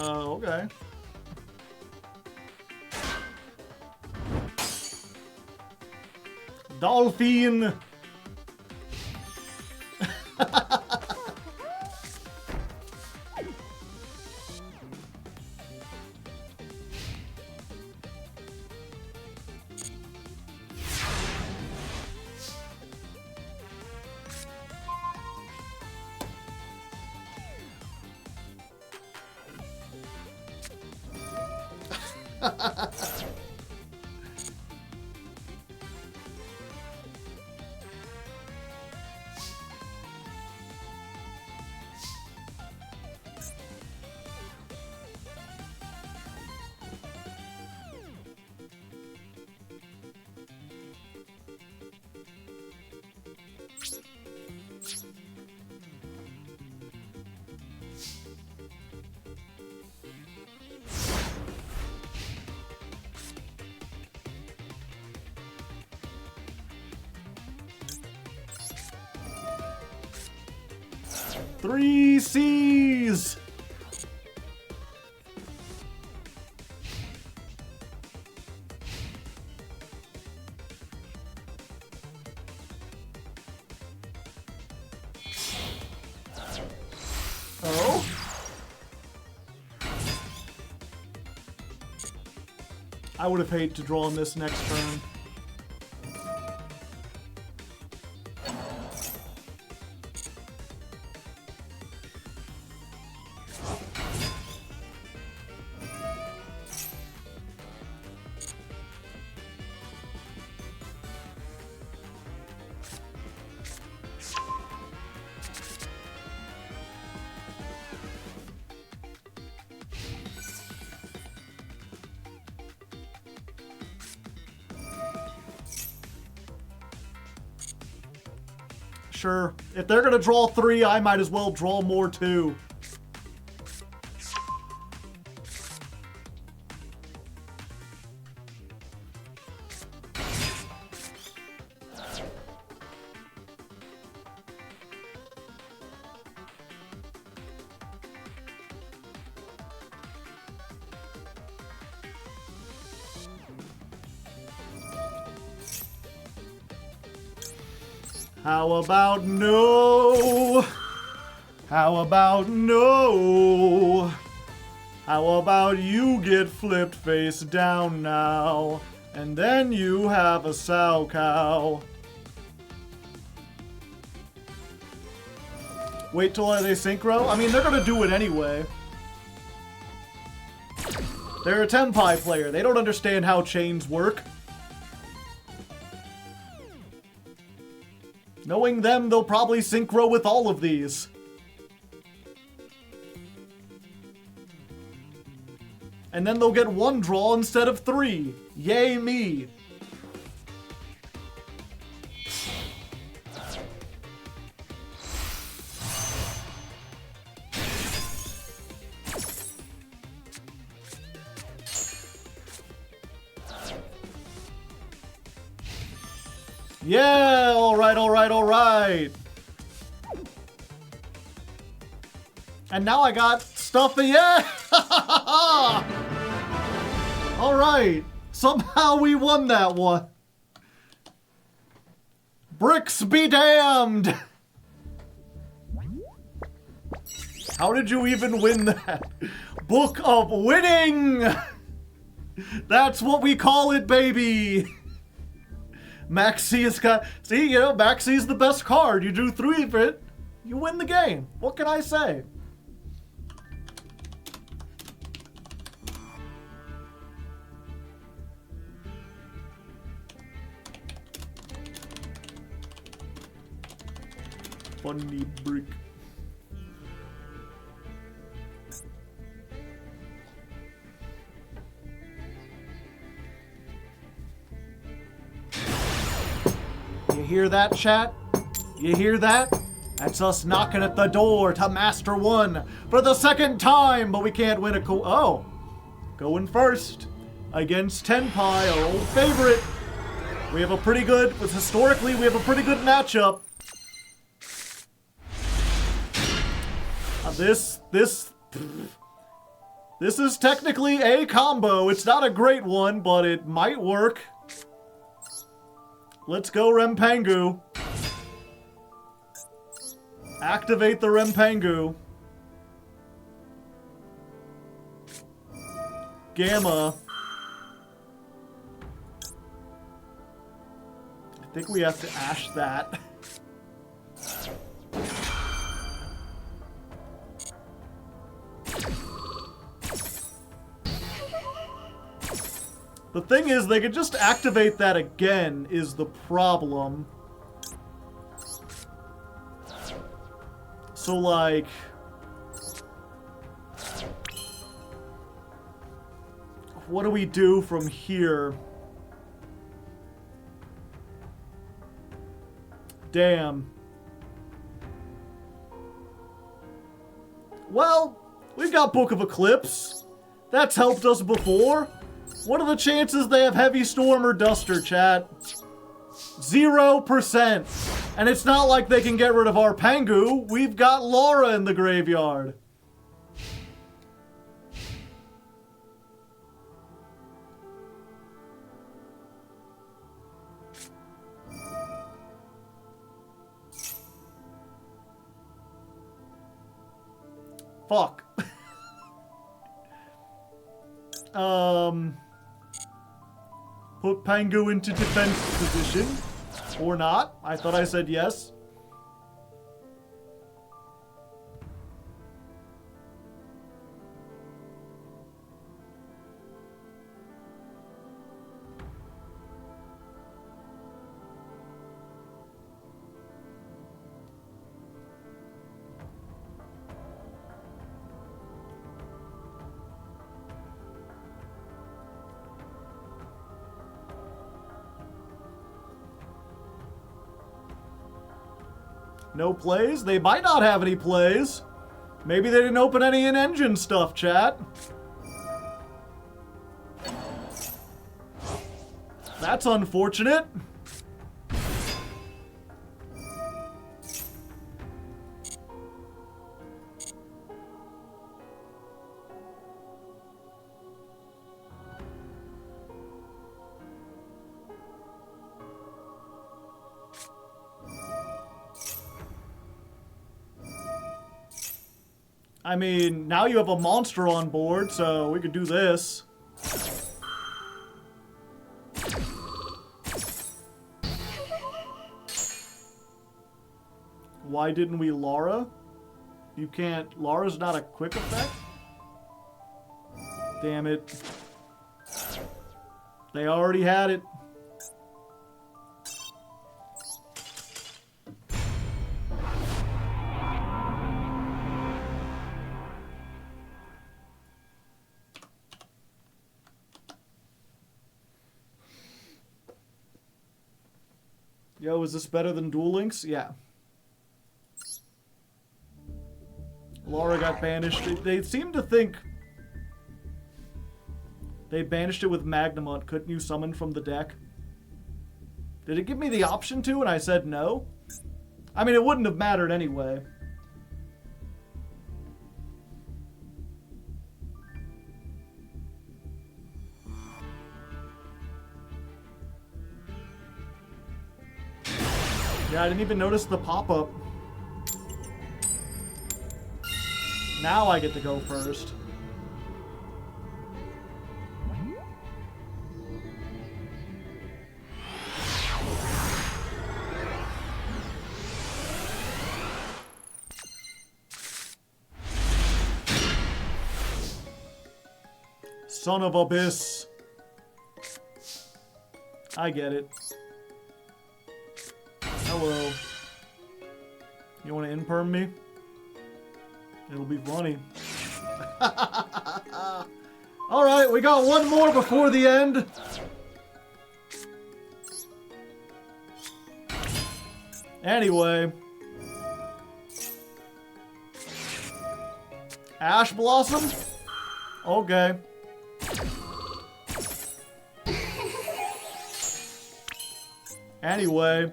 Okay. Dolphin! Three C's! Oh? I would have hated to draw on this next turn. Sure. If they're gonna draw 3, I might as well draw more too. How about no? How about no? How about you get flipped face down now, and then you have a sow cow? Wait till they synchro? I mean, they're gonna do it anyway. They're a Tenpai player. They don't understand how chains work. Knowing them, they'll probably synchro with all of these. And then they'll get 1 draw instead of 3. Yay me. Yeah, alright, alright, alright. And now I got stuff, yeah! Alright, somehow we won that one. Bricks be damned! How did you even win that? Book of Winning! That's what we call it, baby! Maxi is got. See, you know, Maxi's the best card. You do 3 of it, you win the game. What can I say? Funny brick. You hear that, chat? You hear that? That's us knocking at the door to Master 1 for the 2nd time, but we can't win a oh. Going first against Tenpai, our old favorite. We have a pretty good, historically, we have a pretty good matchup. This is technically a combo. It's not a great one, but it might work. Let's go, Rempangu. Activate the Rempangu. Gamma. I think we have to ash that. The thing is, they could just activate that again, is the problem. So, like... what do we do from here? Damn. Well, we've got Book of Eclipse. That's helped us before. What are the chances they have Heavy Storm or Duster, chat? 0%. And it's not like they can get rid of our Pangu. We've got Laura in the graveyard. Fuck. Put Pangu into defense position. Or not. I thought I said yes. No plays? They might not have any plays. Maybe they didn't open any in-engine stuff, chat. That's unfortunate. I mean, now you have a monster on board, so we could do this. Why didn't we Lara? You can't... Lara's not a quick effect? Damn it. They already had it. Yo, is this better than Duel Links? Yeah. Lara got banished. They seem to think... They banished it with Magnamut. Couldn't you summon from the deck? Did it give me the option to, and I said no? I mean, it wouldn't have mattered anyway. Yeah, I didn't even notice the pop-up. Now I get to go first. Son of Abyss. I get it. Hello. You want to in-perm me? It'll be funny. Alright, we got one more before the end. Anyway. Ash Blossom? Okay. Anyway.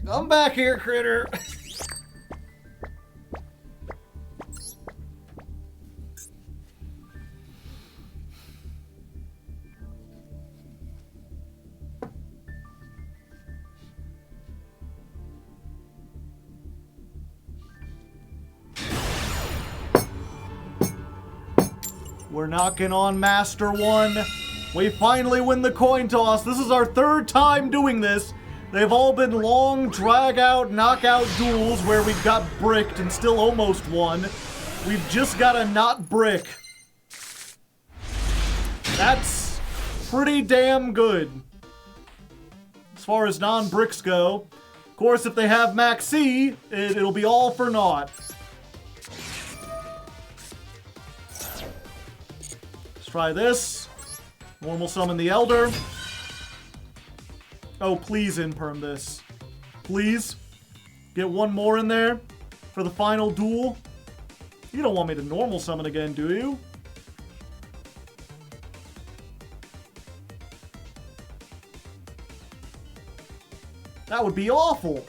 Come back here, critter. We're knocking on Master 1. We finally win the coin toss. This is our third time doing this. They've all been long, drag-out, knockout duels where we got bricked and still almost won. We've just got to not brick. That's pretty damn good. As far as non-bricks go. Of course, if they have Max C, it'll be all for naught. Let's try this. Normal summon the Elder. Oh, please in-perm this. Please. Get one more in there for the final duel. You don't want me to normal summon again, do you? That would be awful.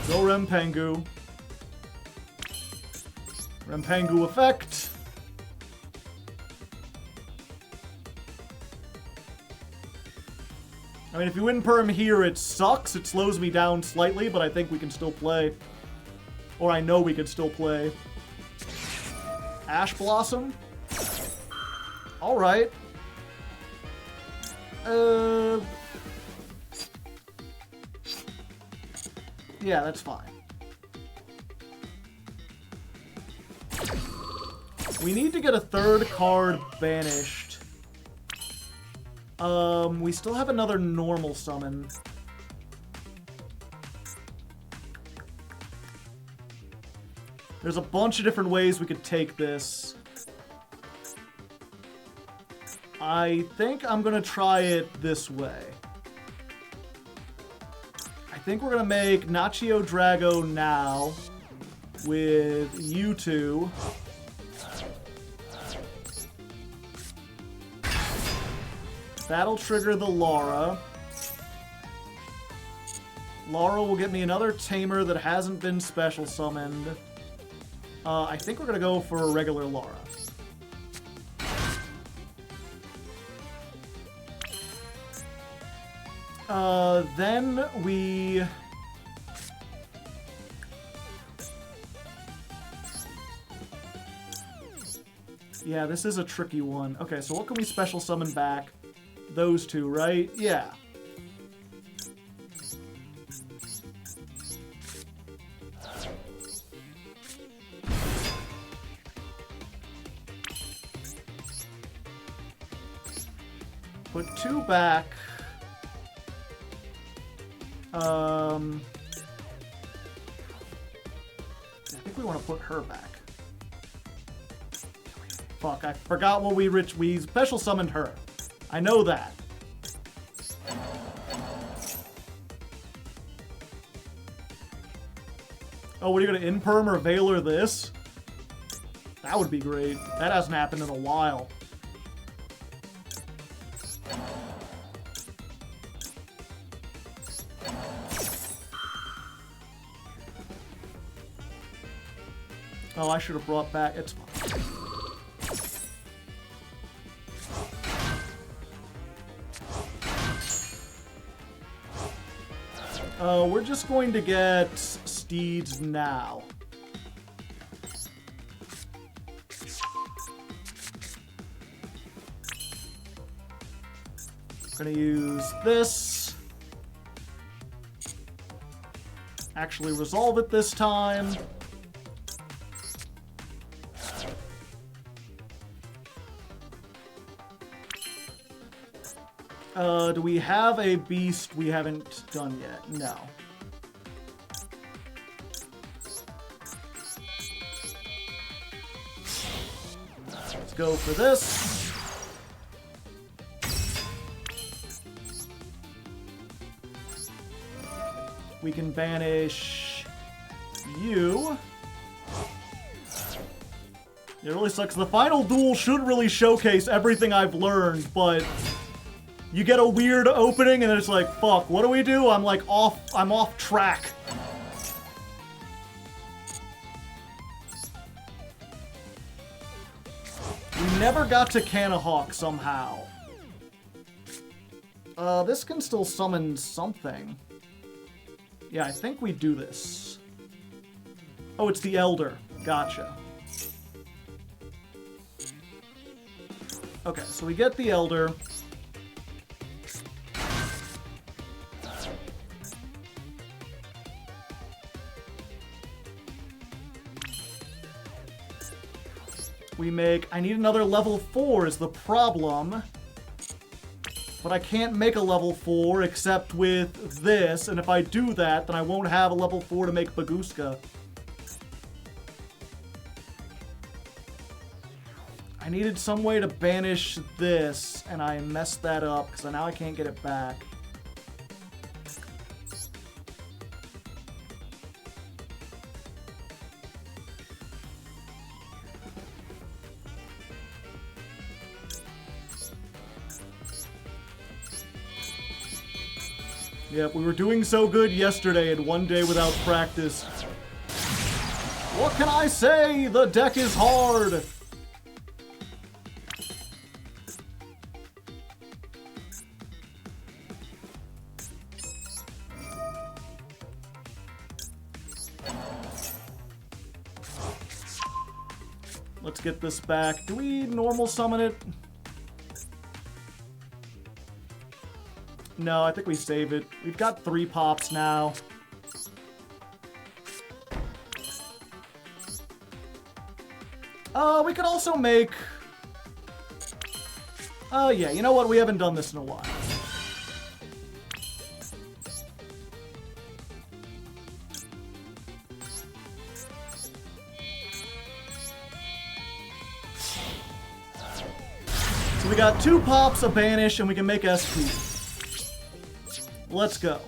Go Rempengu. Rempengu effect. I mean, if you in-perm here, it sucks. It slows me down slightly, but I think we can still play. Or I know we can still play. Ash Blossom. Alright. Yeah, that's fine. We need to get a third card banished. We still have another normal summon. There's a bunch of different ways we could take this. I think I'm gonna try it this way. I think we're gonna make Nachio Drago now with you two. That'll trigger the Lara. Lara will get me another Tamer that hasn't been special summoned. I think we're gonna go for a regular Lara. Then we... Yeah, this is a tricky one. Okay, so what can we special summon back? Those two, right? Yeah. Put two back. I think we want to put her back. Fuck, I forgot what we special summoned her. I know that. Oh, what are you gonna Imperm or Veiler this? That would be great. That hasn't happened in a while. Oh, I should have brought back... It's fine. We're just going to get Steeds now. I'm gonna use this. Actually resolve it this time. Do we have a beast we haven't done yet? No. Let's go for this. We can banish you. It really sucks. The final duel should really showcase everything I've learned, but you get a weird opening and then it's like, fuck, what do we do? I'm like I'm off track. We never got to Canahawk somehow. This can still summon something. Yeah, I think we do this. Oh, it's the Elder. Gotcha. Okay, so we get the Elder. We make... I need another level 4 is the problem. But I can't make a level 4 except with this, and if I do that, then I won't have a level 4 to make Baguska. I needed some way to banish this, and I messed that up, because now I can't get it back. Yep, we were doing so good yesterday and one day without practice. What can I say? The deck is hard! Let's get this back. Do we normal summon it? No, I think we save it. We've got 3 pops now. We could also make... Oh, yeah, you know what? We haven't done this in a while. So we got 2 pops, a banish, and we can make SP. Let's go.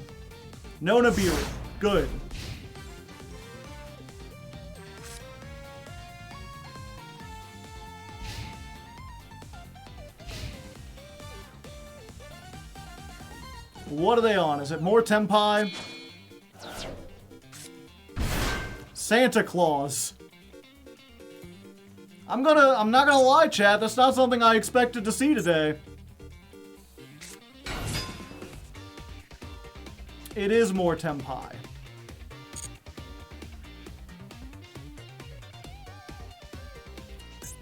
No Nibiru. Good. What are they on? Is it more Tenpai? Santa Claus. I'm not gonna lie, chat. That's not something I expected to see today. It is more Tenpai.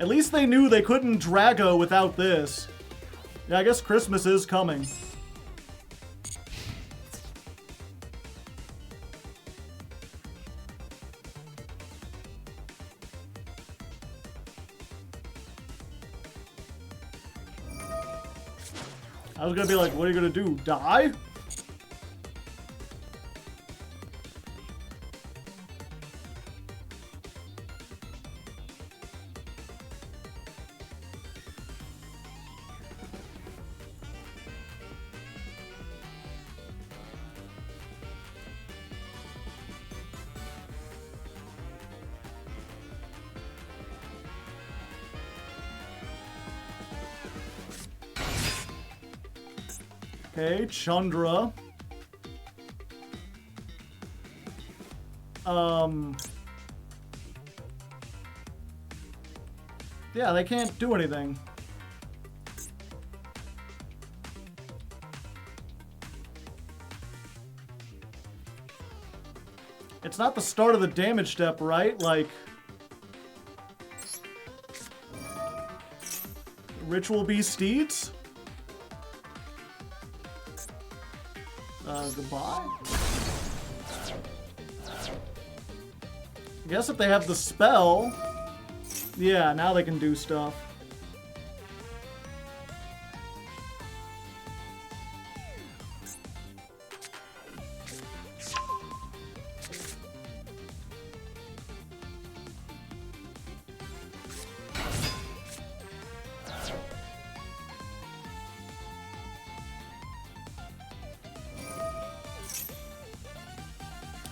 At least they knew they couldn't Drago without this. Yeah, I guess Christmas is coming. I was gonna be like, what are you gonna do? Die? Okay, Chandra. Yeah, they can't do anything. It's not the start of the damage step, right? Like... Ritual Beast Steeds? Goodbye? I guess if they have the spell... Yeah, now they can do stuff.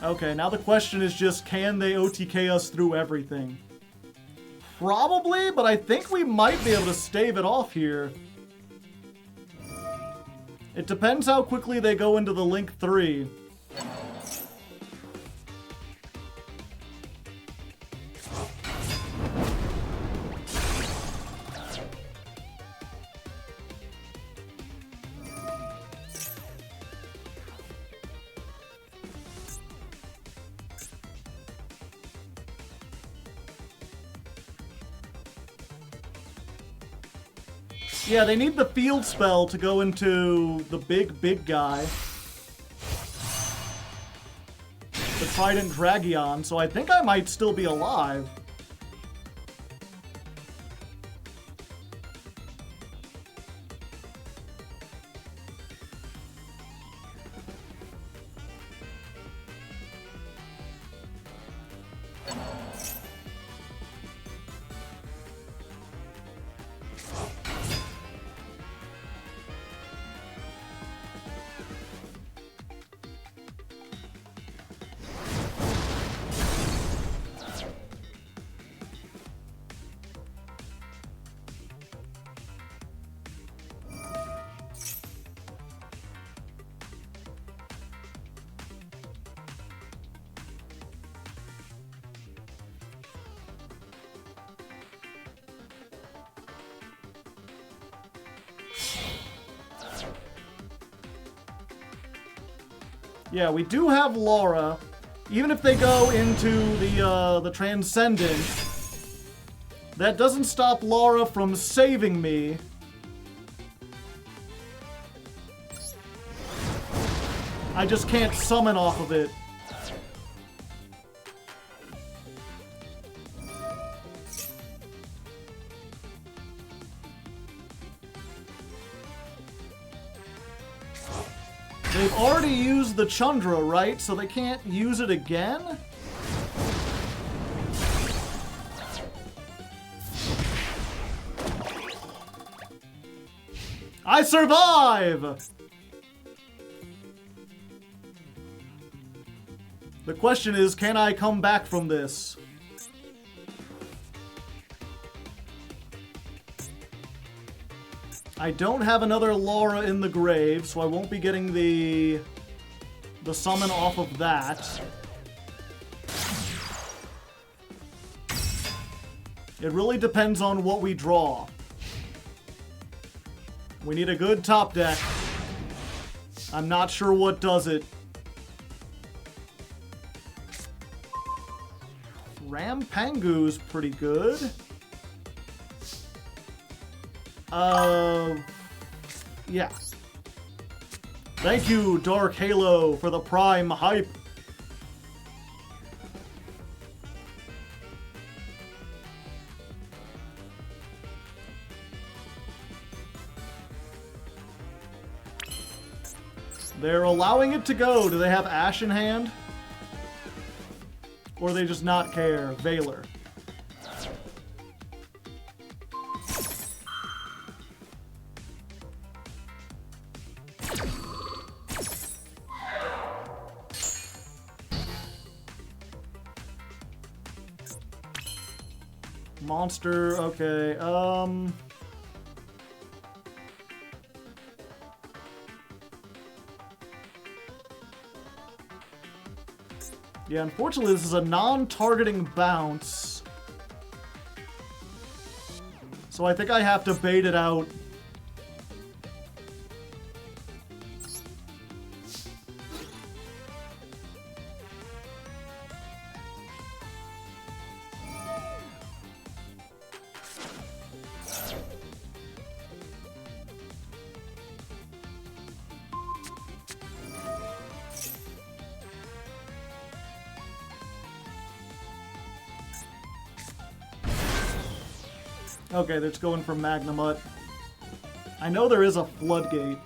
Okay, now the question is just, can they OTK us through everything? Probably, but I think we might be able to stave it off here. It depends how quickly they go into the Link 3. Yeah, they need the field spell to go into the big guy. The Trident Dragion, so I think I might still be alive. Yeah, we do have Laura. Even if they go into the Transcendent, that doesn't stop Laura from saving me. I just can't summon off of it. They've already used the Chandra, right? So they can't use it again? I survive! The question is, can I come back from this? I don't have another Laura in the grave, so I won't be getting the summon off of that. It really depends on what we draw. We need a good top deck. I'm not sure what does it. Rampangu's pretty good. Yeah. Thank you, Dark Halo, for the Prime hype. They're allowing it to go. Do they have Ash in hand? Or they just not care? Valor. Monster, okay, yeah, unfortunately this is a non-targeting bounce. So I think I have to bait it out. Okay, that's going for Magnamut. I know there is a floodgate.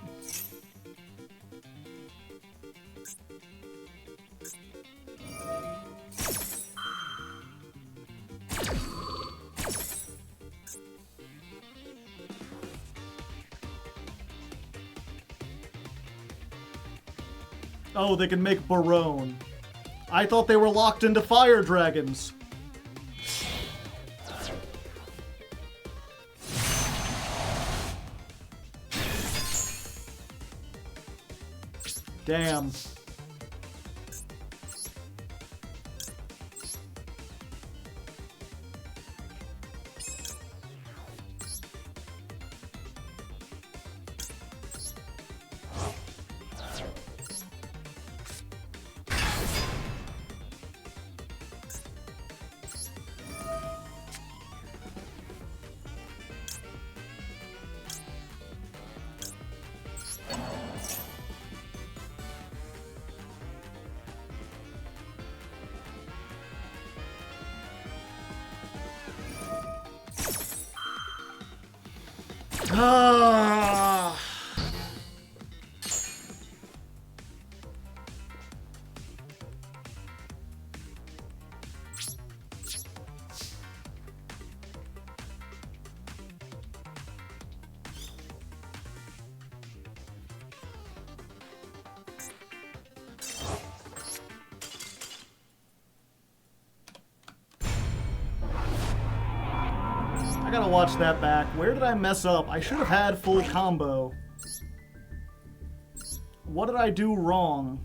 Oh, they can make Barone. I thought they were locked into fire dragons. Damn. Ah. I gotta watch that back. Where did I mess up? I should have had full combo. What did I do wrong?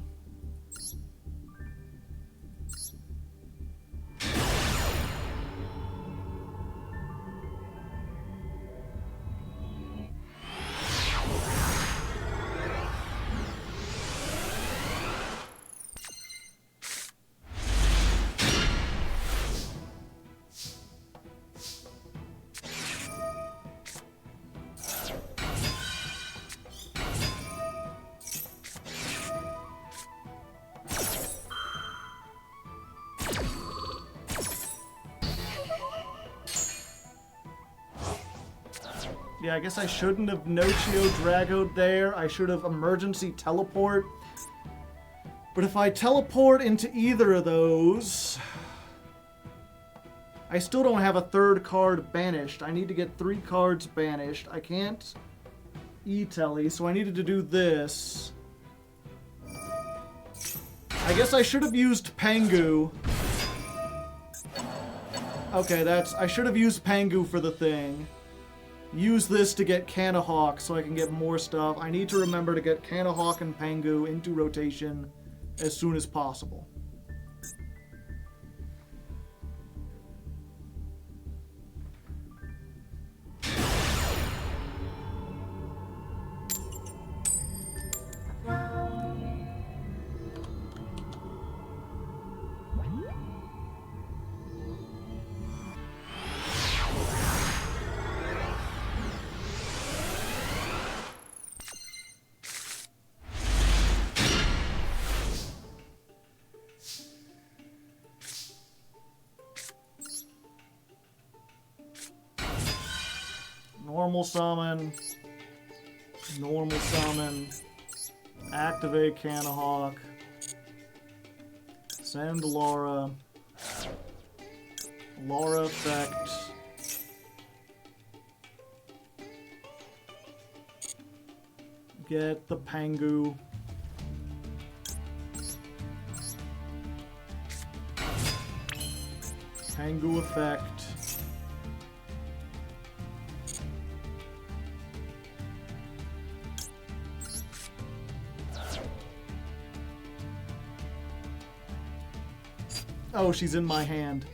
Yeah, I guess I shouldn't have Nochio Dragoed there. I should have emergency teleport But if I teleport into either of those, I still don't have a third card banished. I need to get 3 cards banished. I can't E-Telly, so I needed to do this. I guess I should have used Pengu. Okay, I should have used Pengu for the thing. Use this to get Canahawk so I can get more stuff. I need to remember to get Canahawk and Pengu into rotation as soon as possible. Normal summon, activate Canahawk, send Laura, Laura effect, get the Pengu, Pengu effect. Oh, she's in my hand.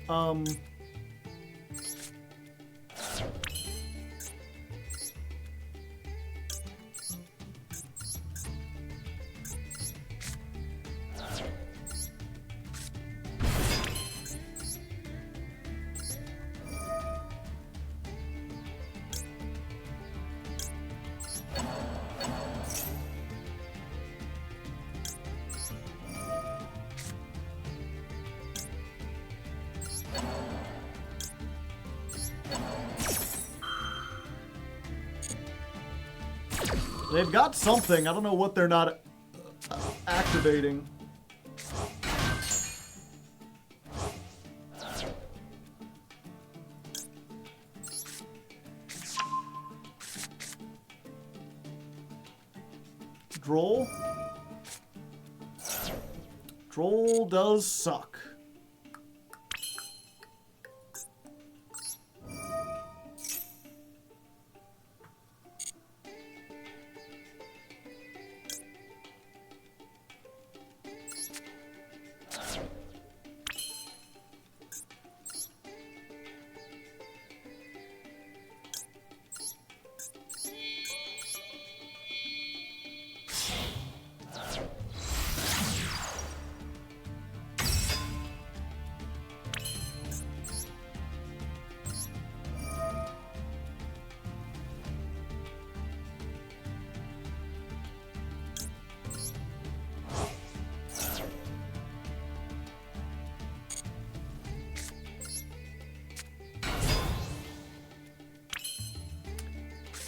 They've got something. I don't know what they're not activating. Droll? Droll does suck.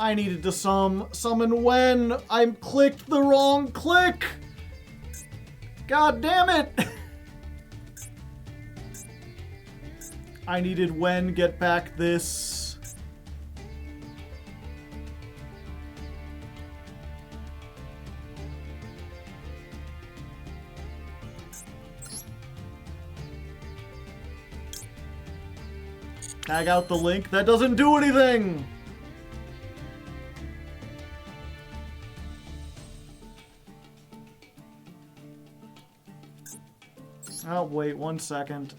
I needed to summon when I clicked the wrong click. God damn it. I needed when get back this. Tag out the link. That doesn't do anything. Oh, wait, 1 second.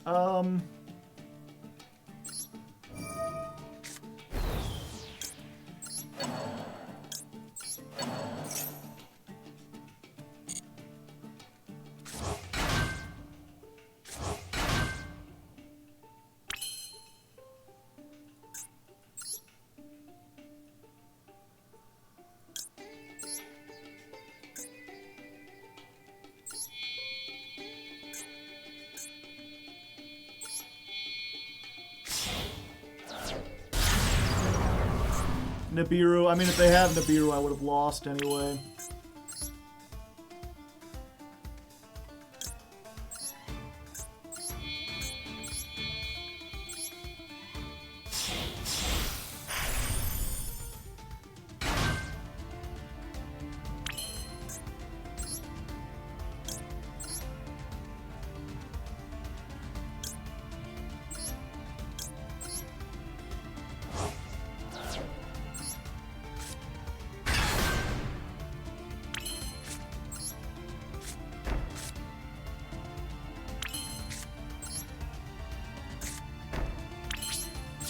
Nibiru. I mean, if they have Nibiru, I would have lost anyway.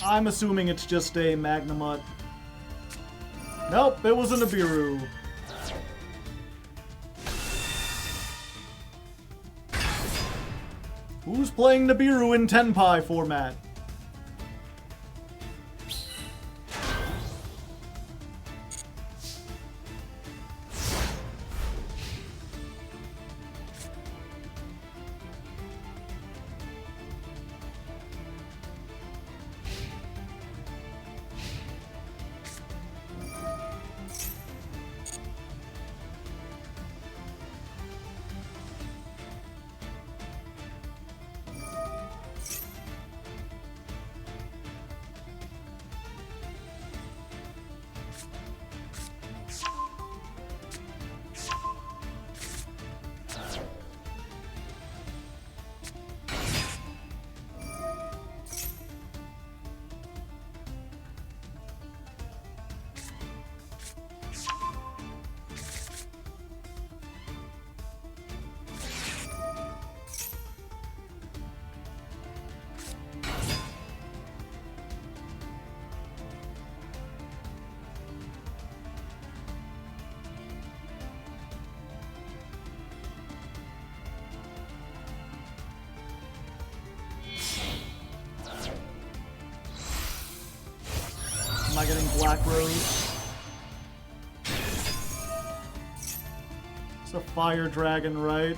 I'm assuming it's just a Magnamut. Nope, it was a Nibiru. Who's playing Nibiru in Tenpai format? Am I getting Black Rose? It's a fire dragon, right?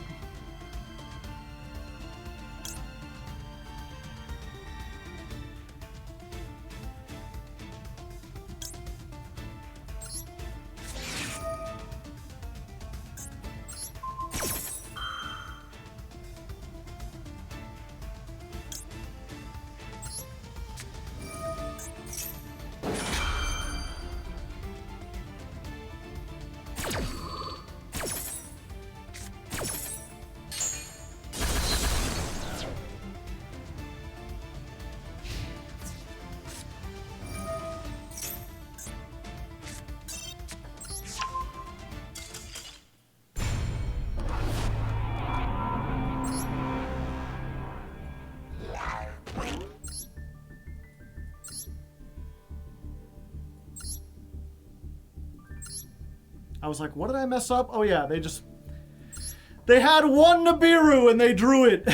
I was like, what did I mess up? Oh yeah, they had one Nibiru and they drew it.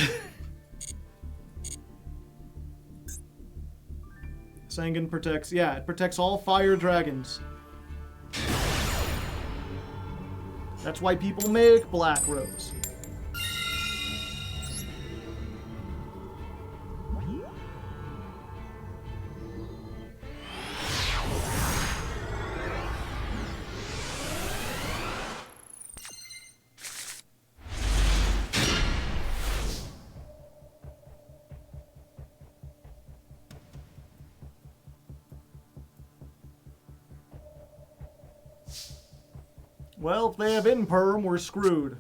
Sangan protects, yeah, it protects all fire dragons. That's why people make Black Rose. Well, if they have Imperm, we're screwed.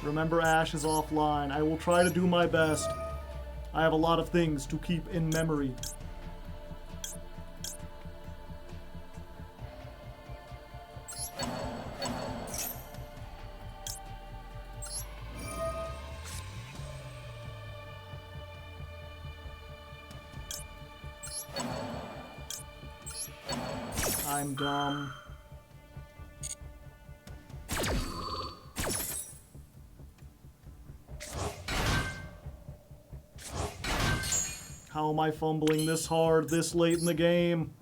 Remember, Ash is offline. I will try to do my best. I have a lot of things to keep in memory. I'm dumb. How am I fumbling this hard this late in the game?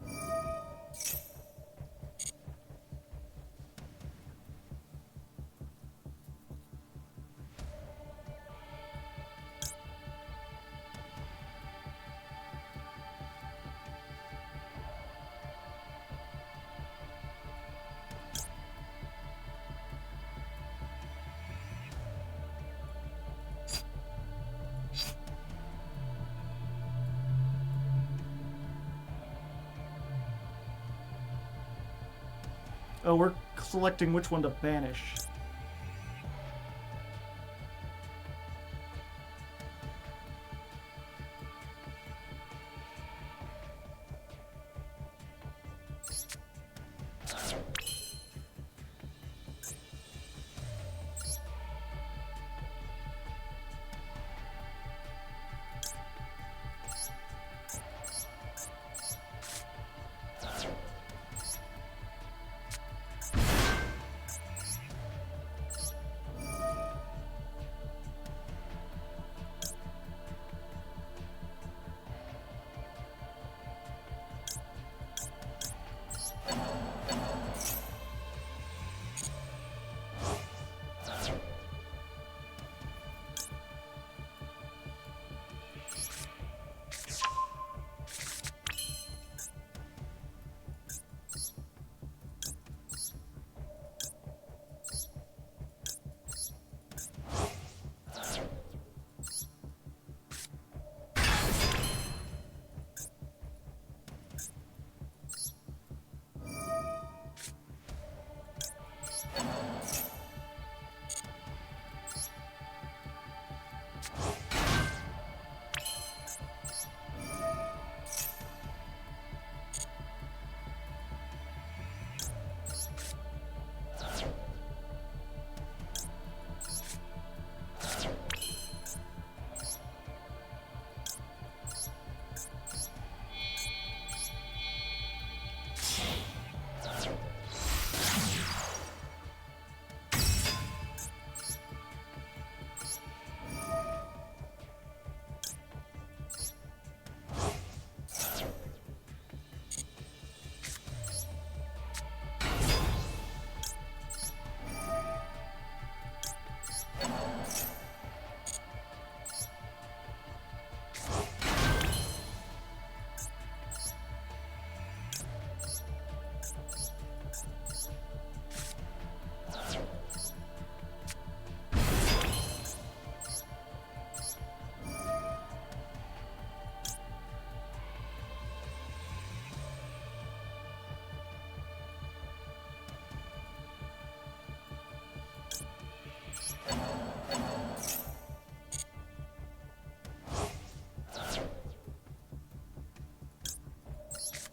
Oh, we're selecting which one to banish.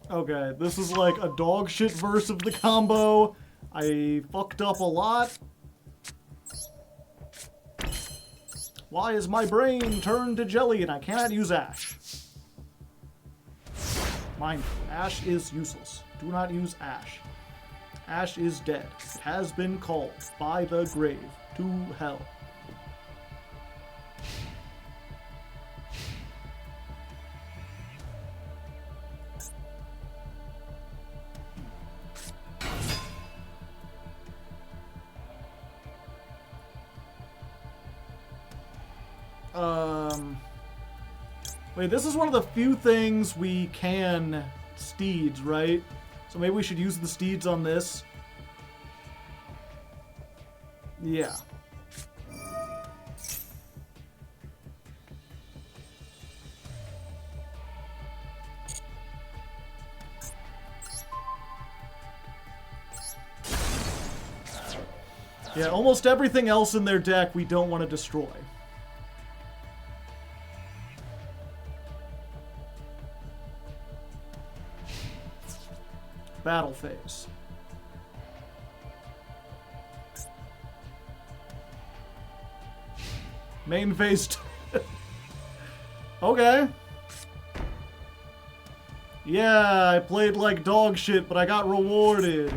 Okay, this is like a dog shit verse of the combo. I fucked up a lot. Why is my brain turned to jelly and I cannot use Ash? Mind you, Ash is useless. Do not use Ash. Ash is dead. It has been called by the grave to hell. Wait, this is one of the few things we can steeds, right? So maybe we should use the steeds on this. Yeah. Yeah, almost everything else in their deck we don't want to destroy. Battle phase. Main phase. Okay. Yeah, I played like dog shit, but I got rewarded.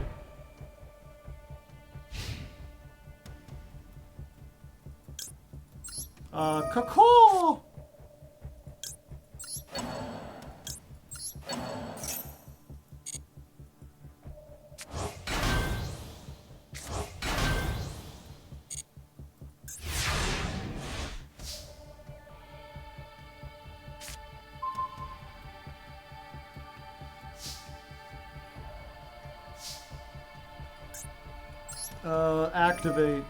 Caw. Activate.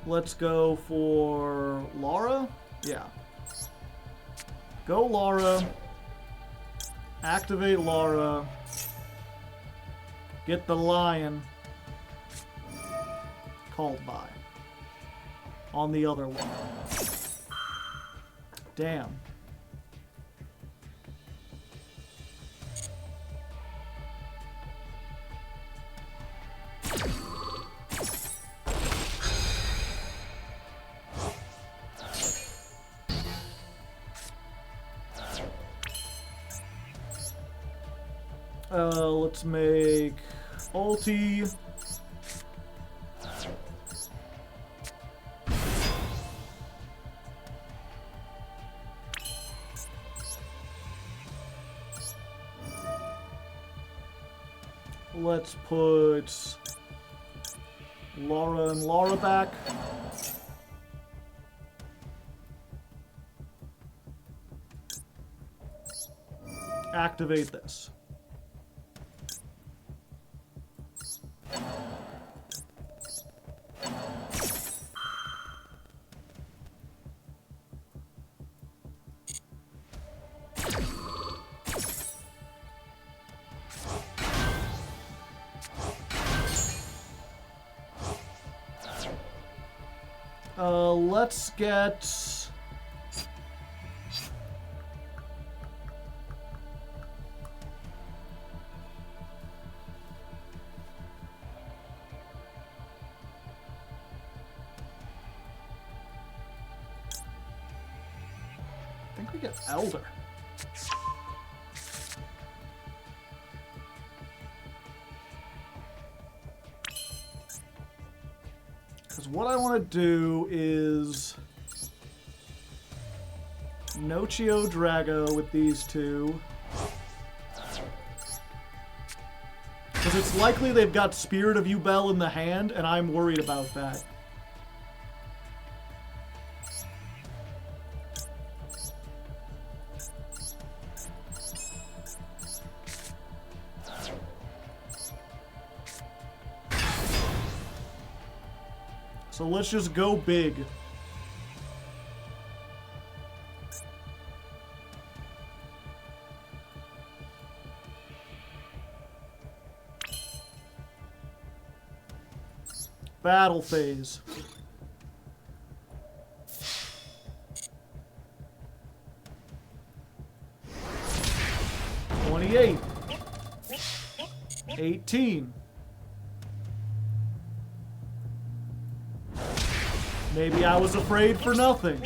Let's go for Laura. Yeah. Go Laura. Activate Laura. Get the lion. Called by. On the other one. Damn. Let's make ulti. Let's put Laura and Laura back. Activate this. Let's get... I think we get Elder. Because what I want to do is Nochio Drago with these two. Because it's likely they've got Spirit of Yubel in the hand, and I'm worried about that. So let's just go big. Battle phase. $28. $18. Maybe I was afraid for nothing.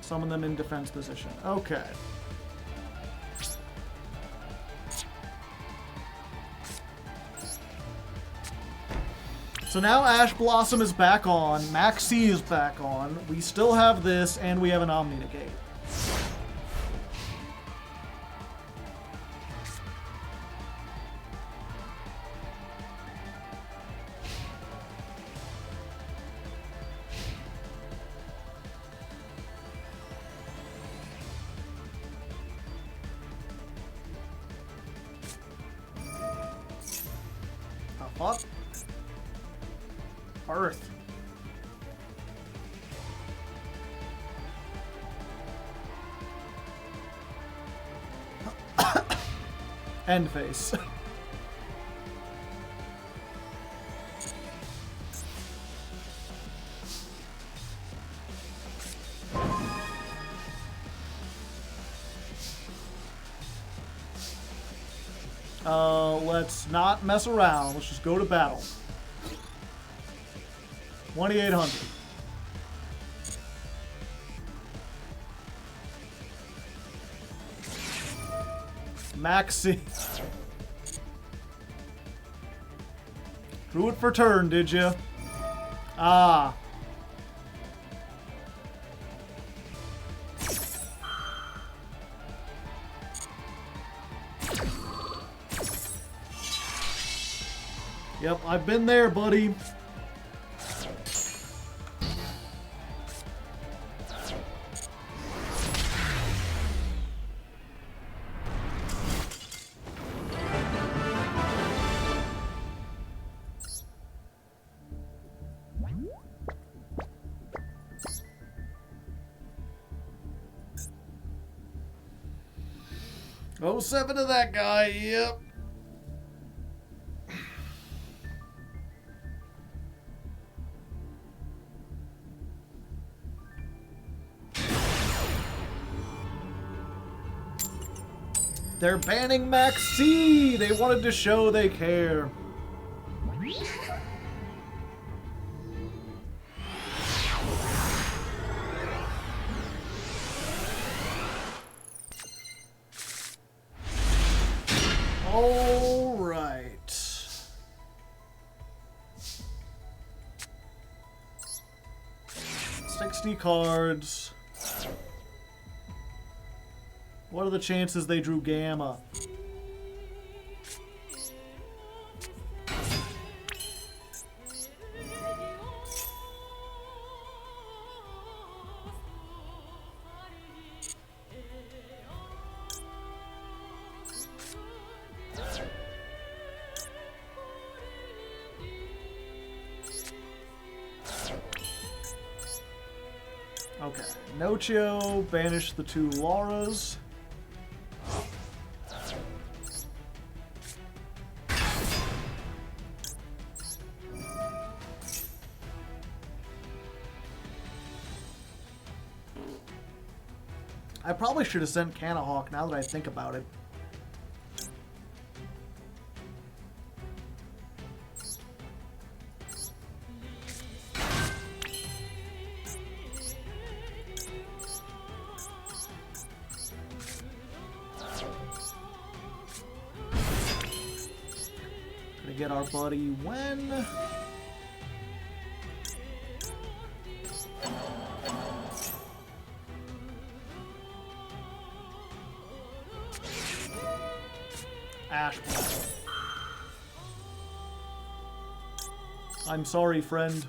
Summon them in defense position. Okay. So now Ash Blossom is back on, Maxi is back on, we still have this, and we have an Omni Negate. The fuck? Earth. End face. Let's not mess around. Let's just go to battle. 2800. Maxi. Drew it for turn, did you? Ah. Yep, I've been there, buddy. 07 to that guy, yep. They're banning Max C! They wanted to show they care. All right. 60 cards. What are the chances they drew Gamma? Okay, Nochio, banish the 2 Lauras. I probably should have sent Canahawk now that I think about it. Gonna get our buddy when? Ashblood. I'm sorry, friend.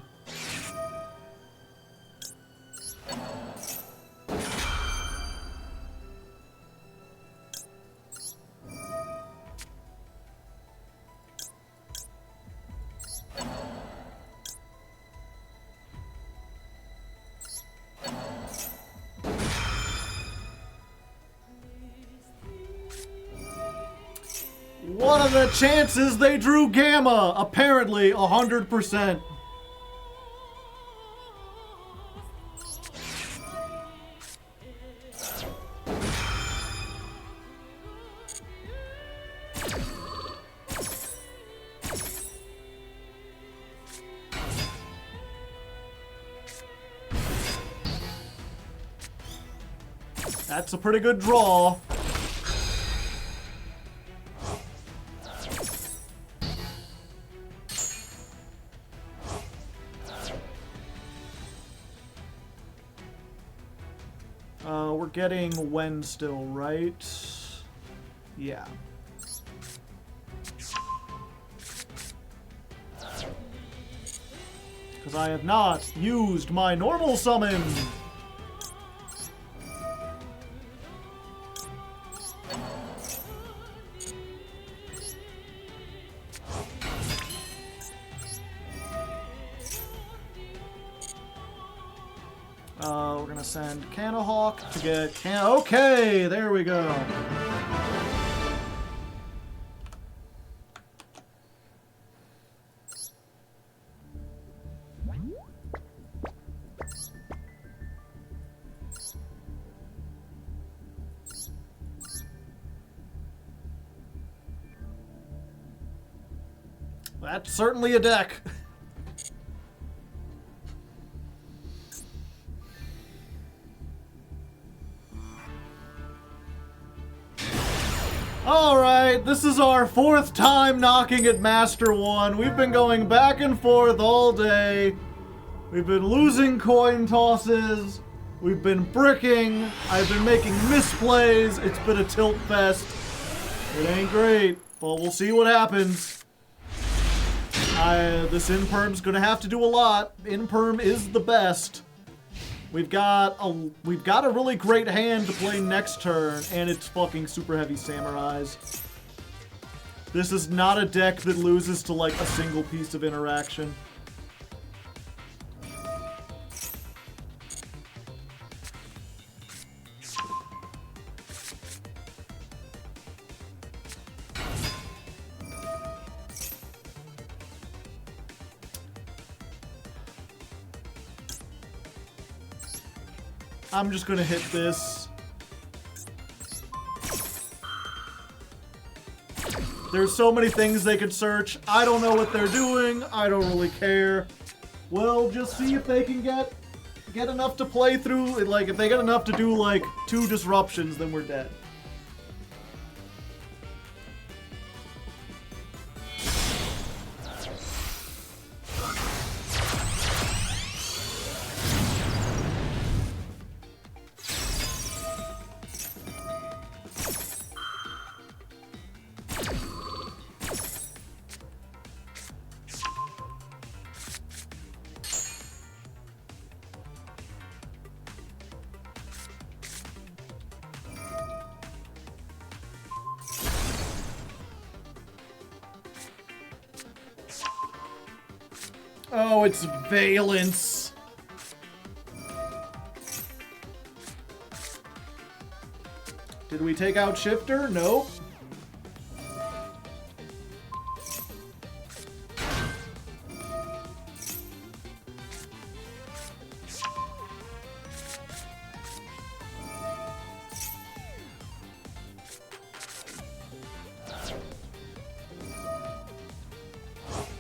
What are the chances they drew Gamma? Apparently, 100%. That's a pretty good draw. We're getting when still, right? Yeah. Because I have not used my normal summon. We're gonna send Canahawk to get okay, there we go. That's certainly a deck. Alright, this is our 4th time knocking at Master 1. We've been going back and forth all day. We've been losing coin tosses. We've been bricking. I've been making misplays. It's been a tilt fest. It ain't great, but we'll see what happens. This Imperm's gonna have to do a lot. Imperm is the best. We've got a really great hand to play next turn, and it's fucking super heavy samurais. This is not a deck that loses to like a single piece of interaction. I'm just gonna hit this. There's so many things they could search. I don't know what they're doing. I don't really care. We'll just see if they can get enough to play through. Like, if they get enough to do, like, 2 disruptions, then we're dead. Oh, it's Valence. Did we take out Shifter? Nope.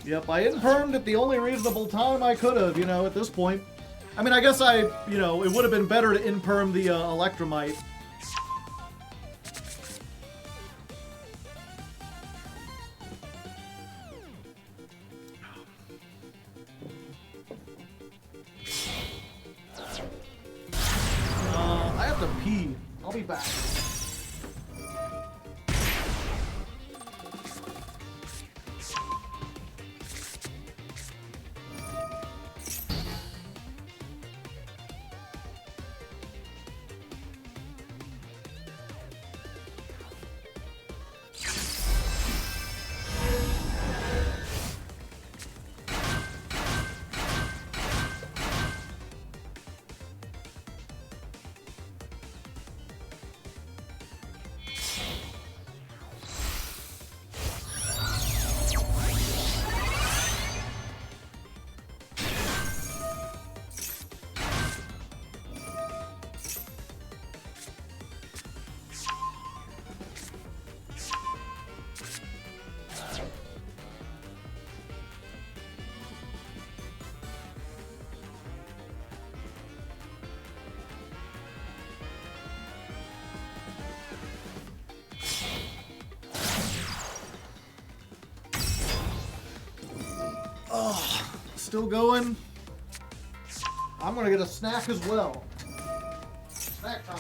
Yep, I impermed at the only reasonable time I could have, you know, at this point. I mean, I guess you know, it would have been better to imperm the Electromite. I have to pee. I'll be back. Oh, still going. I'm gonna get a snack as well. Snack time.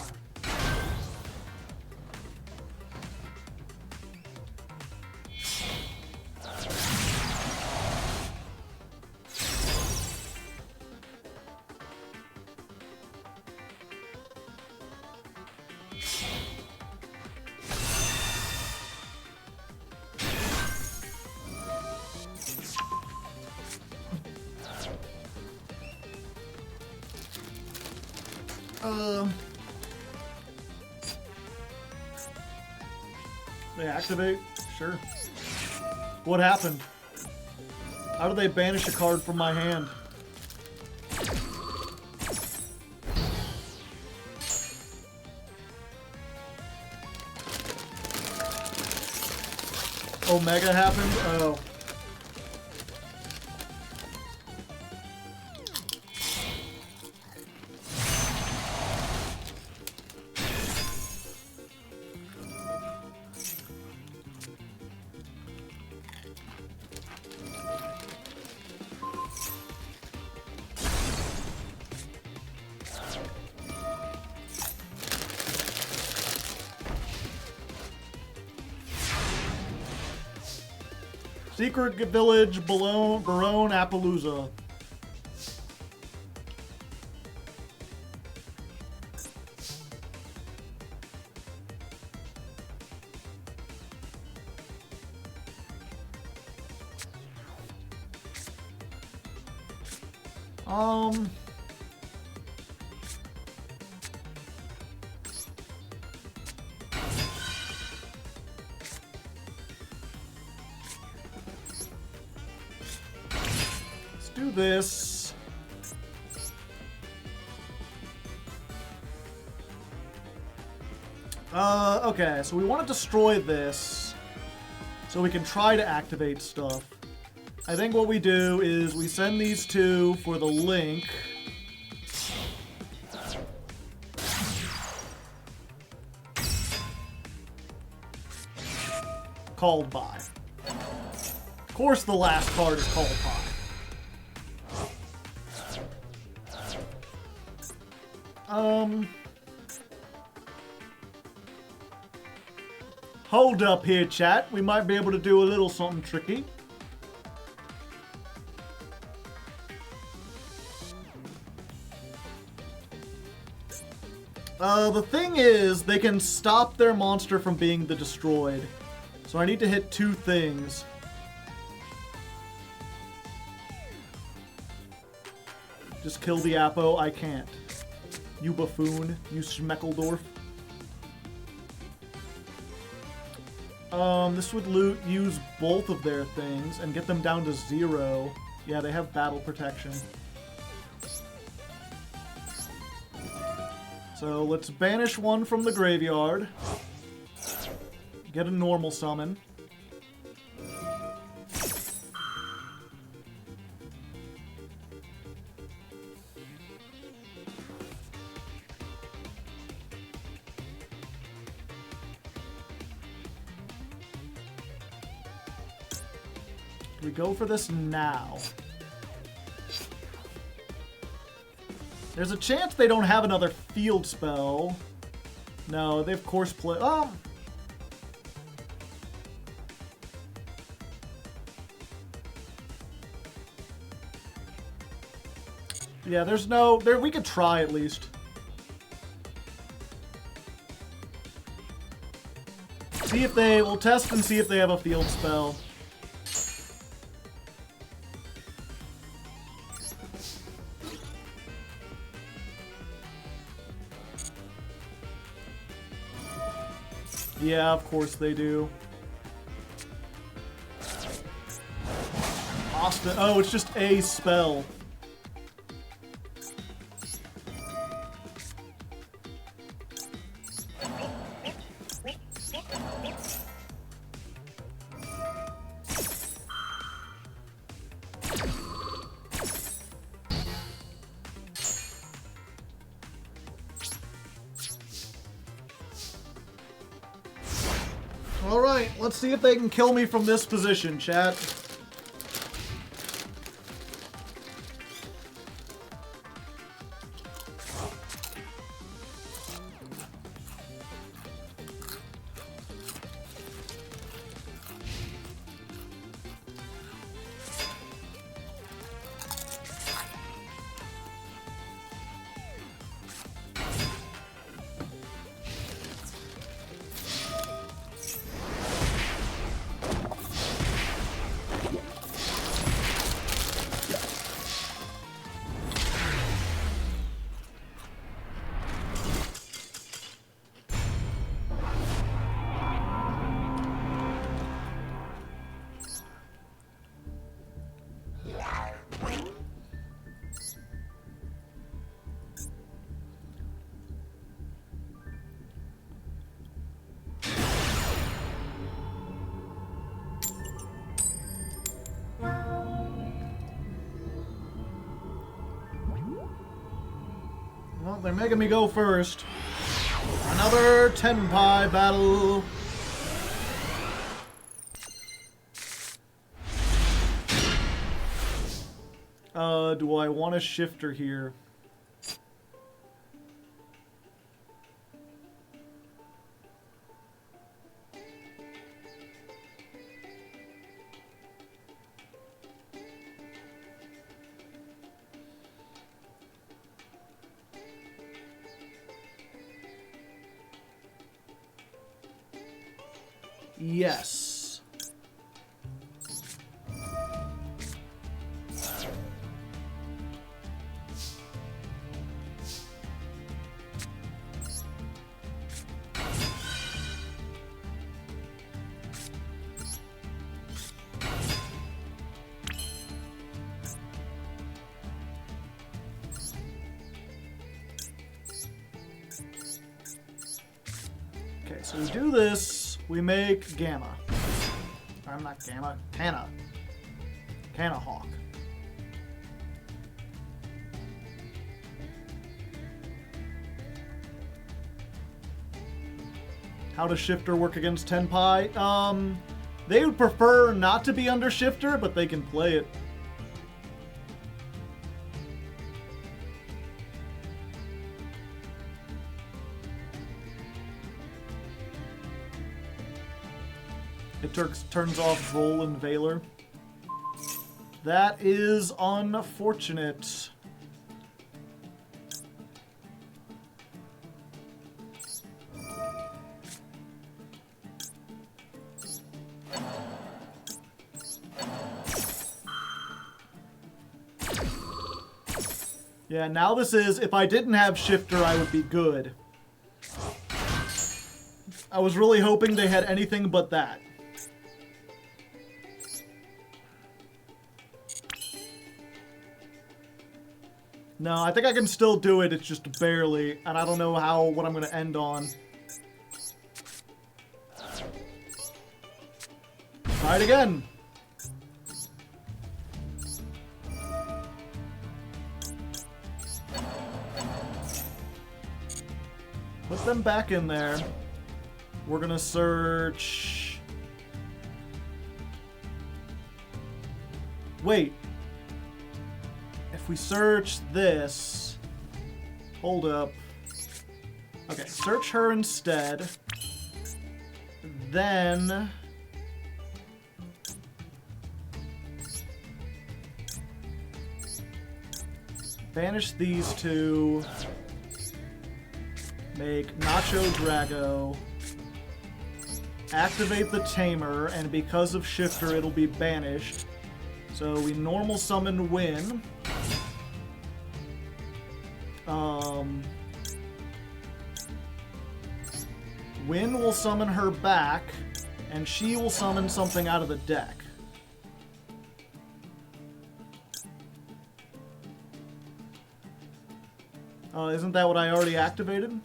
They activate? Sure. What happened? How did they banish a card from my hand? Omega happened? Oh. Secret Village, Barone, Appaloosa. Do this. Okay, so we want to destroy this so we can try to activate stuff. I think what we do is we send these two for the link. Called by. Of course the last card is called by. Hold up here, chat. We might be able to do a little something tricky. The thing is, they can stop their monster from being the destroyed. So I need to hit two things. Just kill the Apo. I can't. You buffoon. You Schmeckledorf. This would use both of their things and get them down to 0. Yeah, they have battle protection. So let's banish one from the graveyard. Get a normal summon. We go for this now. There's a chance they don't have another field spell. No, they of course play. Oh! Yeah, there's no... we could try at least. See if they... We'll test and see if they have a field spell. Yeah, of course they do. Austin. Oh, it's just a spell. Alright, let's see if they can kill me from this position, chat. Well, they're making me go first. Another Tenpai battle. Do I want a shifter here? Yes. So we do this, we make Gamma. I'm not Gamma, Canna. Canna Hawk. How does Shifter work against Tenpai? They would prefer not to be under Shifter, but they can play it. It turns off Roll and Valor. That is unfortunate. Yeah, now this is, if I didn't have Shifter, I would be good. I was really hoping they had anything but that. No, I think I can still do it, it's just barely, and I don't know what I'm going to end on. Try it again. Put them back in there. We're gonna search... Wait. If we search this... Hold up. Okay, search her instead. Then... banish these two. Make Nacho Drago. Activate the Tamer, and because of Shifter, it'll be banished. So we normal summon Win. Win will summon her back, and she will summon something out of the deck. Isn't that what I already activated?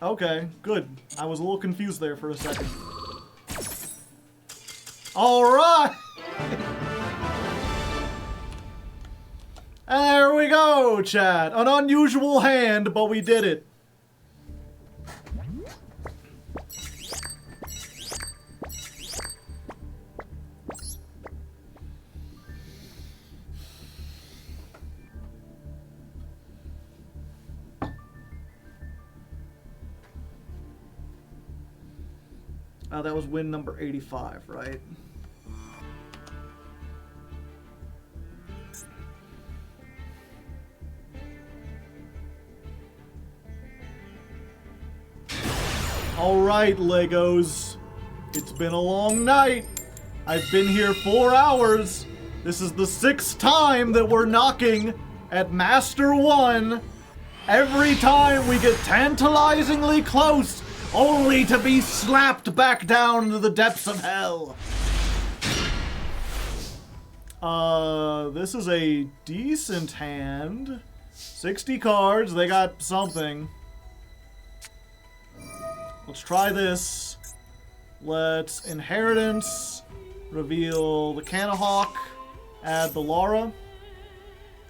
Okay, good. I was a little confused there for a second. Alright! There we go, chat. An unusual hand, but we did it. That was win number 85, right? Alright, Legos. It's been a long night. I've been here 4 hours. This is the 6th time that we're knocking at Master 1. Every time we get tantalizingly close, only to be slapped back down into the depths of hell. This is a decent hand. 60 cards, they got something. Let's try this. Let's Inheritance, reveal the Canahawk, add the Laura,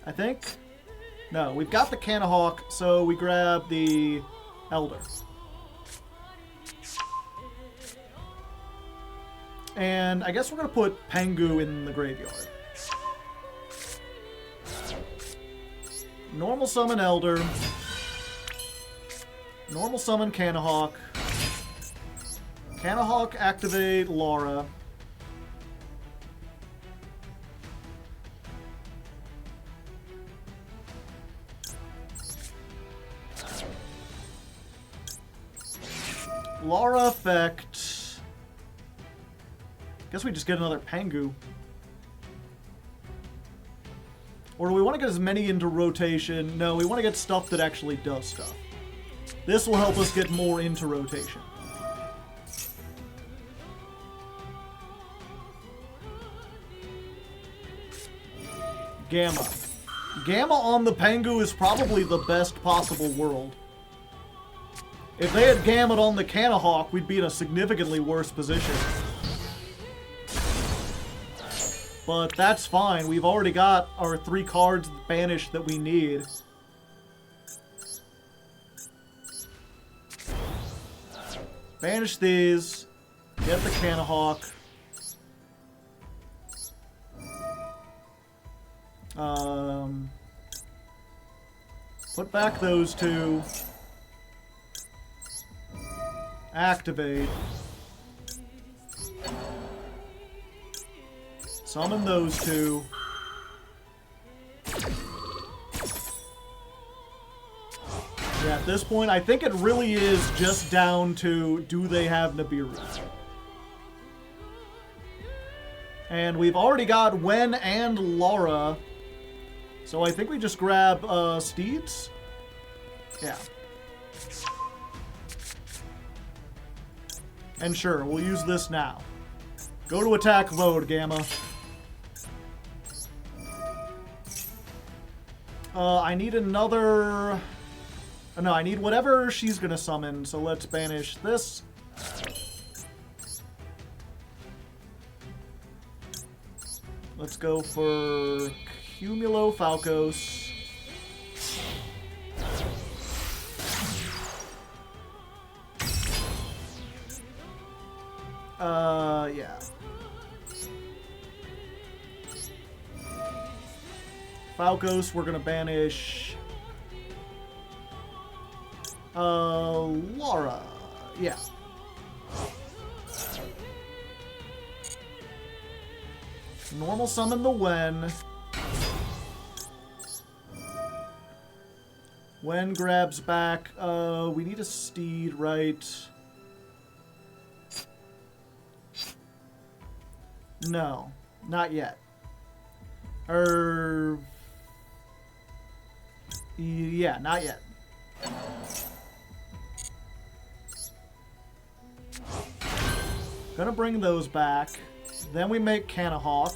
I think. No, we've got the Canahawk, so we grab the Elder. And I guess we're going to put Pengu in the graveyard. Normal summon Elder. Normal summon Canahawk. Canahawk activate Laura. Laura effect. Guess we just get another Pengu. Or do we want to get as many into rotation? No, we want to get stuff that actually does stuff. This will help us get more into rotation. Gamma. Gamma on the Pengu is probably the best possible world. If they had Gamma on the Canahawk, we'd be in a significantly worse position. But that's fine. We've already got our 3 cards banished that we need. Banish these. Get the Canahawk. Put back those 2. Activate. Summon those 2. Yeah, at this point, I think it really is just down to, do they have Nibiru? And we've already got Wen and Laura, so I think we just grab Steeds? Yeah. And sure, we'll use this now. Go to attack mode, Gamma. I need another... No, I need whatever she's gonna summon, so let's banish this. Let's go for Cumulo Falcos. Yeah. Falcos, we're gonna banish... Laura. Yeah. Normal summon the Wen. Wen grabs back. We need a Steed, right? No, not yet. Yeah, not yet. Gonna bring those back. Then we make Canahawk.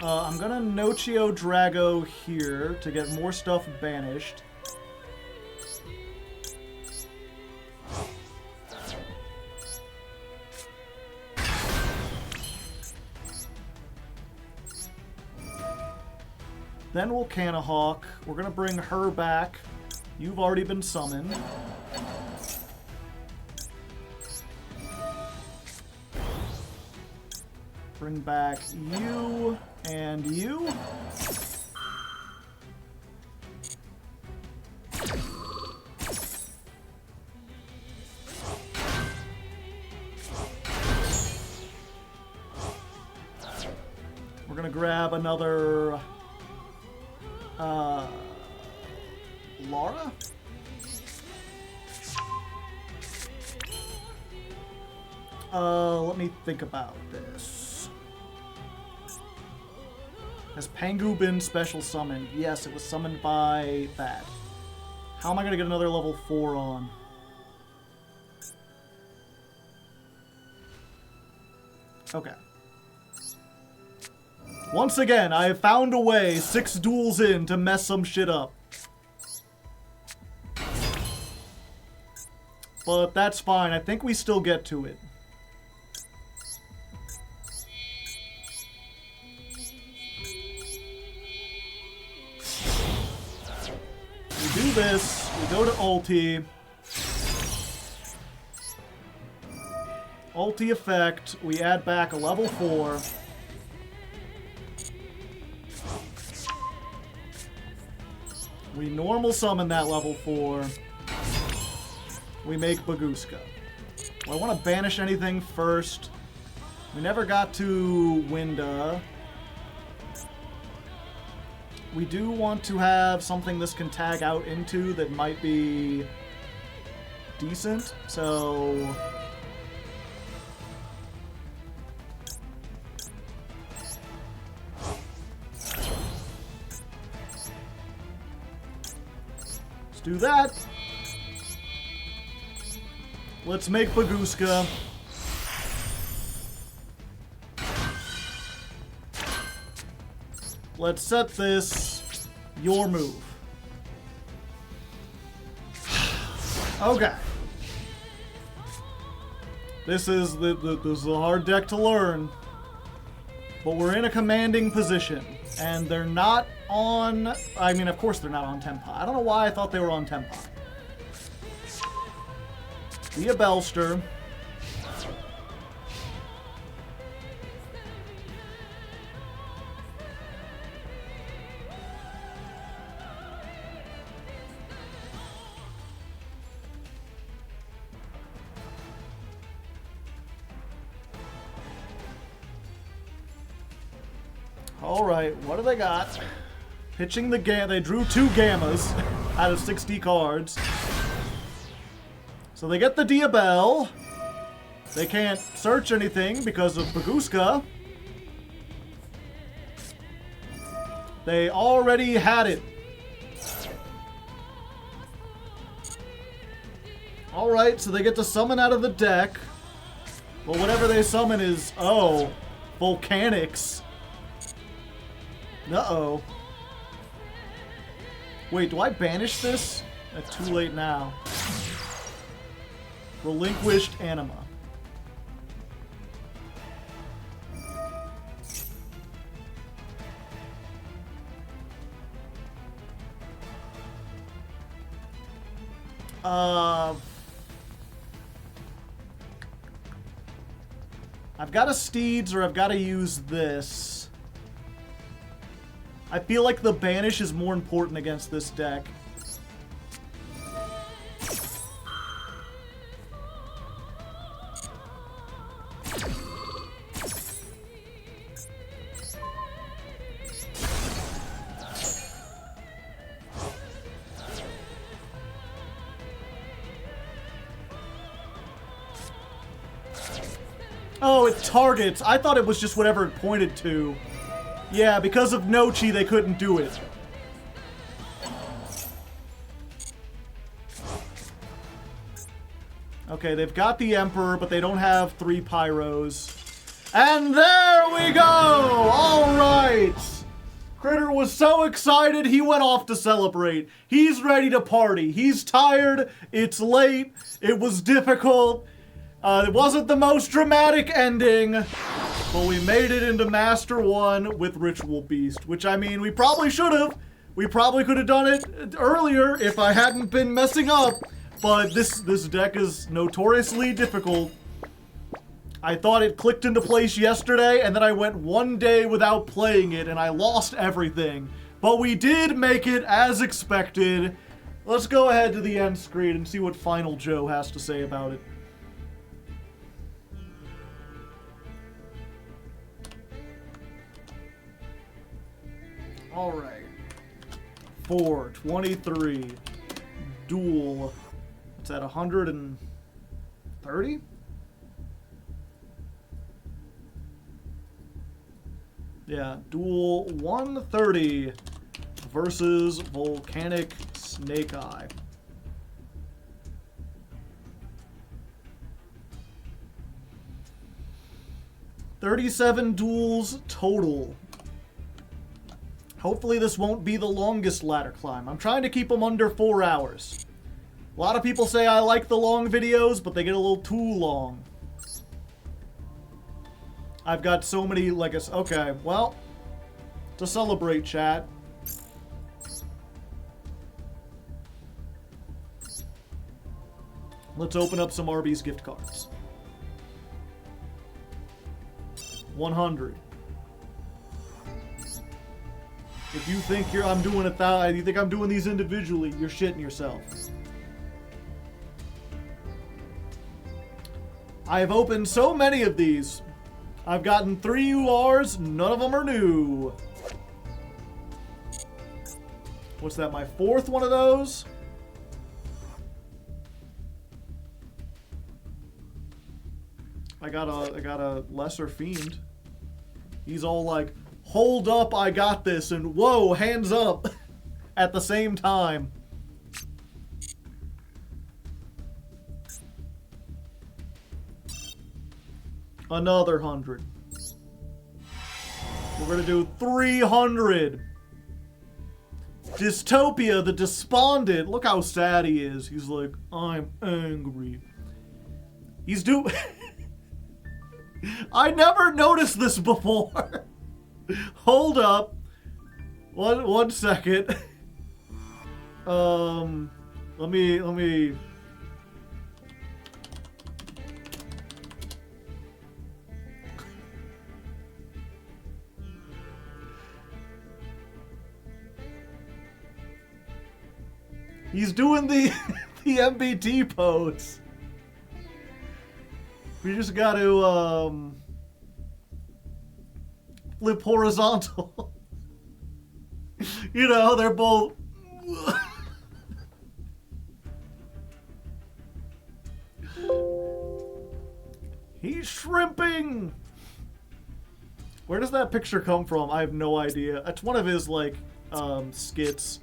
I'm gonna Nochio Drago here to get more stuff banished. Then we'll Canahawk. We're gonna bring her back. You've already been summoned. Bring back you and you. We're gonna grab another Laura? Let me think about this. Has Pengu been special summoned? Yes, it was summoned by that. How am I going to get another level 4 on? Okay. Once again, I have found a way 6 duels in to mess some shit up. But that's fine. I think we still get to it. We do this. We go to ulti. Ulti effect. We add back a level 4. We normal summon that level 4. We make Baguska. Do I want to banish anything first? We never got to Winda. We do want to have something this can tag out into that might be decent, so... let's do that. Let's make Baguska. Let's set this. Your move. Okay. This is a hard deck to learn. But we're in a commanding position. And they're not on... I mean, of course they're not on Tempai. I don't know why I thought they were on Tempai. Via Belster. Alright, what do they got? Pitching the Gamma. They drew 2 Gammas out of 60 cards. So they get the Diabell. They can't search anything because of Baguska. They already had it. Alright, so they get to summon out of the deck. But whatever they summon is, oh, Volcanics. Uh-oh. Wait, do I banish this? That's too late now. Relinquished Anima. I've got a Steeds or I've got to use this. I feel like the banish is more important against this deck. Oh, it targets. I thought it was just whatever it pointed to. Yeah, because of Nochi, they couldn't do it. Okay, they've got the Emperor, but they don't have 3 Pyros. And there we go! Alright! Critter was so excited, he went off to celebrate. He's ready to party. He's tired. It's late. It was difficult. It wasn't the most dramatic ending, but we made it into Master 1 with Ritual Beast, which, I mean, we probably should have. We probably could have done it earlier if I hadn't been messing up, but this deck is notoriously difficult. I thought it clicked into place yesterday, and then I went 1 day without playing it, and I lost everything. But we did make it as expected. Let's go ahead to the end screen and see what Final Joe has to say about it. Alright. 423. Duel. It's at 130? Yeah, duel 130 versus Volcanic Snake Eye. $37 duels total. Hopefully this won't be the longest ladder climb. I'm trying to keep them under 4 hours. A lot of people say I like the long videos, but they get a little too long. I've got so many, like, okay, well, to celebrate, chat. Let's open up some Arby's gift cards. 100. If you think I'm doing 1,000, you think I'm doing these individually, you're shitting yourself. I've opened so many of these. I've gotten 3 URs, none of them are new. What's that, my 4th one of those? I got a lesser fiend. He's all like, hold up, I got this, and whoa, hands up at the same time. Another 100. We're gonna do 300. Dystopia, the despondent. Look how sad he is. He's like, I'm angry. He's I never noticed this before. Hold up. One second. Let me. He's doing the MBT pose. We just got to flip horizontal. You know, they're both. He's shrimping. Where does that picture come from? I have no idea. It's one of his like skits.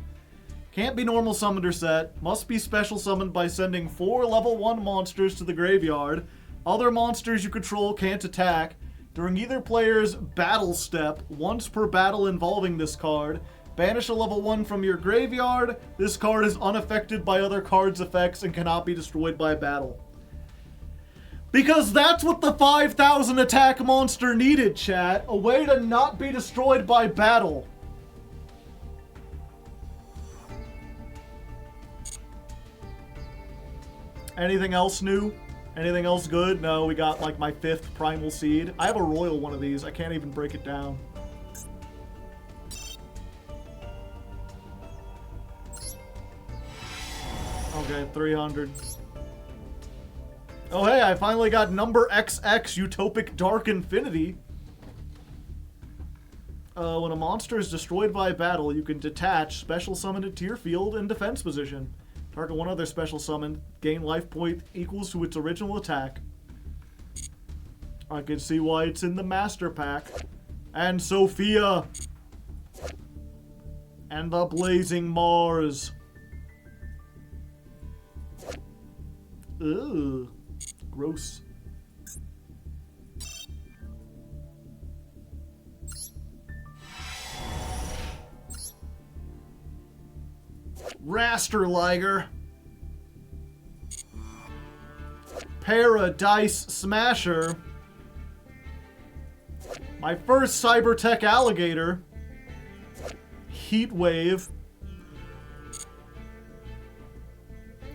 Can't be normal summoned or set. Must be special summoned by sending 4 level 1 monsters to the graveyard. Other monsters you control can't attack. During either player's battle step, once per battle involving this card, banish a level 1 from your graveyard. This card is unaffected by other cards' effects and cannot be destroyed by battle. Because that's what the 5,000 attack monster needed, chat. A way to not be destroyed by battle. Anything else new? Anything else good? No, we got like my 5th primal seed. I have a royal one of these. I can't even break it down. Okay, 300. Oh hey, I finally got number XX Utopic Dark Infinity. When a monster is destroyed by battle, you can detach, special summon it to your field in defense position. Target one other special summon, gain life point equals to its original attack. I can see why it's in the master pack. And Sophia. And the Blazing Mars. Ugh. Gross. Rasterliger. Paradise Smasher. My first Cybertech Alligator. Heatwave.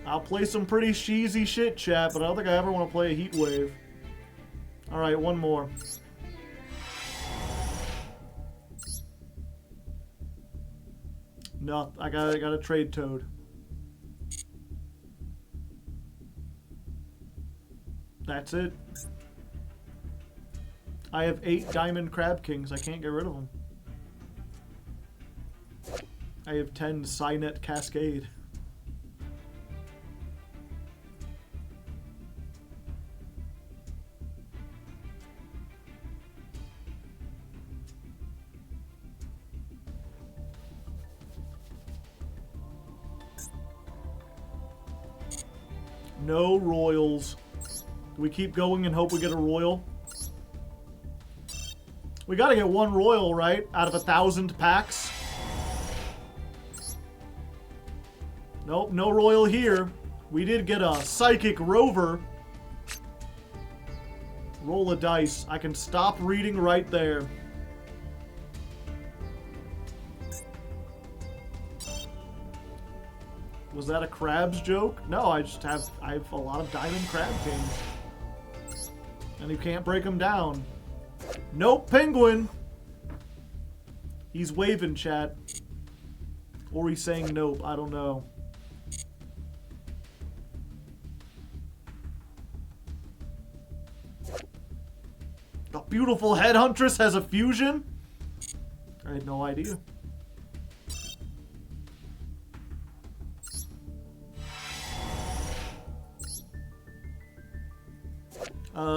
I'll play some pretty cheesy shit, chat, but I don't think I ever want to play a Heatwave. Alright, one more. No, I got a trade toad. That's it. I have 8 Diamond Crab Kings. I can't get rid of them. I have 10 Cynet Cascade. No royals. Do we keep going and hope we get a royal? We gotta get one royal, right? Out of 1,000 packs. Nope, no royal here. We did get a Psychic Rover. Roll a dice. I can stop reading right there. Was that a crabs joke? No, I have a lot of Diamond Crab Kings. And you can't break them down. Nope, penguin. He's waving, chat. Or he's saying nope, I don't know. The beautiful Headhuntress has a fusion? I had no idea.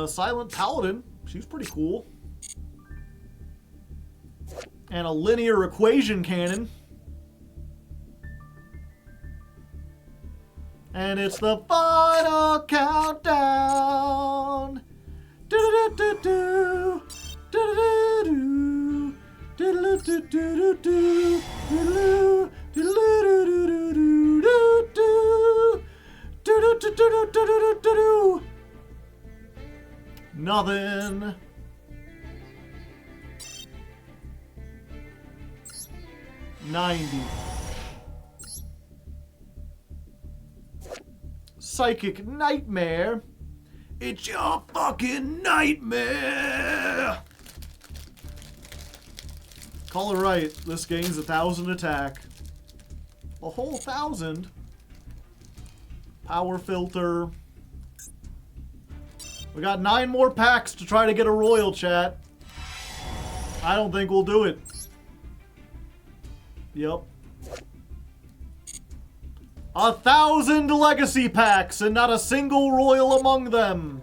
Silent Paladin. She's pretty cool. And a linear equation cannon. And it's the final countdown. Nothing. $90. Psychic Nightmare. It's your fucking nightmare. Call it right. This gains 1,000 attack. A whole 1,000. Power filter. We got 9 more packs to try to get a royal, chat. I don't think we'll do it. Yep. 1,000 legacy packs and not a single royal among them.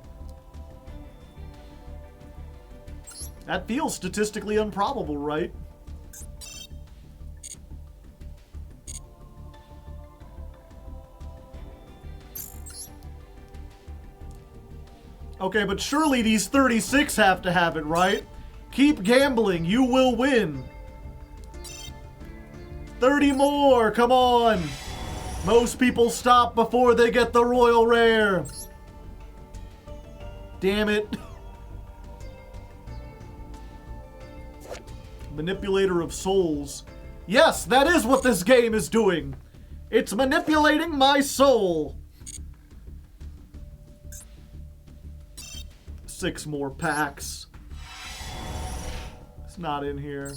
That feels statistically improbable, right? Okay, but surely these 36 have to have it, right? Keep gambling, you will win. 30 more, come on. Most people stop before they get the royal rare. Damn it. Manipulator of souls. Yes, that is what this game is doing. It's manipulating my soul. 6 more packs. It's not in here.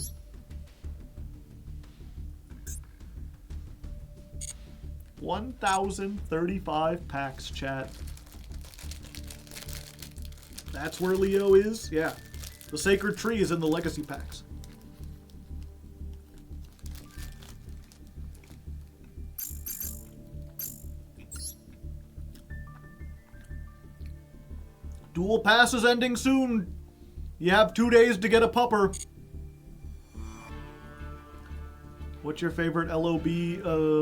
$1,035 packs, chat. That's where Leo is? Yeah. The sacred tree is in the legacy packs. Dual pass is ending soon. You have 2 days to get a pupper. What's your favorite LOB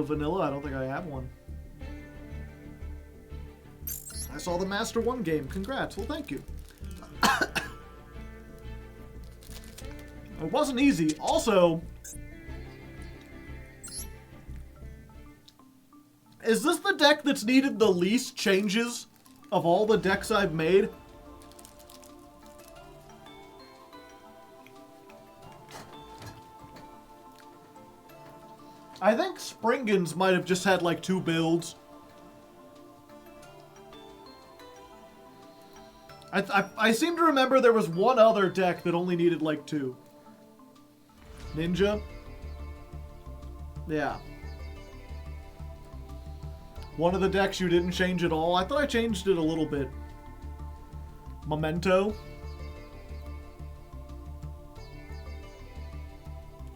vanilla? I don't think I have one. I saw the Master 1 game. Congrats. Well, thank you. It wasn't easy. Also, is this the deck that's needed the least changes of all the decks I've made? I think Springans might have just had like 2 builds. I seem to remember there was one other deck that only needed like 2. Ninja? Yeah. One of the decks you didn't change at all? I thought I changed it a little bit. Memento?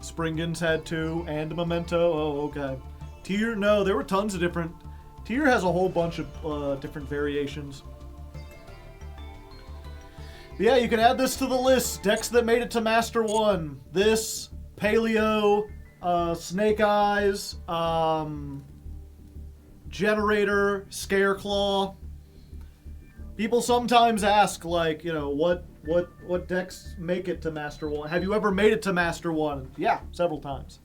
Springans had 2, and Memento. Oh, okay. Tier? No, there were tons of different... Tier has a whole bunch of different variations. But yeah, you can add this to the list. Decks that made it to Master 1. This, Paleo, Snake Eyes, Generator, Scareclaw. People sometimes ask, like, you know, what decks make it to Master 1? Have you ever made it to Master 1? Yeah, several times.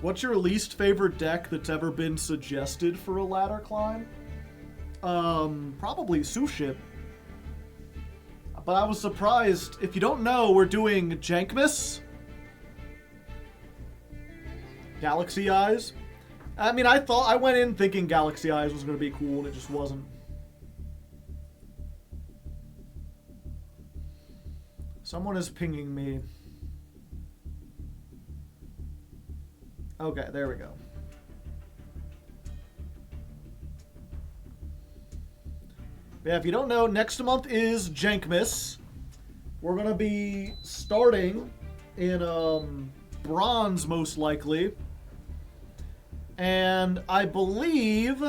What's your least favorite deck that's ever been suggested for a ladder climb? Probably Suship. But I was surprised. If you don't know, we're doing Jankmas, Galaxy Eyes. I mean, I went in thinking Galaxy Eyes was going to be cool, and it just wasn't. Someone is pinging me. Okay, there we go. Yeah, if you don't know, next month is Jankmas. We're going to be starting in Bronze, most likely. And I believe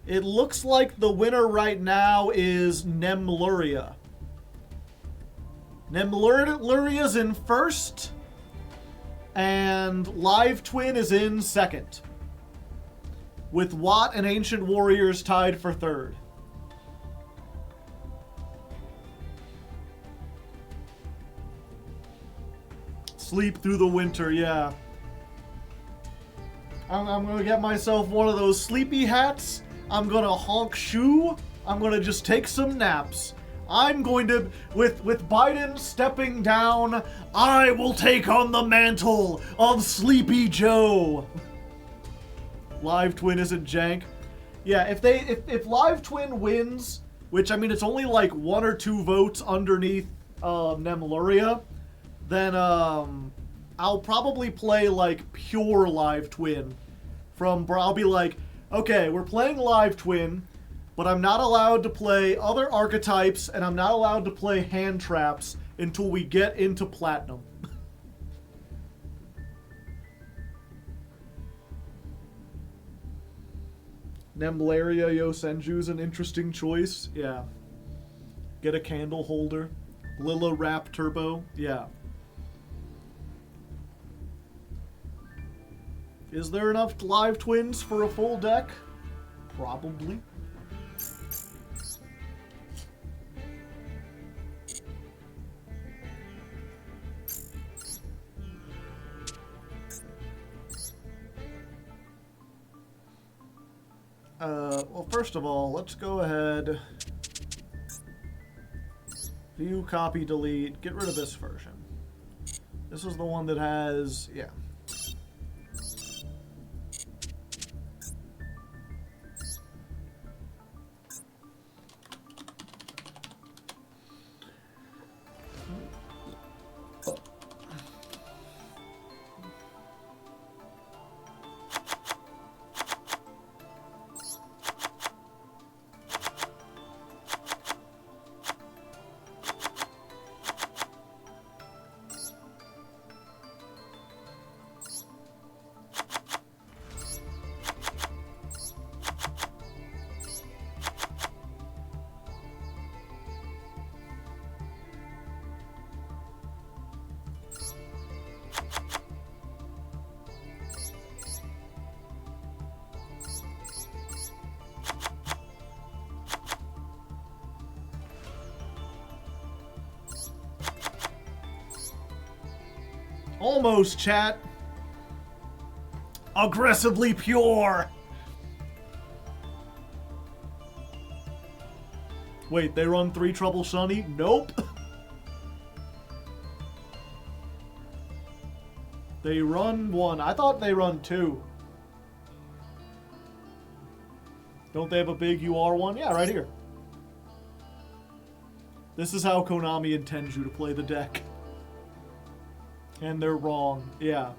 it looks like the winner right now is Nemluria. Nemluria's in first, and Live Twin is in second. with Watt and Ancient Warriors tied for third. Sleep through the winter, yeah. I'm gonna get myself one of those sleepy hats. I'm gonna honk shoe. I'm gonna just take some naps. I'm going to, with Biden stepping down, I will take on the mantle of Sleepy Joe. Live Twin isn't jank. Yeah, if Live Twin wins, which I mean it's only like 1 or 2 votes underneath Nemluria, then I'll probably play like pure Live Twin. I'll be like, okay, we're playing Live Twin, but I'm not allowed to play other archetypes, and I'm not allowed to play hand traps until we get into Platinum. Nemlaria Yosenju's an interesting choice. Yeah. Get a candle holder. Lilla Wrap Turbo. Yeah. Is there enough Live Twins for a full deck? Probably. Well, first of all, let's go ahead. View, copy, delete. Get rid of this version. This is the one that has, yeah. Almost, chat. Aggressively pure. Wait, they run 3 Trouble Sunny? Nope. They run 1. I thought they run 2. Don't they have a big UR one? Yeah, right here. This is how Konami intends you to play the deck. And they're wrong. Yeah.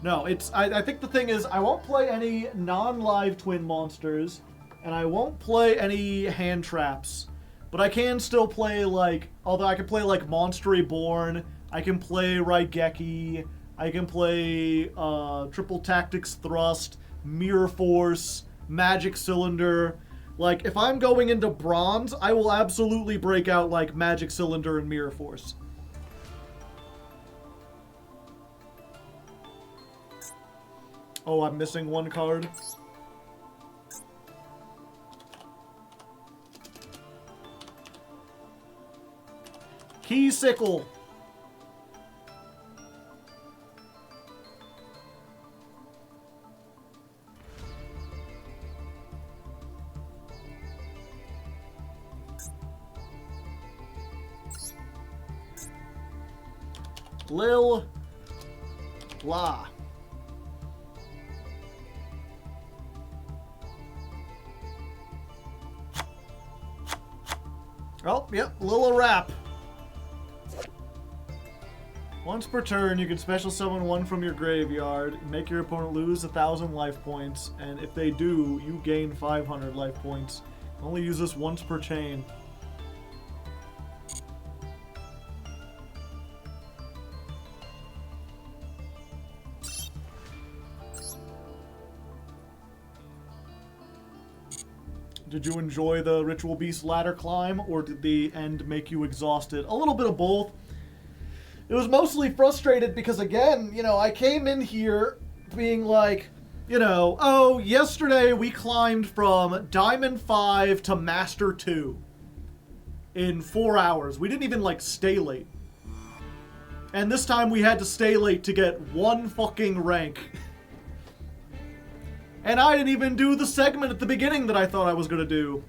No, I think the thing is, I won't play any non-Live Twin monsters, and I won't play any hand traps. But I can still play, like, although I can play, like, Monster Reborn, I can play Raigeki, I can play Triple Tactics Thrust, Mirror Force, Magic Cylinder. Like, if I'm going into Bronze, I will absolutely break out, like, Magic Cylinder and Mirror Force. Oh, I'm missing 1 card. Key Sickle. Lil La. Oh, yep, Lilla Wrap. Once per turn, you can special summon 1 from your graveyard, make your opponent lose 1,000 life points, and if they do, you gain 500 life points. Only use this once per chain. Did you enjoy the Ritual Beast ladder climb, or did the end make you exhausted? A little bit of both. It was mostly frustrated because, again, you know, I came in here being like, You know, oh, yesterday we climbed from Diamond 5 to Master 2 in 4 hours. We didn't even, like, stay late. And this time we had to stay late to get one fucking rank. And I didn't even do the segment at the beginning that I thought I was gonna do.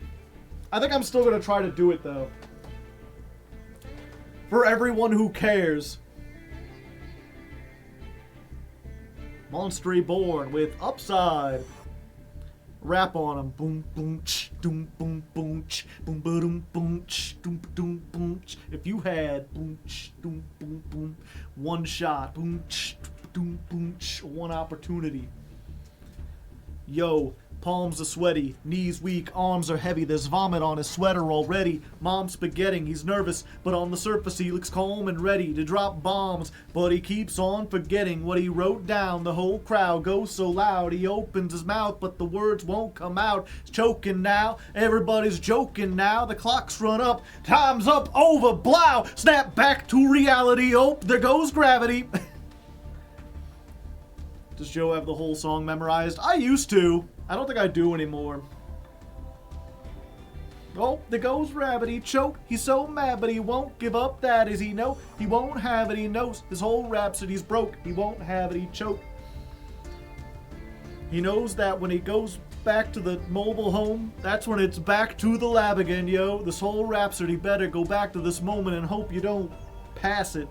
I think I'm still gonna try to do it, though. For everyone who cares. Monster Reborn with Upside. Rap on him. Boom, boom, ch, doom, boom, boom, ch, boom, boom, boom, ch, doom, doom, boom, ch. If you had boom, ch, doom, boom, boom, one shot, boom, ch, doom, boom, ch, one opportunity. Yo, palms are sweaty, knees weak, arms are heavy, there's vomit on his sweater already. Mom's spaghetting, he's nervous, but on the surface he looks calm and ready to drop bombs. But he keeps on forgetting what he wrote down. The whole crowd goes so loud, he opens his mouth, but the words won't come out. He's choking now, everybody's joking now. The clock's run up, time's up, over, blow, snap back to reality. Oh, there goes gravity. Does Joe have the whole song memorized? I used to. I don't think I do anymore. Oh, there goes Rabbit. He choked. He's so mad, but he won't give up. That is, he know he won't have it. He knows his whole rhapsody's broke. He won't have it. He choked. He knows that when he goes back to the mobile home, that's when it's back to the lab again, yo. This whole rhapsody better go back to this moment and hope you don't pass it.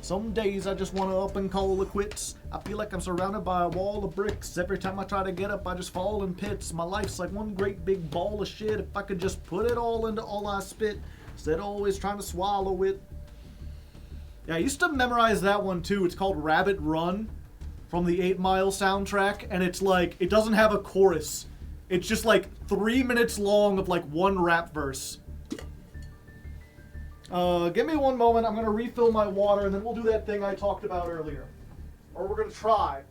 Some days I just want to up and call it quits. I feel like I'm surrounded by a wall of bricks. Every time I try to get up, I just fall in pits. My life's like one great big ball of shit. If I could just put it all into all I spit, instead of always trying to swallow it. Yeah, I used to memorize that one too. It's called Rabbit Run from the 8 Mile soundtrack. And it's like, it doesn't have a chorus. It's just like 3 minutes long of like one rap verse. Give me one moment. I'm going to refill my water, and then we'll do that thing I talked about earlier. Or we're going to try.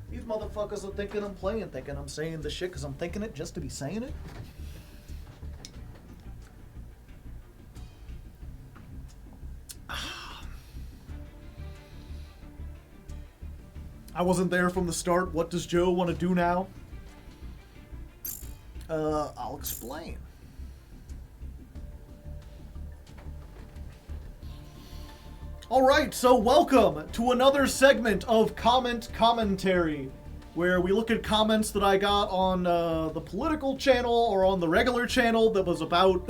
These motherfuckers are thinking I'm playing, thinking I'm saying the shit because I'm thinking it just to be saying it. I wasn't there from the start. What does Joe want to do now? I'll explain. Alright, so welcome to another segment of Comment Commentary, where we look at comments that I got on the political channel or on the regular channel that was about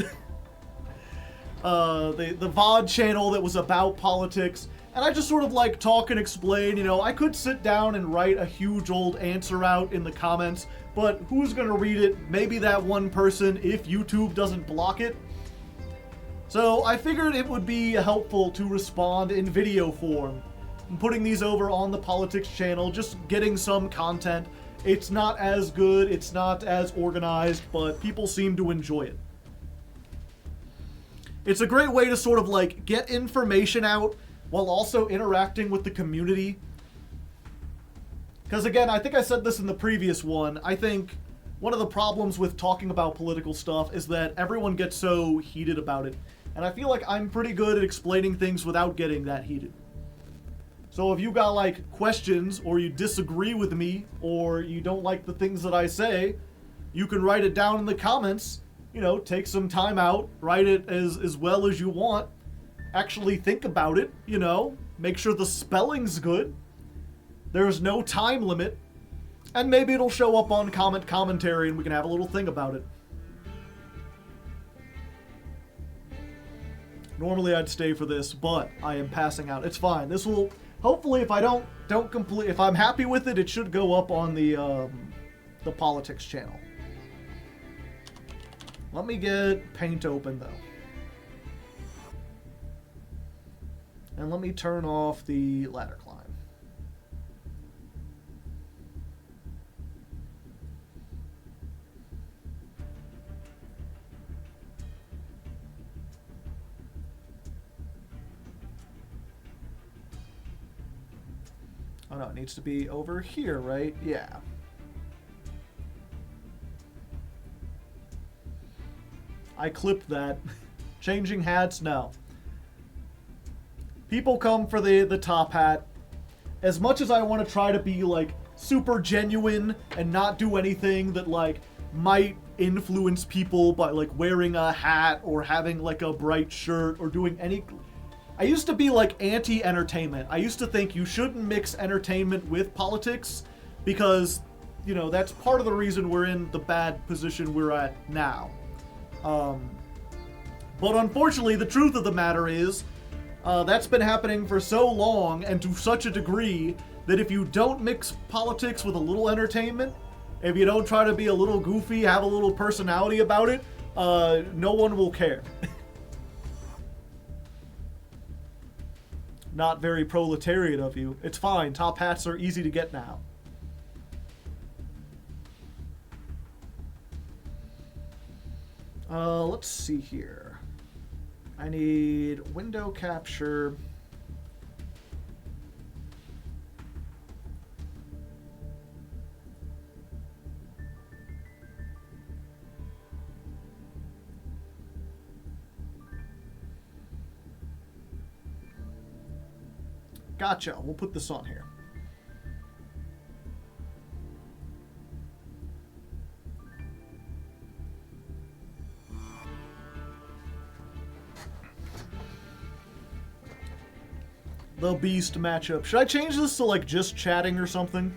the VOD channel that was about politics, and I just sort of like talk and explain. You know, I could sit down and write a huge old answer out in the comments, but who's gonna read it? Maybe that one person if YouTube doesn't block it. So I figured it would be helpful to respond in video form. I'm putting these over on the politics channel, just getting some content. It's not as good, it's not as organized, but people seem to enjoy it. It's a great way to sort of like get information out while also interacting with the community. Because again, I think I said this in the previous one, I think one of the problems with talking about political stuff is that everyone gets so heated about it. And I feel like I'm pretty good at explaining things without getting that heated. So if you got like questions, or you disagree with me, or you don't like the things that I say, you can write it down in the comments. You know, take some time out, write it as well as you want. Actually think about it, you know, make sure the spelling's good. There's no time limit. And maybe it'll show up on Comment Commentary and we can have a little thing about it. Normally I'd stay for this, but I am passing out. It's fine. This will, hopefully, if I don't complete, if I'm happy with it, it should go up on the politics channel. Let me get paint open though. And let me turn off the ladder climb. Oh no, it needs to be over here, right? Yeah. I clipped that. Changing hats? No. People come for the top hat. as much as I want to try to be, like, super genuine and not do anything that, like, might influence people by, like, wearing a hat or having, like, a bright shirt or doing any... I used to be, like, anti-entertainment. I used to think you shouldn't mix entertainment with politics because, you know, that's part of the reason we're in the bad position we're at now. But unfortunately, the truth of the matter is, that's been happening for so long and to such a degree that if you don't mix politics with a little entertainment, if you don't try to be a little goofy, have a little personality about it, no one will care. Not very proletariat of you. It's fine. Top hats are easy to get now. Let's see here. I need window capture. Gotcha. We'll put this on here. The Beast matchup. Should I change this to, like, just chatting or something?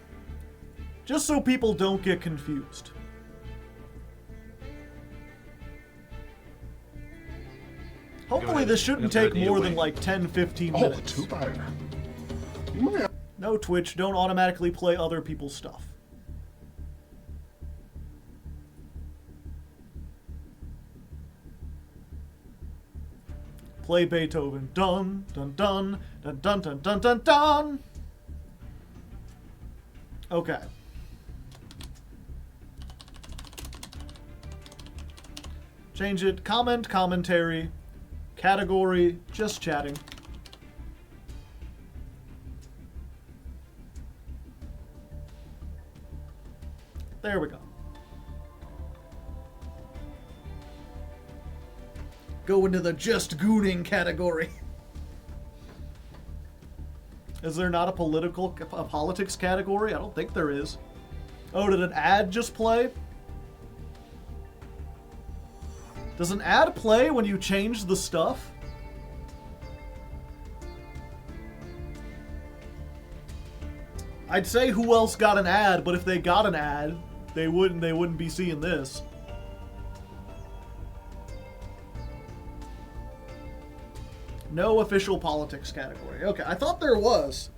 Just so people don't get confused. Hopefully this shouldn't take more than, like, 10-15 minutes. Too bad. No, Twitch, don't automatically play other people's stuff. Play Beethoven. Dun, dun, dun, dun, dun, dun, dun, dun, dun. Okay. Change it. Comment, commentary, category, just chatting. There we go. Go into the just gooning category. Is there not a politics category? I don't think there is. Oh, did an ad just play? Does an ad play when you change the stuff? I'd say who else got an ad, but if they got an ad, they wouldn't be seeing this. No official politics category. Okay, I thought there was.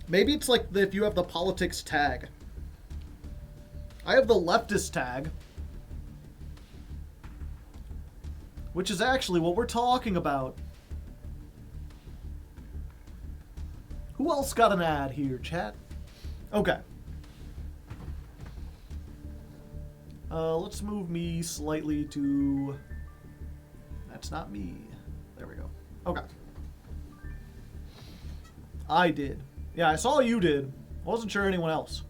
Maybe it's like if you have the politics tag. I have the leftist tag. Which is actually what we're talking about. Who else got an ad here, chat? Okay. Let's move me slightly to... That's not me. There we go. Okay. I did. Yeah, I saw you did. I wasn't sure anyone else.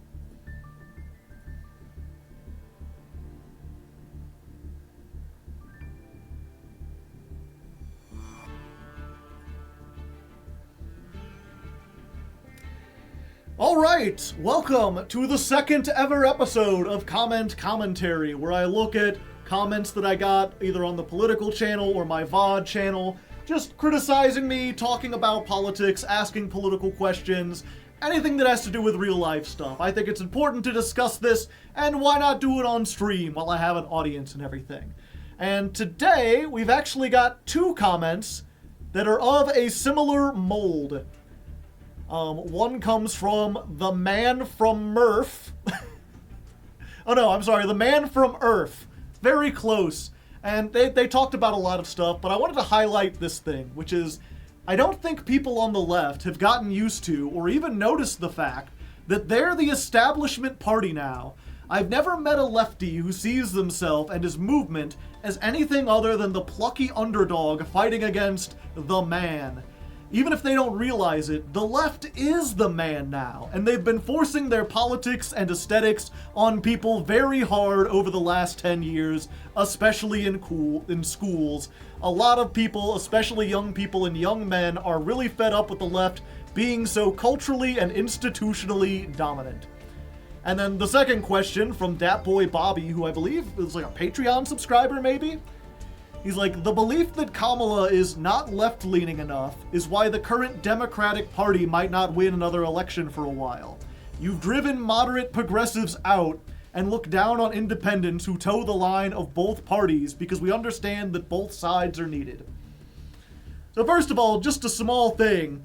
Alright, welcome to the second ever episode of Comment Commentary, where I look at comments that I got either on the political channel or my VOD channel, just criticizing me, talking about politics, asking political questions, anything that has to do with real life stuff. I think it's important to discuss this, and why not do it on stream while I have an audience and everything. And today, we've actually got two comments that are of a similar mold. One comes from the man from Murph. Oh no, I'm sorry, the man from Earth. Very close. And they talked about a lot of stuff, but I wanted to highlight this thing, which is, I don't think people on the left have gotten used to, or even noticed the fact, that they're the establishment party now. I've never met a lefty who sees themselves and his movement as anything other than the plucky underdog fighting against the man. Even if they don't realize it, the left is the man now, and they've been forcing their politics and aesthetics on people very hard over the last 10 years, especially in schools. A lot of people, especially young people and young men, are really fed up with the left being so culturally and institutionally dominant? And then the second question from Dat Boy Bobby, who I believe is like a Patreon subscriber maybe? He's like, the belief that Kamala is not left-leaning enough is why the current Democratic Party might not win another election for a while. You've driven moderate progressives out and look down on independents who toe the line of both parties because we understand that both sides are needed. So first of all, just a small thing.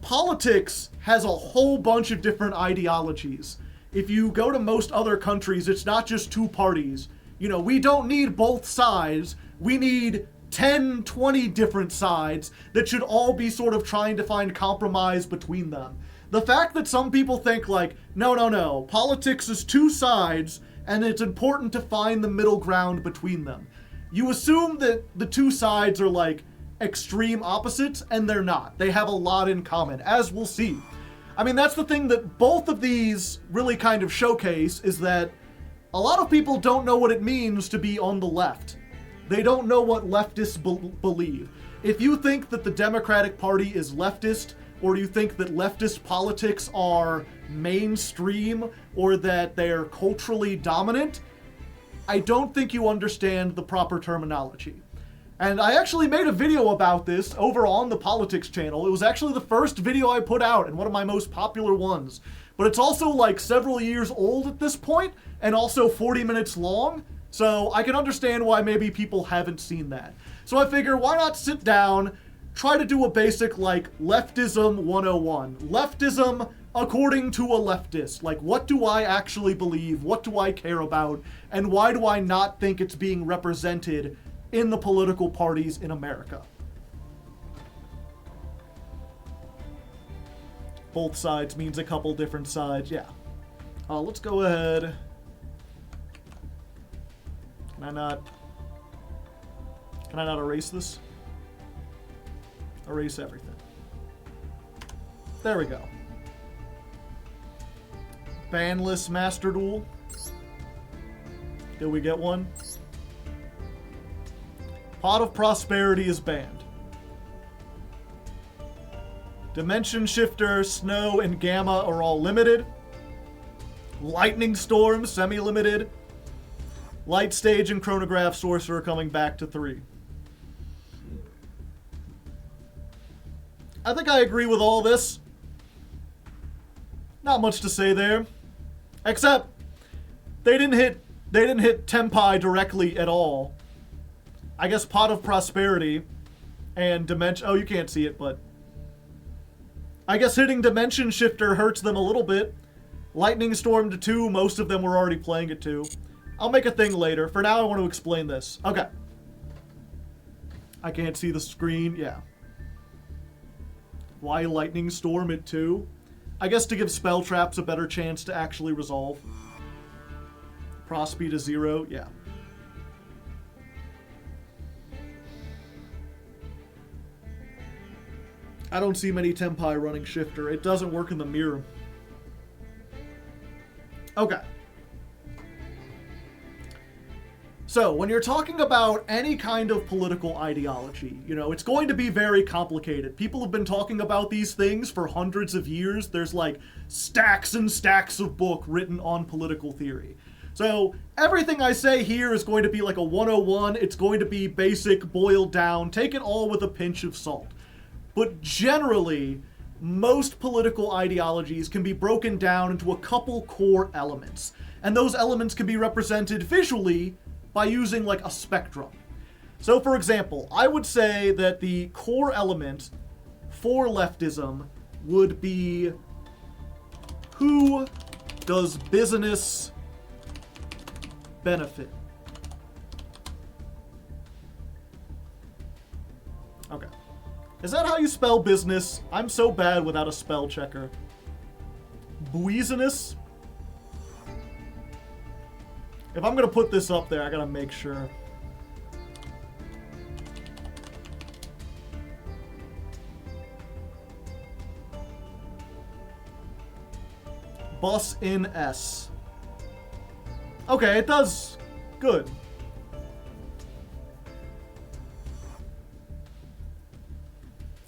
Politics has a whole bunch of different ideologies. If you go to most other countries, it's not just two parties. You know, we don't need both sides. We need 10, 20 different sides that should all be sort of trying to find compromise between them. The fact that some people think like, no, politics is two sides and it's important to find the middle ground between them. You assume that the two sides are like extreme opposites, and they're not. They have a lot in common, as we'll see. I mean, that's the thing that both of these really kind of showcase, is that a lot of people don't know what it means to be on the left. They don't know what leftists believe. If you think that the Democratic Party is leftist, or do you think that leftist politics are mainstream, or that they're culturally dominant, I don't think you understand the proper terminology. And I actually made a video about this over on the Politics channel. It was actually the first video I put out and one of my most popular ones. But it's also like several years old at this point, and also 40 minutes long, so I can understand why maybe people haven't seen that. So I figure, why not sit down, try to do a basic, like, leftism 101. Leftism according to a leftist. Like, what do I actually believe? What do I care about? And why do I not think it's being represented in the political parties in America? Both sides means a couple different sides, yeah. Let's go ahead. Can I not erase this? Erase everything. There we go. Banless Master Duel. Did we get one? Pot of Prosperity is banned. Dimension Shifter, Snow, and Gamma are all limited. Lightning Storm, semi-limited. Light Stage and Chronograph Sorcerer coming back to 3. I think I agree with all this. Not much to say there. Except, they didn't hit Tempai directly at all. I guess Pot of Prosperity and Dimension... Oh, you can't see it, but... I guess hitting Dimension Shifter hurts them a little bit. Lightning Storm to 2, most of them were already playing at 2. I'll make a thing later. For now, I want to explain this. Okay. I can't see the screen. Yeah. Why Lightning Storm at 2? I guess to give spell traps a better chance to actually resolve. Prospeed to 0. Yeah. I don't see many Tempai running Shifter. It doesn't work in the mirror. Okay. So, when you're talking about any kind of political ideology, you know, it's going to be very complicated. People have been talking about these things for hundreds of years. There's like stacks and stacks of book written on political theory. So, everything I say here is going to be like a 101. It's going to be basic, boiled down. Take it all with a pinch of salt. But generally, most political ideologies can be broken down into a couple core elements. And those elements can be represented visually by using like a spectrum. So for example, I would say that the core element for leftism would be, who does business benefit? Okay. Is that how you spell business? I'm so bad without a spell checker. Business? If I'm gonna put this up there, I gotta make sure. Bus in S. Okay, it does. Good.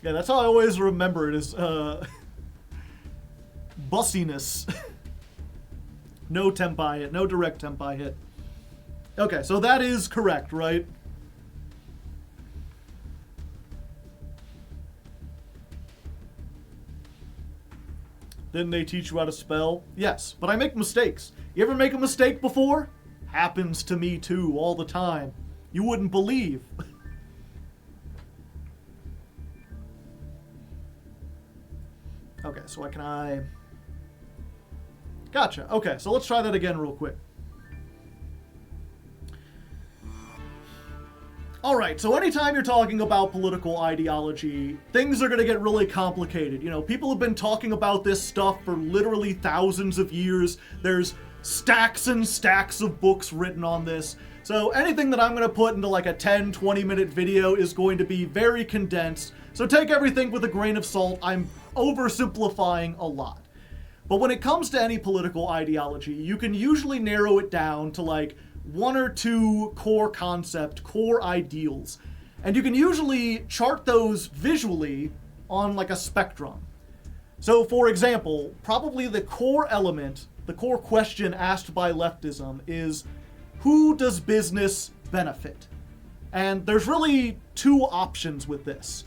Yeah, that's how I always remember it, is bussiness. No tempi hit, no direct tempi hit. Okay, so that is correct, right? Didn't they teach you how to spell? Yes, but I make mistakes. You ever make a mistake before? Happens to me too, all the time. You wouldn't believe. Okay, so can I... Gotcha. Okay, so let's try that again real quick. Alright, so anytime you're talking about political ideology, things are going to get really complicated. You know, people have been talking about this stuff for literally thousands of years. There's stacks and stacks of books written on this. So anything that I'm going to put into like a 10-20 minute video is going to be very condensed. So take everything with a grain of salt. I'm oversimplifying a lot. But when it comes to any political ideology, you can usually narrow it down to like one or two core ideals. And you can usually chart those visually on like a spectrum. So for example, probably the core element, the core question asked by leftism is, who does business benefit? And there's really two options with this.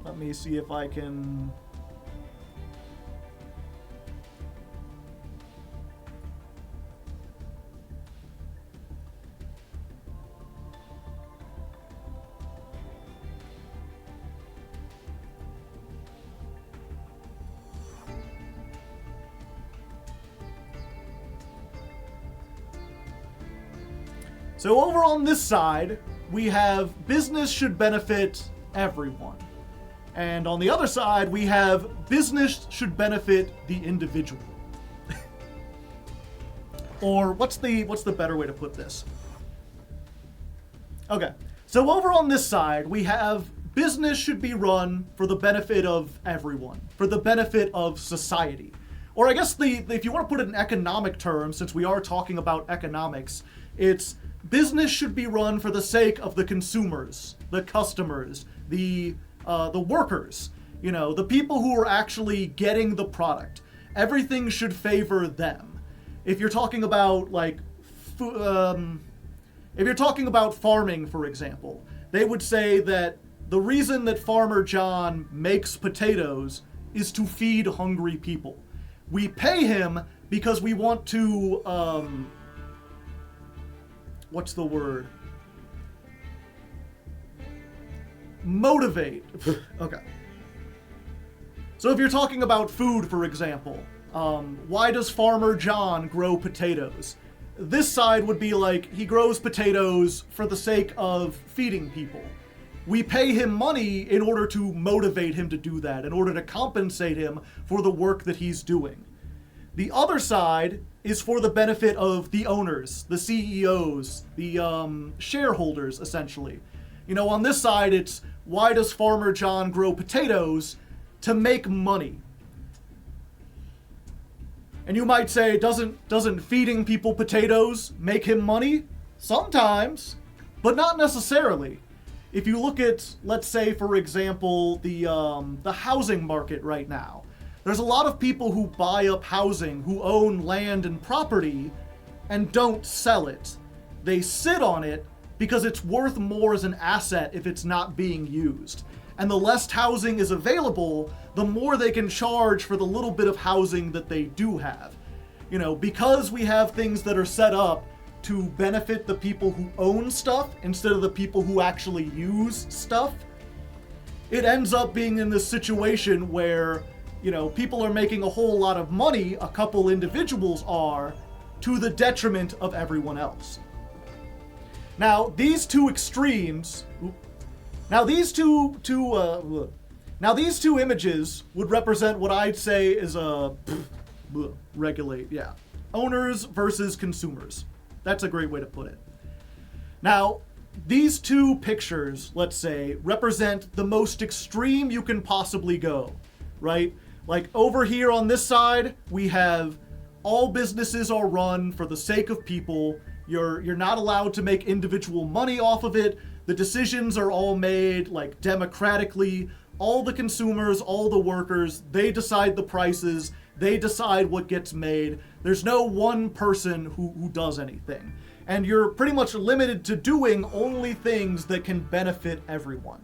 Let me see if I can... So over on this side, we have business should benefit everyone. And on the other side, we have business should benefit the individual. Or what's the better way to put this? Okay, so over on this side, we have business should be run for the benefit of everyone, for the benefit of society. Or I guess if you want to put it in economic terms, since we are talking about economics, it's business should be run for the sake of the consumers, the customers, the workers, you know, the people who are actually getting the product. Everything should favor them. If you're talking about like, if you're talking about farming, for example, they would say that the reason that Farmer John makes potatoes is to feed hungry people. We pay him because we want to, what's the word? Motivate. Okay. So if you're talking about food, for example, why does Farmer John grow potatoes? This side would be like, he grows potatoes for the sake of feeding people. We pay him money in order to motivate him to do that, in order to compensate him for the work that he's doing. The other side is for the benefit of the owners, the CEOs, the shareholders, essentially. You know, on this side, it's why does Farmer John grow potatoes? To make money. And you might say, doesn't feeding people potatoes make him money? Sometimes, but not necessarily. If you look at, let's say, for example, the housing market right now, there's a lot of people who buy up housing, who own land and property, and don't sell it. They sit on it because it's worth more as an asset if it's not being used. And the less housing is available, the more they can charge for the little bit of housing that they do have. You know, because we have things that are set up to benefit the people who own stuff instead of the people who actually use stuff, it ends up being in this situation where, you know, people are making a whole lot of money, a couple individuals are, to the detriment of everyone else. Now, these two extremes, now these two images would represent what I'd say is regulate, yeah. Owners versus consumers. That's a great way to put it. Now, these two pictures, let's say, represent the most extreme you can possibly go, right? Like over here on this side, we have all businesses are run for the sake of people. You're not allowed to make individual money off of it. The decisions are all made like democratically. All the consumers, all the workers, they decide the prices, they decide what gets made. There's no one person who does anything. And you're pretty much limited to doing only things that can benefit everyone.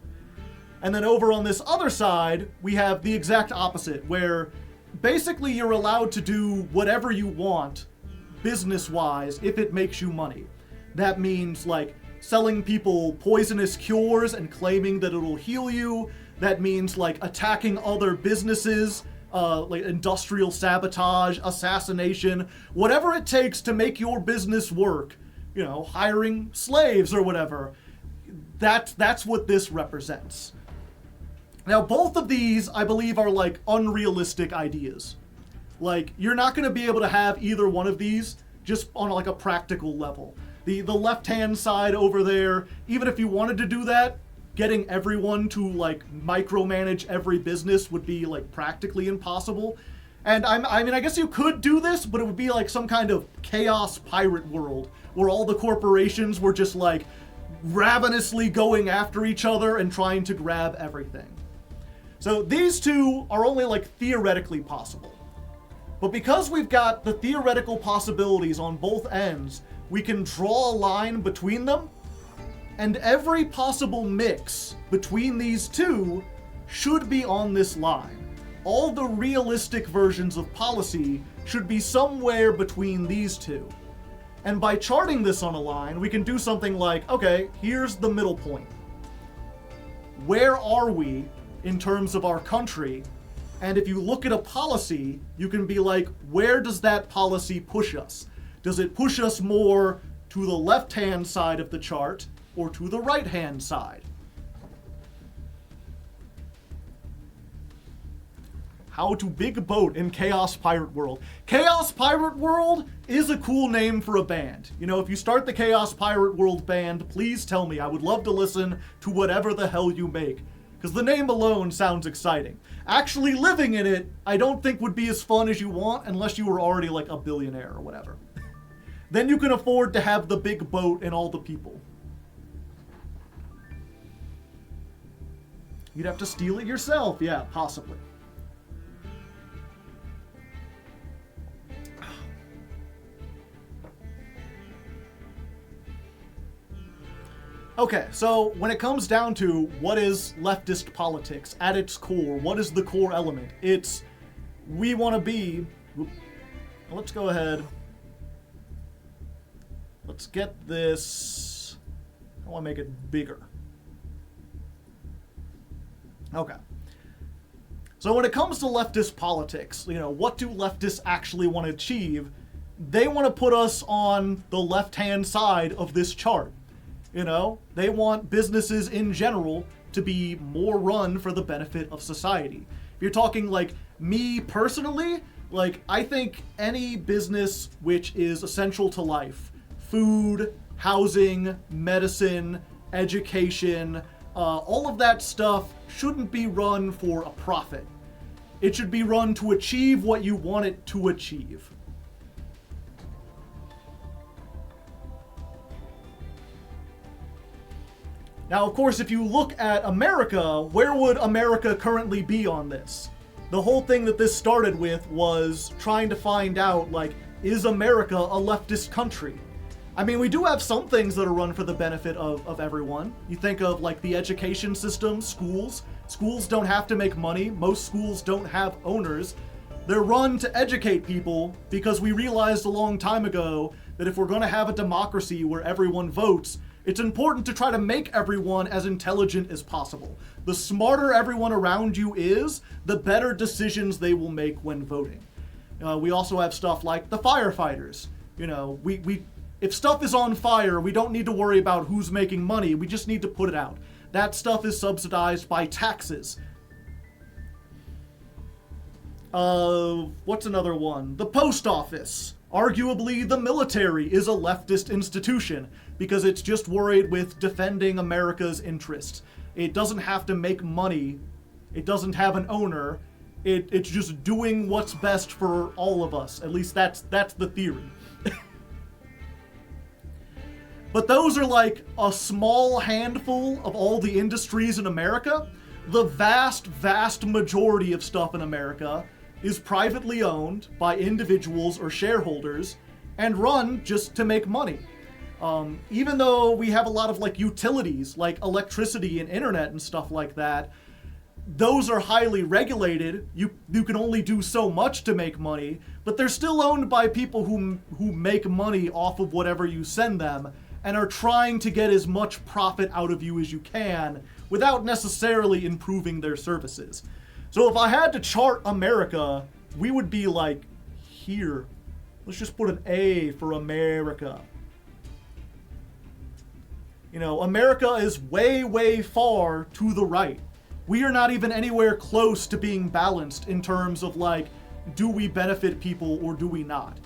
And then over on this other side, we have the exact opposite, where basically you're allowed to do whatever you want, business-wise, if it makes you money. That means, like, selling people poisonous cures and claiming that it'll heal you. That means, like, attacking other businesses, like industrial sabotage, assassination, whatever it takes to make your business work. You know, hiring slaves or whatever. That's what this represents. Now, both of these, I believe, are, like, unrealistic ideas. Like, you're not going to be able to have either one of these just on, like, a practical level. The left-hand side over there, even if you wanted to do that, getting everyone to, like, micromanage every business would be, like, practically impossible. And I mean, I guess you could do this, but it would be like some kind of chaos pirate world where all the corporations were just, like, ravenously going after each other and trying to grab everything. So these two are only, like, theoretically possible. But because we've got the theoretical possibilities on both ends, we can draw a line between them, and every possible mix between these two should be on this line. All the realistic versions of policy should be somewhere between these two. And by charting this on a line, we can do something like, okay, here's the middle point. Where are we in terms of our country? And if you look at a policy, you can be like, where does that policy push us? Does it push us more to the left-hand side of the chart or to the right-hand side? How to big boat in Chaos Pirate World. Chaos Pirate World is a cool name for a band. You know, if you start the Chaos Pirate World band, please tell me. I would love to listen to whatever the hell you make, because the name alone sounds exciting. Actually living in it, I don't think would be as fun as you want unless you were already like a billionaire or whatever. Then you can afford to have the big boat and all the people. You'd have to steal it yourself. Yeah, possibly. Okay, so when it comes down to what is leftist politics at its core, what is the core element? It's, we want to be, let's go ahead, let's get this, I want to make it bigger. Okay. So when it comes to leftist politics, you know, what do leftists actually want to achieve? They want to put us on the left-hand side of this chart. You know, they want businesses in general to be more run for the benefit of society. If you're talking like me personally, like I think any business which is essential to life, food, housing, medicine, education, all of that stuff shouldn't be run for a profit. It should be run to achieve what you want it to achieve. Now, of course, if you look at America, where would America currently be on this? The whole thing that this started with was trying to find out, like, is America a leftist country? I mean, we do have some things that are run for the benefit of everyone. You think of, like, the education system, schools. Schools don't have to make money. Most schools don't have owners. They're run to educate people because we realized a long time ago that if we're going to have a democracy where everyone votes, it's important to try to make everyone as intelligent as possible. The smarter everyone around you is, the better decisions they will make when voting. We also have stuff like the firefighters. You know, if stuff is on fire, we don't need to worry about who's making money. We just need to put it out. That stuff is subsidized by taxes. What's another one? The post office. Arguably, the military is a leftist institution because it's just worried with defending America's interests. It doesn't have to make money. It doesn't have an owner. It's just doing what's best for all of us. At least that's the theory. But those are like a small handful of all the industries in America. The vast, vast majority of stuff in America is privately owned by individuals or shareholders and run just to make money. Even though we have a lot of like utilities, like electricity and internet and stuff like that, those are highly regulated. You can only do so much to make money, but they're still owned by people who make money off of whatever you send them and are trying to get as much profit out of you as you can without necessarily improving their services. So if I had to chart America, we would be like here. Let's just put an A for America. You know, America is way, way far to the right. We are not even anywhere close to being balanced in terms of like, do we benefit people or do we not?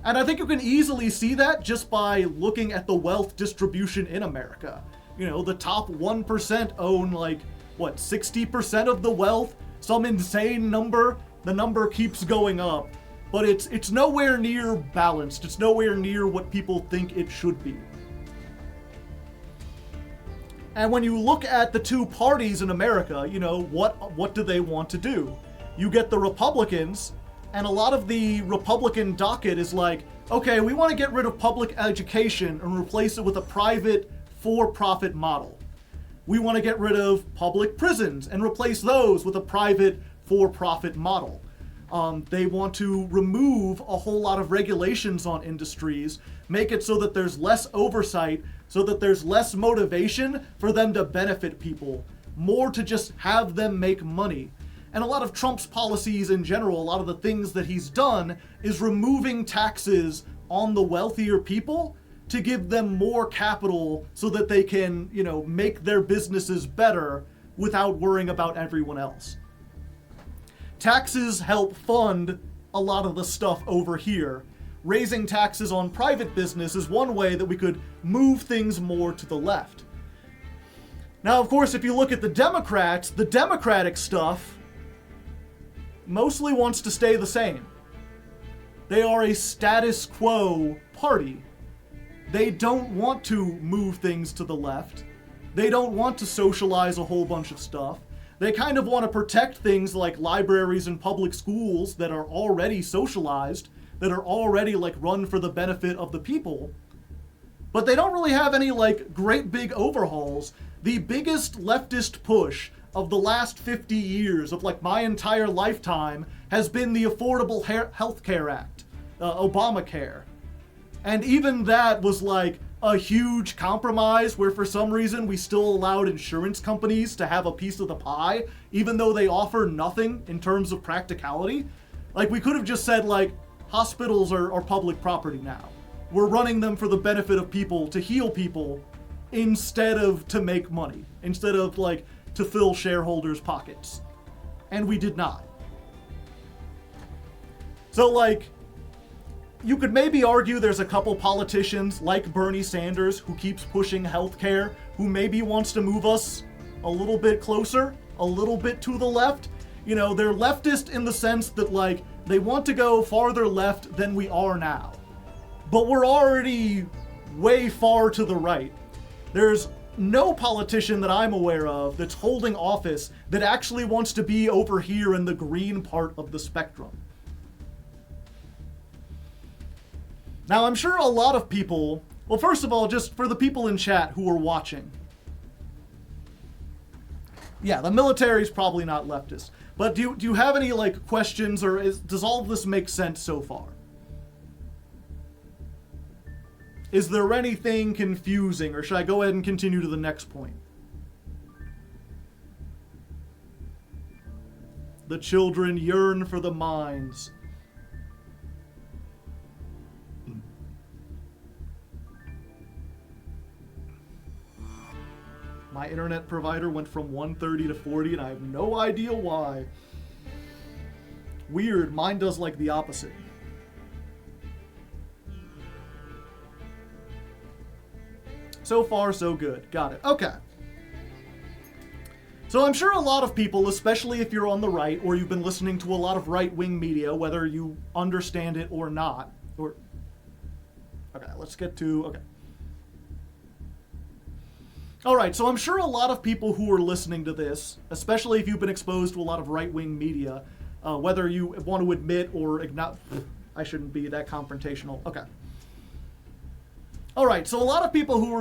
And I think you can easily see that just by looking at the wealth distribution in America. You know, the top 1% own like, what, 60% of the wealth? Some insane number. The number keeps going up. But it's nowhere near balanced. It's nowhere near what people think it should be. And when you look at the two parties in America, you know, what do they want to do? You get the Republicans, and a lot of the Republican docket is like, okay, we want to get rid of public education and replace it with a private for-profit model. We want to get rid of public prisons and replace those with a private for-profit model. They want to remove a whole lot of regulations on industries, make it so that there's less oversight, so that there's less motivation for them to benefit people, more to just have them make money. And a lot of Trump's policies in general, a lot of the things that he's done, is removing taxes on the wealthier people to give them more capital so that they can, you know, make their businesses better without worrying about everyone else. Taxes help fund a lot of the stuff over here. Raising taxes on private business is one way that we could move things more to the left. Now, of course, if you look at the Democrats, the Democratic stuff mostly wants to stay the same. They are a status quo party. They don't want to move things to the left. They don't want to socialize a whole bunch of stuff. They kind of want to protect things like libraries and public schools that are already socialized, that are already like run for the benefit of the people. But they don't really have any like great big overhauls. The biggest leftist push of the last 50 years of like my entire lifetime has been the Affordable Health Care Act, Obamacare. And even that was like a huge compromise where for some reason we still allowed insurance companies to have a piece of the pie, even though they offer nothing in terms of practicality. Like we could have just said like, hospitals are public property now. We're running them for the benefit of people, to heal people, instead of to make money, instead of like to fill shareholders' pockets. And we did not. So like, you could maybe argue there's a couple politicians like Bernie Sanders who keeps pushing healthcare, who maybe wants to move us a little bit closer, a little bit to the left. You know, they're leftist in the sense that like, they want to go farther left than we are now. But we're already way far to the right. There's no politician that I'm aware of that's holding office that actually wants to be over here in the green part of the spectrum. Now, I'm sure a lot of people, well, first of all, just for the people in chat who are watching. Yeah, the military's probably not leftist. But do you have any like questions, or does all of this make sense so far? Is there anything confusing, or should I go ahead and continue to the next point? The children yearn for the mines. My internet provider went from 130 to 40, and I have no idea why. Weird, mine does like the opposite. So far, so good. Got it. Okay. So I'm sure a lot of people, especially if you're on the right, or you've been listening to a lot of right-wing media, whether you understand it or not, or... Okay, let's get to... Okay. Alright, so I'm sure a lot of people who are listening to this, especially if you've been exposed to a lot of right-wing media, whether you want to admit or ignore... I shouldn't be that confrontational. Okay. Alright, so a lot of people who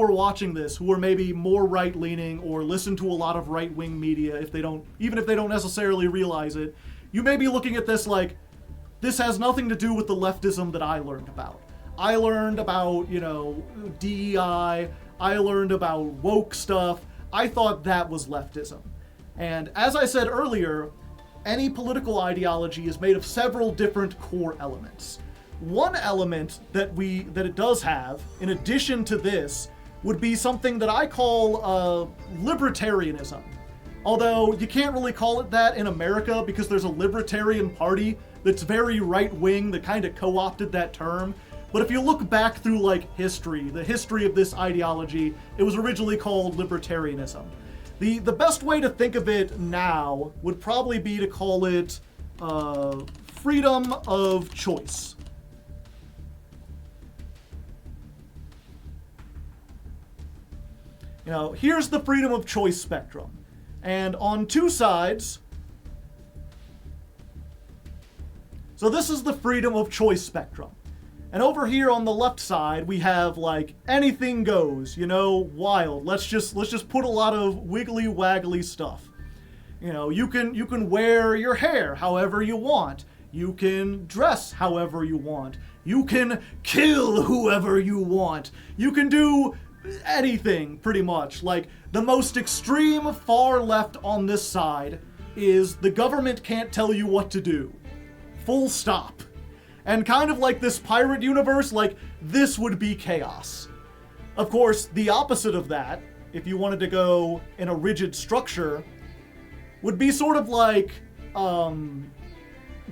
are watching this, who are maybe more right-leaning or listen to a lot of right-wing media, even if they don't necessarily realize it, you may be looking at this like, this has nothing to do with the leftism that I learned about. I learned about, DEI, I learned about woke stuff. I thought that was leftism. And as I said earlier, any political ideology is made of several different core elements. One element that it does have, in addition to this, would be something that I call libertarianism. Although you can't really call it that in America because there's a libertarian party that's very right-wing that kind of co-opted that term. But if you look back through the history of this ideology, it was originally called libertarianism. The best way to think of it now would probably be to call it freedom of choice. Here's the freedom of choice spectrum. And on two sides, so this is the freedom of choice spectrum. And over here on the left side, we have anything goes, wild. Let's just put a lot of wiggly waggly stuff. You can wear your hair however you want. You can dress however you want. You can kill whoever you want. You can do anything, pretty much. The most extreme far left on this side is the government can't tell you what to do. Full stop. And kind of like this pirate universe, this would be chaos. Of course, the opposite of that, if you wanted to go in a rigid structure, would be sort of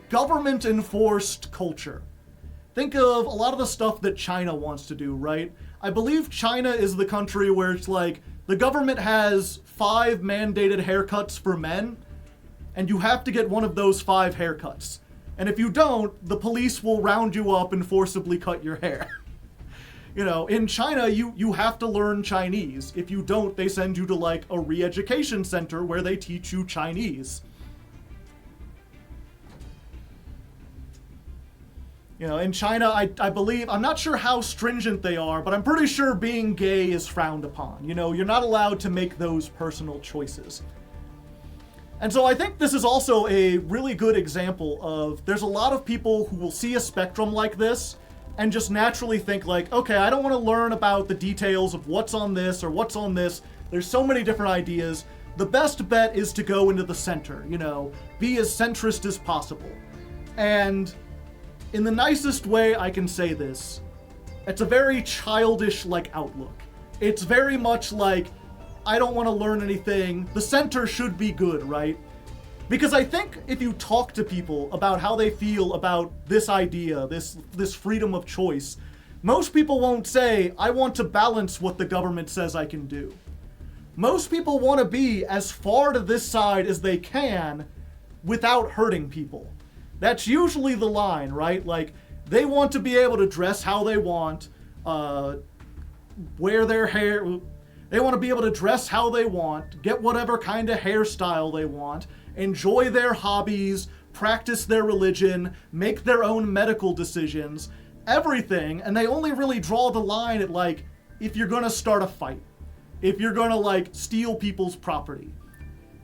government-enforced culture. Think of a lot of the stuff that China wants to do, right? I believe China is the country where it's the government has 5 mandated haircuts for men, and you have to get one of those 5 haircuts. And if you don't, the police will round you up and forcibly cut your hair. In China, you have to learn Chinese. If you don't, they send you to a re-education center where they teach you Chinese. In China, I believe, I'm not sure how stringent they are, but I'm pretty sure being gay is frowned upon. You're not allowed to make those personal choices. And so I think this is also a really good example of, there's a lot of people who will see a spectrum like this and just naturally think okay, I don't want to learn about the details of what's on this or what's on this. There's so many different ideas. The best bet is to go into the center, be as centrist as possible. And in the nicest way I can say this, it's a very childish outlook. It's very much I don't want to learn anything. The center should be good, right? Because I think if you talk to people about how they feel about this idea, this freedom of choice, most people won't say, I want to balance what the government says I can do. Most people want to be as far to this side as they can without hurting people. That's usually the line, right? They want to be able to dress how they want, wear their hair... They want to be able to dress how they want, get whatever kind of hairstyle they want, enjoy their hobbies, practice their religion, make their own medical decisions, everything, and they only really draw the line at if you're gonna start a fight, if you're gonna steal people's property.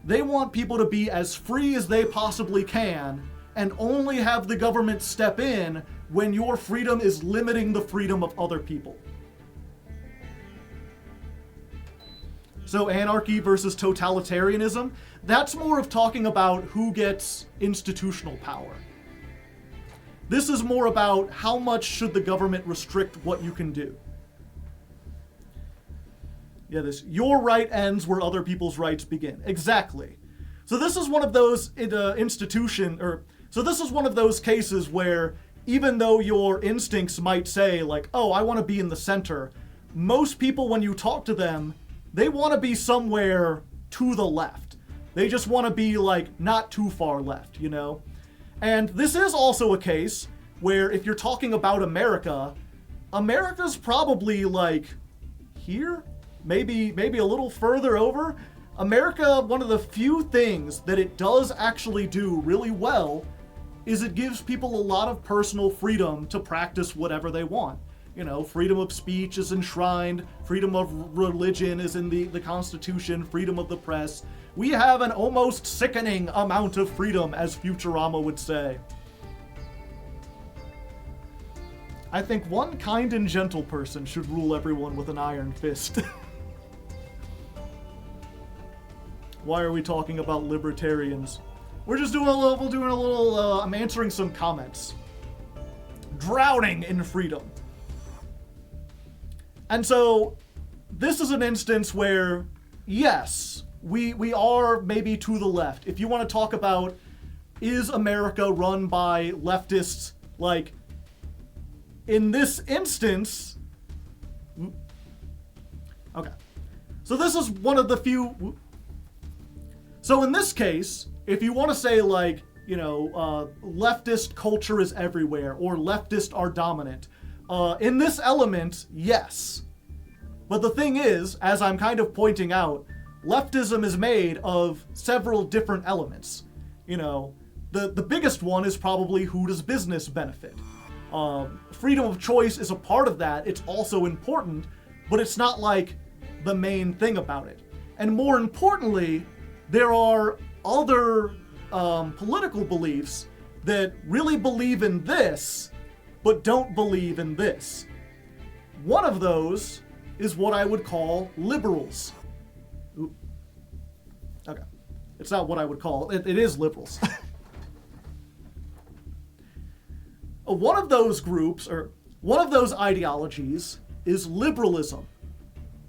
They want people to be as free as they possibly can and only have the government step in when your freedom is limiting the freedom of other people. So anarchy versus totalitarianism, that's more of talking about who gets institutional power. This is more about how much should the government restrict what you can do. Yeah, your right ends where other people's rights begin. Exactly. So this is one of those this is one of those cases where even though your instincts might say oh, I want to be in the center, most people when you talk to them, they want to be somewhere to the left. They just want to be not too far left, And this is also a case where if you're talking about America, America's probably like here, maybe a little further over. America, one of the few things that it does actually do really well is it gives people a lot of personal freedom to practice whatever they want. You know, freedom of speech is enshrined, freedom of religion is in the Constitution, freedom of the press. We have an almost sickening amount of freedom, as Futurama would say. I think one kind and gentle person should rule everyone with an iron fist. Why are we talking about libertarians? We're just doing a little, I'm answering some comments. Drowning in freedom. And so, this is an instance where, yes, we are maybe to the left. If you want to talk about, is America run by leftists, like, in this instance, okay. So this is one of the few, so in this case, if you want to say like, you know, leftist culture is everywhere, or leftists are dominant, in this element, yes. But the thing is, as I'm kind of pointing out, leftism is made of several different elements. You know, the biggest one is probably who does business benefit? Freedom of choice is a part of that. It's also important, but it's not like the main thing about it. And more importantly, there are other political beliefs that really believe in this, but don't believe in this. One of those is what I would call liberals. Ooh. Okay. It's not what I would call it. It is liberals. One of those groups, or one of those ideologies, is liberalism.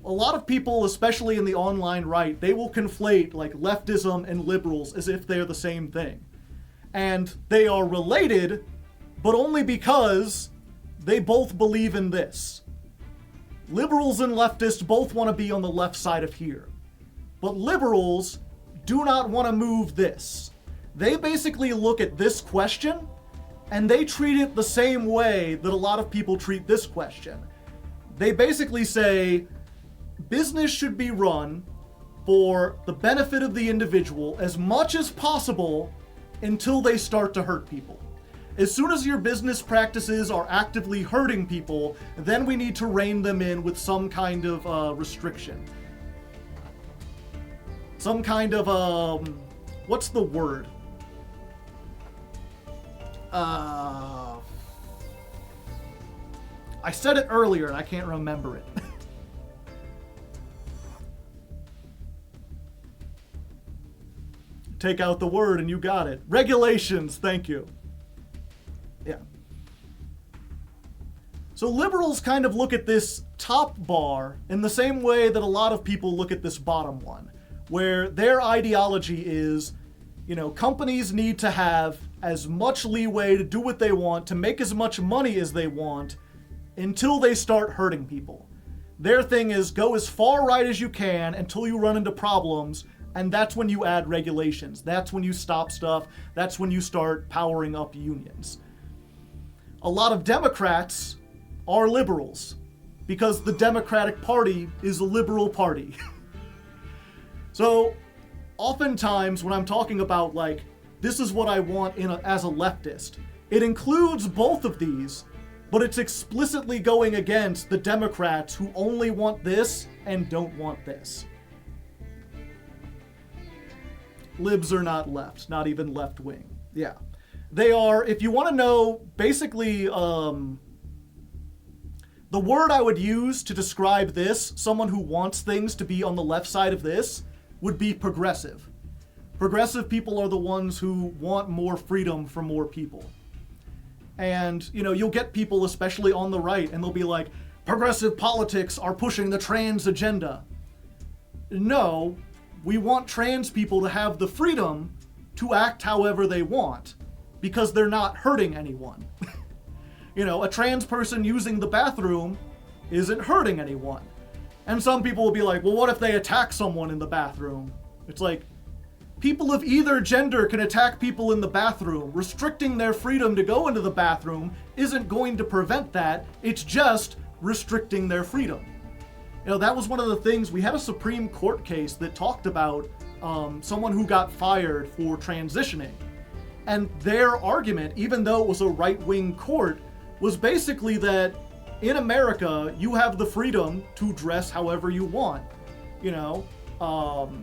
A lot of people, especially in the online right, they will conflate like leftism and liberals as if they're the same thing. And they are related, but only because they both believe in this. Liberals and leftists both want to be on the left side of here. But liberals do not want to move this. They basically look at this question and they treat it the same way that a lot of people treat this question. They basically say, business should be run for the benefit of the individual as much as possible until they start to hurt people. As soon as your business practices are actively hurting people, then we need to rein them in with some kind of restriction. Some kind of, what's the word? I said it earlier and I can't remember it. Take out the word and you got it. Regulations, thank you. Yeah. So liberals kind of look at this top bar in the same way that a lot of people look at this bottom one, where their ideology is, you know, companies need to have as much leeway to do what they want, to make as much money as they want, until they start hurting people. Their thing is go as far right as you can until you run into problems, and that's when you add regulations. That's when you stop stuff. That's when you start powering up unions. A lot of Democrats are liberals because the Democratic Party is a liberal party. So oftentimes when I'm talking about like, this is what I want as a leftist, it includes both of these, but it's explicitly going against the Democrats who only want this and don't want this. Libs are not left, not even left wing. Yeah. They are, if you want to know, basically, the word I would use to describe this, someone who wants things to be on the left side of this, would be progressive. Progressive people are the ones who want more freedom for more people. And, you know, you'll get people, especially on the right, and they'll be like, progressive politics are pushing the trans agenda. No, we want trans people to have the freedom to act however they want, because they're not hurting anyone. You know, a trans person using the bathroom isn't hurting anyone. And some people will be like, well, what if they attack someone in the bathroom? It's like, People of either gender can attack people in the bathroom. Restricting their freedom to go into the bathroom isn't going to prevent that. It's just restricting their freedom. You know, that was one of the things. We had a Supreme Court case that talked about someone who got fired for transitioning. And their argument, even though it was a right-wing court, was basically that in America, you have the freedom to dress however you want. You know,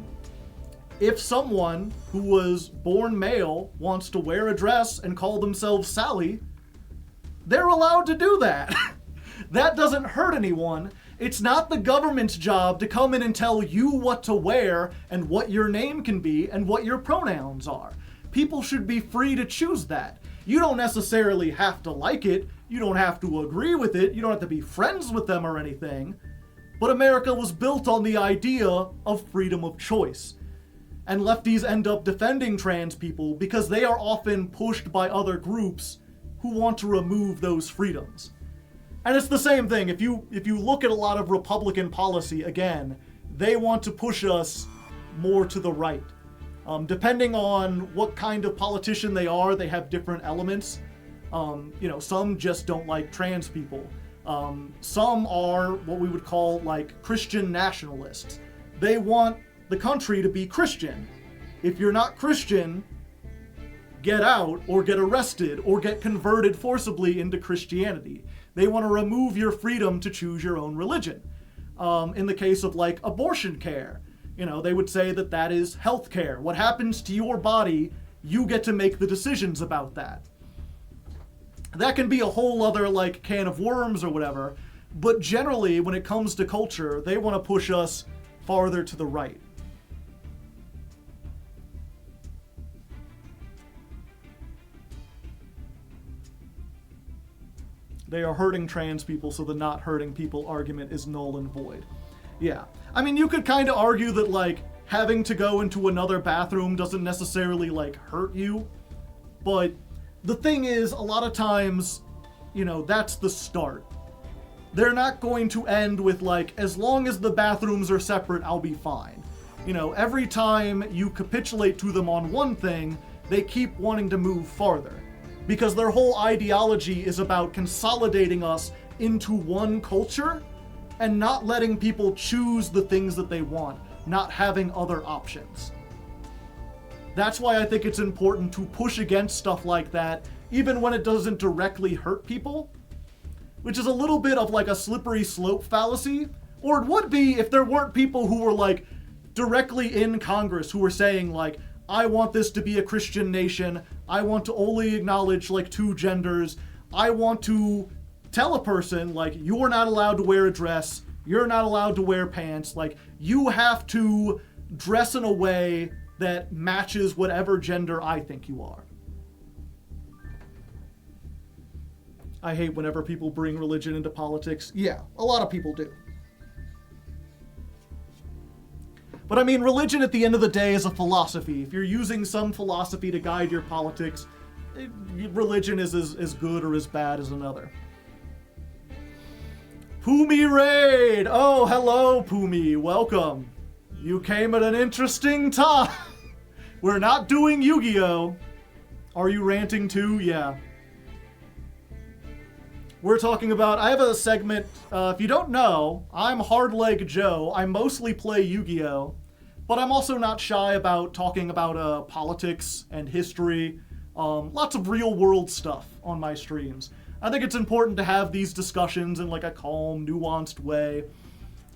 if someone who was born male wants to wear a dress and call themselves Sally, they're allowed to do that. That doesn't hurt anyone. It's not the government's job to come in and tell you what to wear and what your name can be and what your pronouns are. People should be free to choose that. You don't necessarily have to like it. You don't have to agree with it. You don't have to be friends with them or anything. But America was built on the idea of freedom of choice. And lefties end up defending trans people because they are often pushed by other groups who want to remove those freedoms. And it's the same thing. If you look at a lot of Republican policy, again, they want to push us more to the right. Depending on what kind of politician they are, they have different elements. You know, some just don't like trans people. Some are what we would call like Christian nationalists. They want the country to be Christian. If you're not Christian, get out or get arrested or get converted forcibly into Christianity. They want to remove your freedom to choose your own religion. In the case of like abortion care, you know, they would say that that is health care. What happens to your body, you get to make the decisions about that. That can be a whole other like can of worms or whatever, but generally when it comes to culture, they want to push us farther to the right. They are hurting trans people, so the not hurting people argument is null and void. Yeah. I mean, you could kind of argue that, like, having to go into another bathroom doesn't necessarily, like, hurt you. But the thing is, a lot of times, you know, that's the start. They're not going to end with, like, as long as the bathrooms are separate, I'll be fine. You know, every time you capitulate to them on one thing, they keep wanting to move farther. Because their whole ideology is about consolidating us into one culture and not letting people choose the things that they want, not having other options. That's why I think it's important to push against stuff like that, even when it doesn't directly hurt people, which is a little bit of like a slippery slope fallacy, or it would be if there weren't people who were like directly in Congress who were saying like, I want this to be a Christian nation. I want to only acknowledge like two genders. I want to tell a person like, you're not allowed to wear a dress. You're not allowed to wear pants. Like, you have to dress in a way that matches whatever gender I think you are. I hate whenever people bring religion into politics. Yeah, a lot of people do. But I mean, religion at the end of the day is a philosophy. If you're using some philosophy to guide your politics, religion is as good or as bad as another. Pumi Raid! Oh, hello, Pumi. Welcome. You came at an interesting time. We're not doing Yu-Gi-Oh! Are you ranting too? Yeah. We're talking about, I have a segment, if you don't know, I'm Hardleg Joe. I mostly play Yu-Gi-Oh! But I'm also not shy about talking about politics and history, lots of real world stuff on my streams. I think it's important to have these discussions in like a calm, nuanced way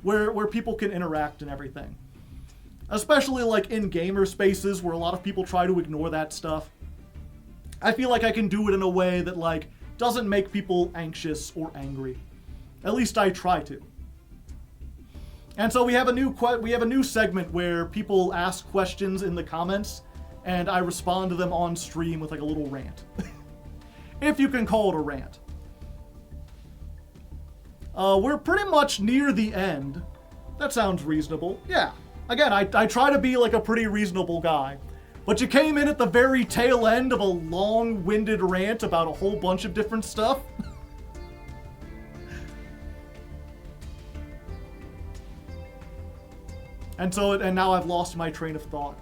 where people can interact and everything. Especially like in gamer spaces where a lot of people try to ignore that stuff. I feel like I can do it in a way that like doesn't make people anxious or angry. At least I try to. And so we have a new segment where people ask questions in the comments, and I respond to them on stream with like a little rant. If you can call it a rant. We're pretty much near the end. That sounds reasonable. Yeah. Again, I try to be like a pretty reasonable guy. But you came in at the very tail end of a long-winded rant about a whole bunch of different stuff. And now I've lost my train of thought.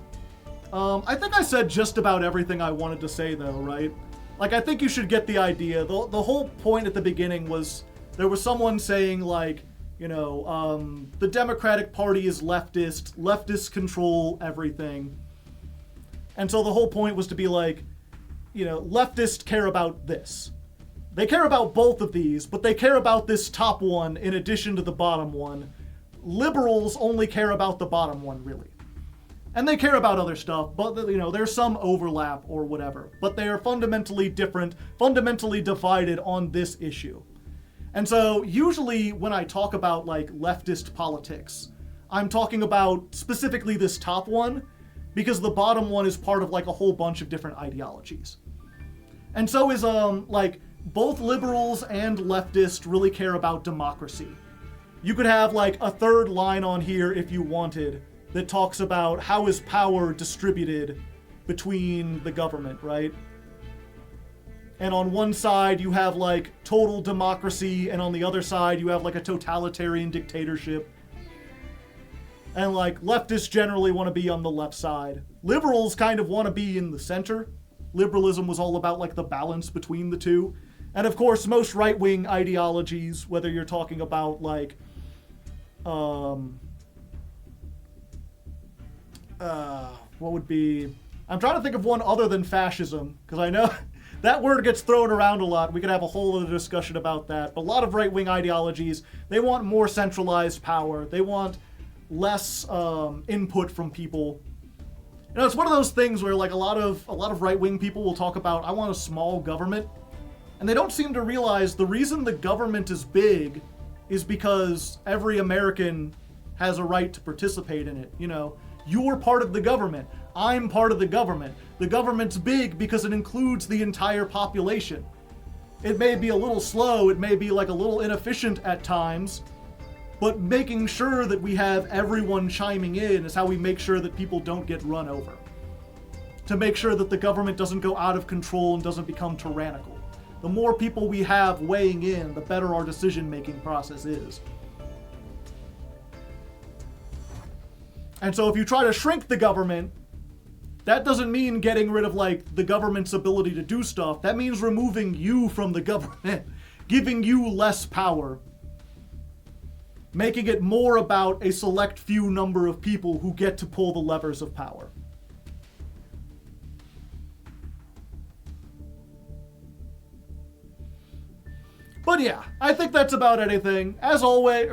I think I said just about everything I wanted to say, though, right? Like, I think you should get the idea. The whole point at the beginning was there was someone saying, like, you know, the Democratic Party is leftist, leftists control everything. And so the whole point was to be like, you know, leftists care about this. They care about both of these, but they care about this top one in addition to the bottom one. Liberals only care about the bottom one, really. And they care about other stuff, but, you know, there's some overlap or whatever. But they are fundamentally different, fundamentally divided on this issue. And so, usually when I talk about, like, leftist politics, I'm talking about specifically this top one, because the bottom one is part of, like, a whole bunch of different ideologies. And so is, like, both liberals and leftists really care about democracy. You could have, like, a third line on here if you wanted that talks about how is power distributed between the government, right? And on one side you have, like, total democracy, and on the other side you have, like, a totalitarian dictatorship. And, like, leftists generally want to be on the left side. Liberals kind of want to be in the center. Liberalism was all about, like, the balance between the two. And of course, most right-wing ideologies, whether you're talking about, like, what would be... I'm trying to think of one other than fascism, because I know that word gets thrown around a lot. We could have a whole other discussion about that. But a lot of right-wing ideologies, they want more centralized power. They want less input from people. You know, it's one of those things where, like, a lot of right-wing people will talk about, I want a small government. And they don't seem to realize the reason the government is big is because every American has a right to participate in it. You know, you're part of the government. I'm part of the government. The government's big because it includes the entire population. It may be a little slow, it may be, like, a little inefficient at times, but making sure that we have everyone chiming in is how we make sure that people don't get run over. To make sure that the government doesn't go out of control and doesn't become tyrannical. The more people we have weighing in, the better our decision-making process is. And so if you try to shrink the government, that doesn't mean getting rid of, like, the government's ability to do stuff. That means removing you from the government, giving you less power, making it more about a select few number of people who get to pull the levers of power. But yeah, I think that's about anything. As always,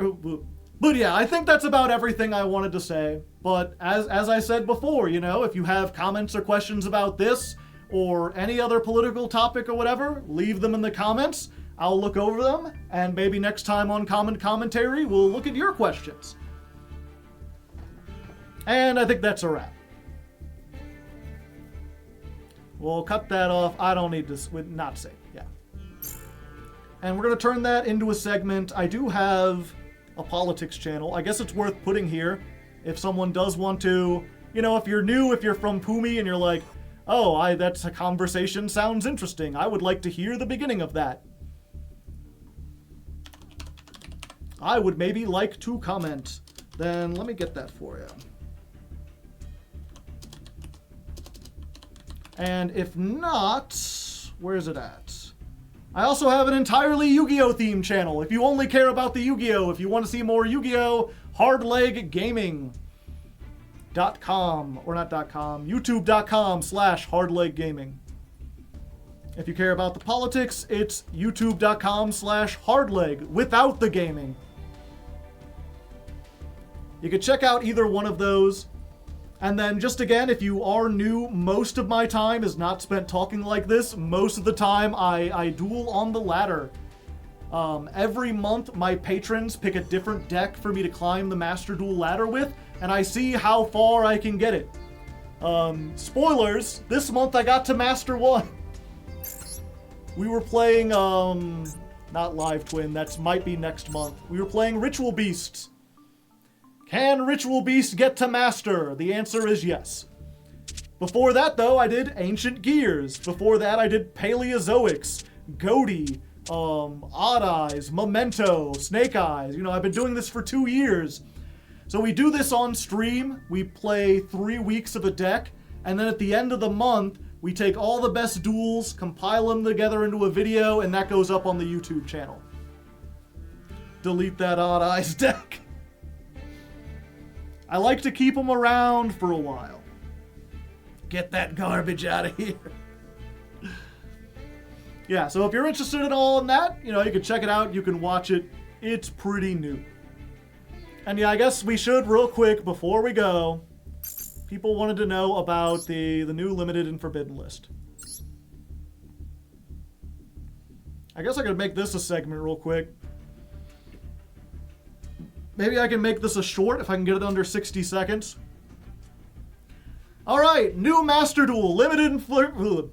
but yeah, I think that's about everything I wanted to say. But as I said before, you know, if you have comments or questions about this or any other political topic or whatever, leave them in the comments. I'll look over them, and maybe next time on Comment Commentary, we'll look at your questions. And I think that's a wrap. We'll cut that off. I don't need to not say. Yeah. And we're going to turn that into a segment. I do have a politics channel. I guess it's worth putting here if someone does want to, you know, if you're new, if you're from Pumi and you're like, oh, that's a conversation sounds interesting. I would like to hear the beginning of that. I would maybe like to comment. Then let me get that for you. And if not, where is it at? I also have an entirely Yu-Gi-Oh! Themed channel. If you only care about the Yu-Gi-Oh! If you want to see more Yu-Gi-Oh! Hardleg Gaming.com, or not .com, youtube.com/Hardleg Gaming. If you care about the politics, it's youtube.com/Hardleg without the gaming. You could check out either one of those. And then just again, if you are new, most of my time is not spent talking like this. Most of the time I duel on the ladder. Every month my patrons pick a different deck for me to climb the Master Duel ladder with, and I see how far I can get it. Spoilers, this month I got to Master 1. We were playing, not Live Twin, that might be next month. We were playing Ritual Beasts. Can Ritual Beast get to Master? The answer is yes. Before that, though, I did Ancient Gears. Before that, I did Paleozoics, Goaty, Odd Eyes, Memento, Snake Eyes. You know, I've been doing this for 2 years. So we do this on stream. We play 3 weeks of a deck, And then at the end of the month, we take all the best duels, compile them together into a video, and that goes up on the YouTube channel. Delete that Odd Eyes deck. I like to keep them around for a while. Get that garbage out of here. Yeah, so if you're interested in all in that, you can check it out. You can watch it. It's pretty new. And yeah, I guess we should, real quick, before we go, people wanted to know about the new limited and forbidden list. I guess I could make this a segment real quick. Maybe I can make this a short if I can get it under 60 seconds. Alright, new Master Duel, limited and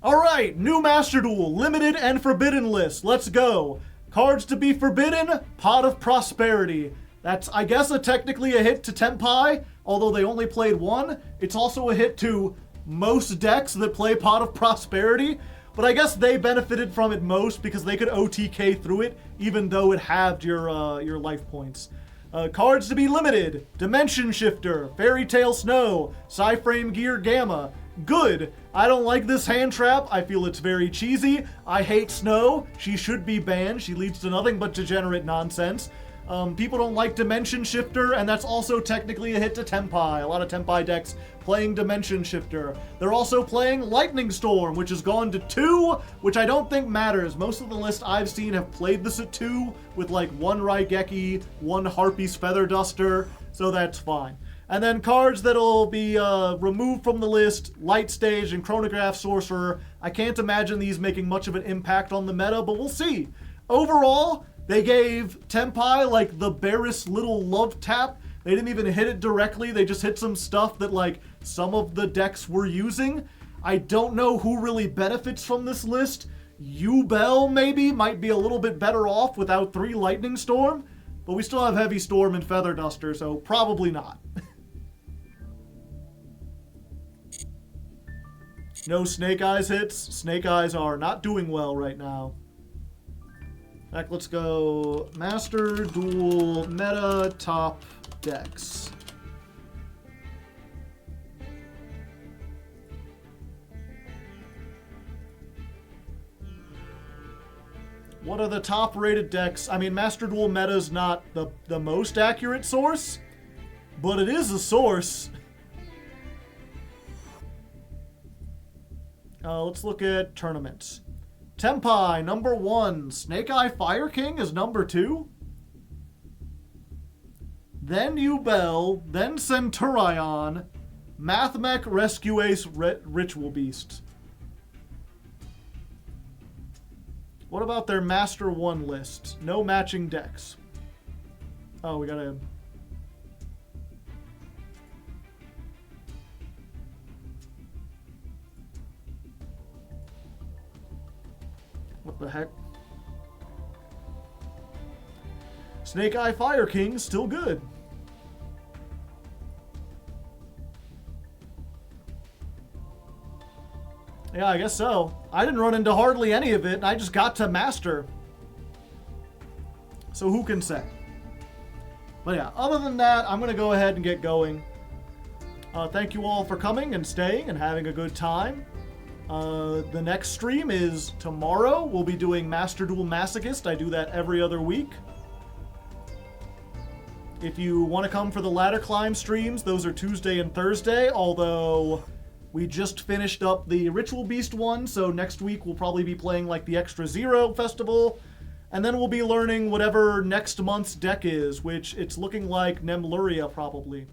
Alright, new Master Duel, limited and forbidden list. Let's go. Cards to be forbidden, Pot of Prosperity. That's, I guess, technically a hit to Tenpai, although they only played one. It's also a hit to most decks that play Pot of Prosperity, but I guess they benefited from it most because they could OTK through it, even though it halved your life points. Cards to be limited: Dimension Shifter, Fairy Tale Snow, Psyframe Gear Gamma. Good. I don't like this hand trap. I feel it's very cheesy. I hate Snow. She should be banned. She leads to nothing but degenerate nonsense. People don't like Dimension Shifter, and that's also technically a hit to Tenpai. A lot of Tenpai decks playing Dimension Shifter. They're also playing Lightning Storm, which has gone to 2, which I don't think matters. Most of the list I've seen have played this at 2, with like 1 Raigeki, 1 Harpy's Feather Duster, so that's fine. And then cards that'll be removed from the list: Light Stage and Chronograph Sorcerer. I can't imagine these making much of an impact on the meta, but we'll see. Overall, they gave Tenpai like the barest little love tap. They didn't even hit it directly. They just hit some stuff that like some of the decks were using. I don't know who really benefits from this list. Yubel maybe might be a little bit better off without 3 Lightning Storm, but we still have Heavy Storm and Feather Duster, so probably not. No Snake Eyes hits. Snake Eyes are not doing well right now. In fact, let's go Master Duel Meta Top Decks. What are the top rated decks? I mean, Master Duel Meta is not the most accurate source, but it is a source. Let's look at tournaments. Tenpai, number 1. Snake Eye Fire King is number 2. Then Yubel, then Centurion, Mathmech Rescue Ace Ritual Beast. What about their Master 1 list? No matching decks. Oh, we gotta... What the heck? Snake Eye Fire King, still good. Yeah, I guess so. I didn't run into hardly any of it, and I just got to Master. So who can say? But yeah, other than that, I'm going to go ahead and get going. Thank you all for coming and staying and having a good time. The next stream is tomorrow. We'll be doing Master Duel Masochist. I do that every other week. If you want to come for the Ladder Climb streams, those are Tuesday and Thursday, although we just finished up the Ritual Beast one, so next week we'll probably be playing like the Extra Zero Festival, and then we'll be learning whatever next month's deck is, which it's looking like Nemluria probably.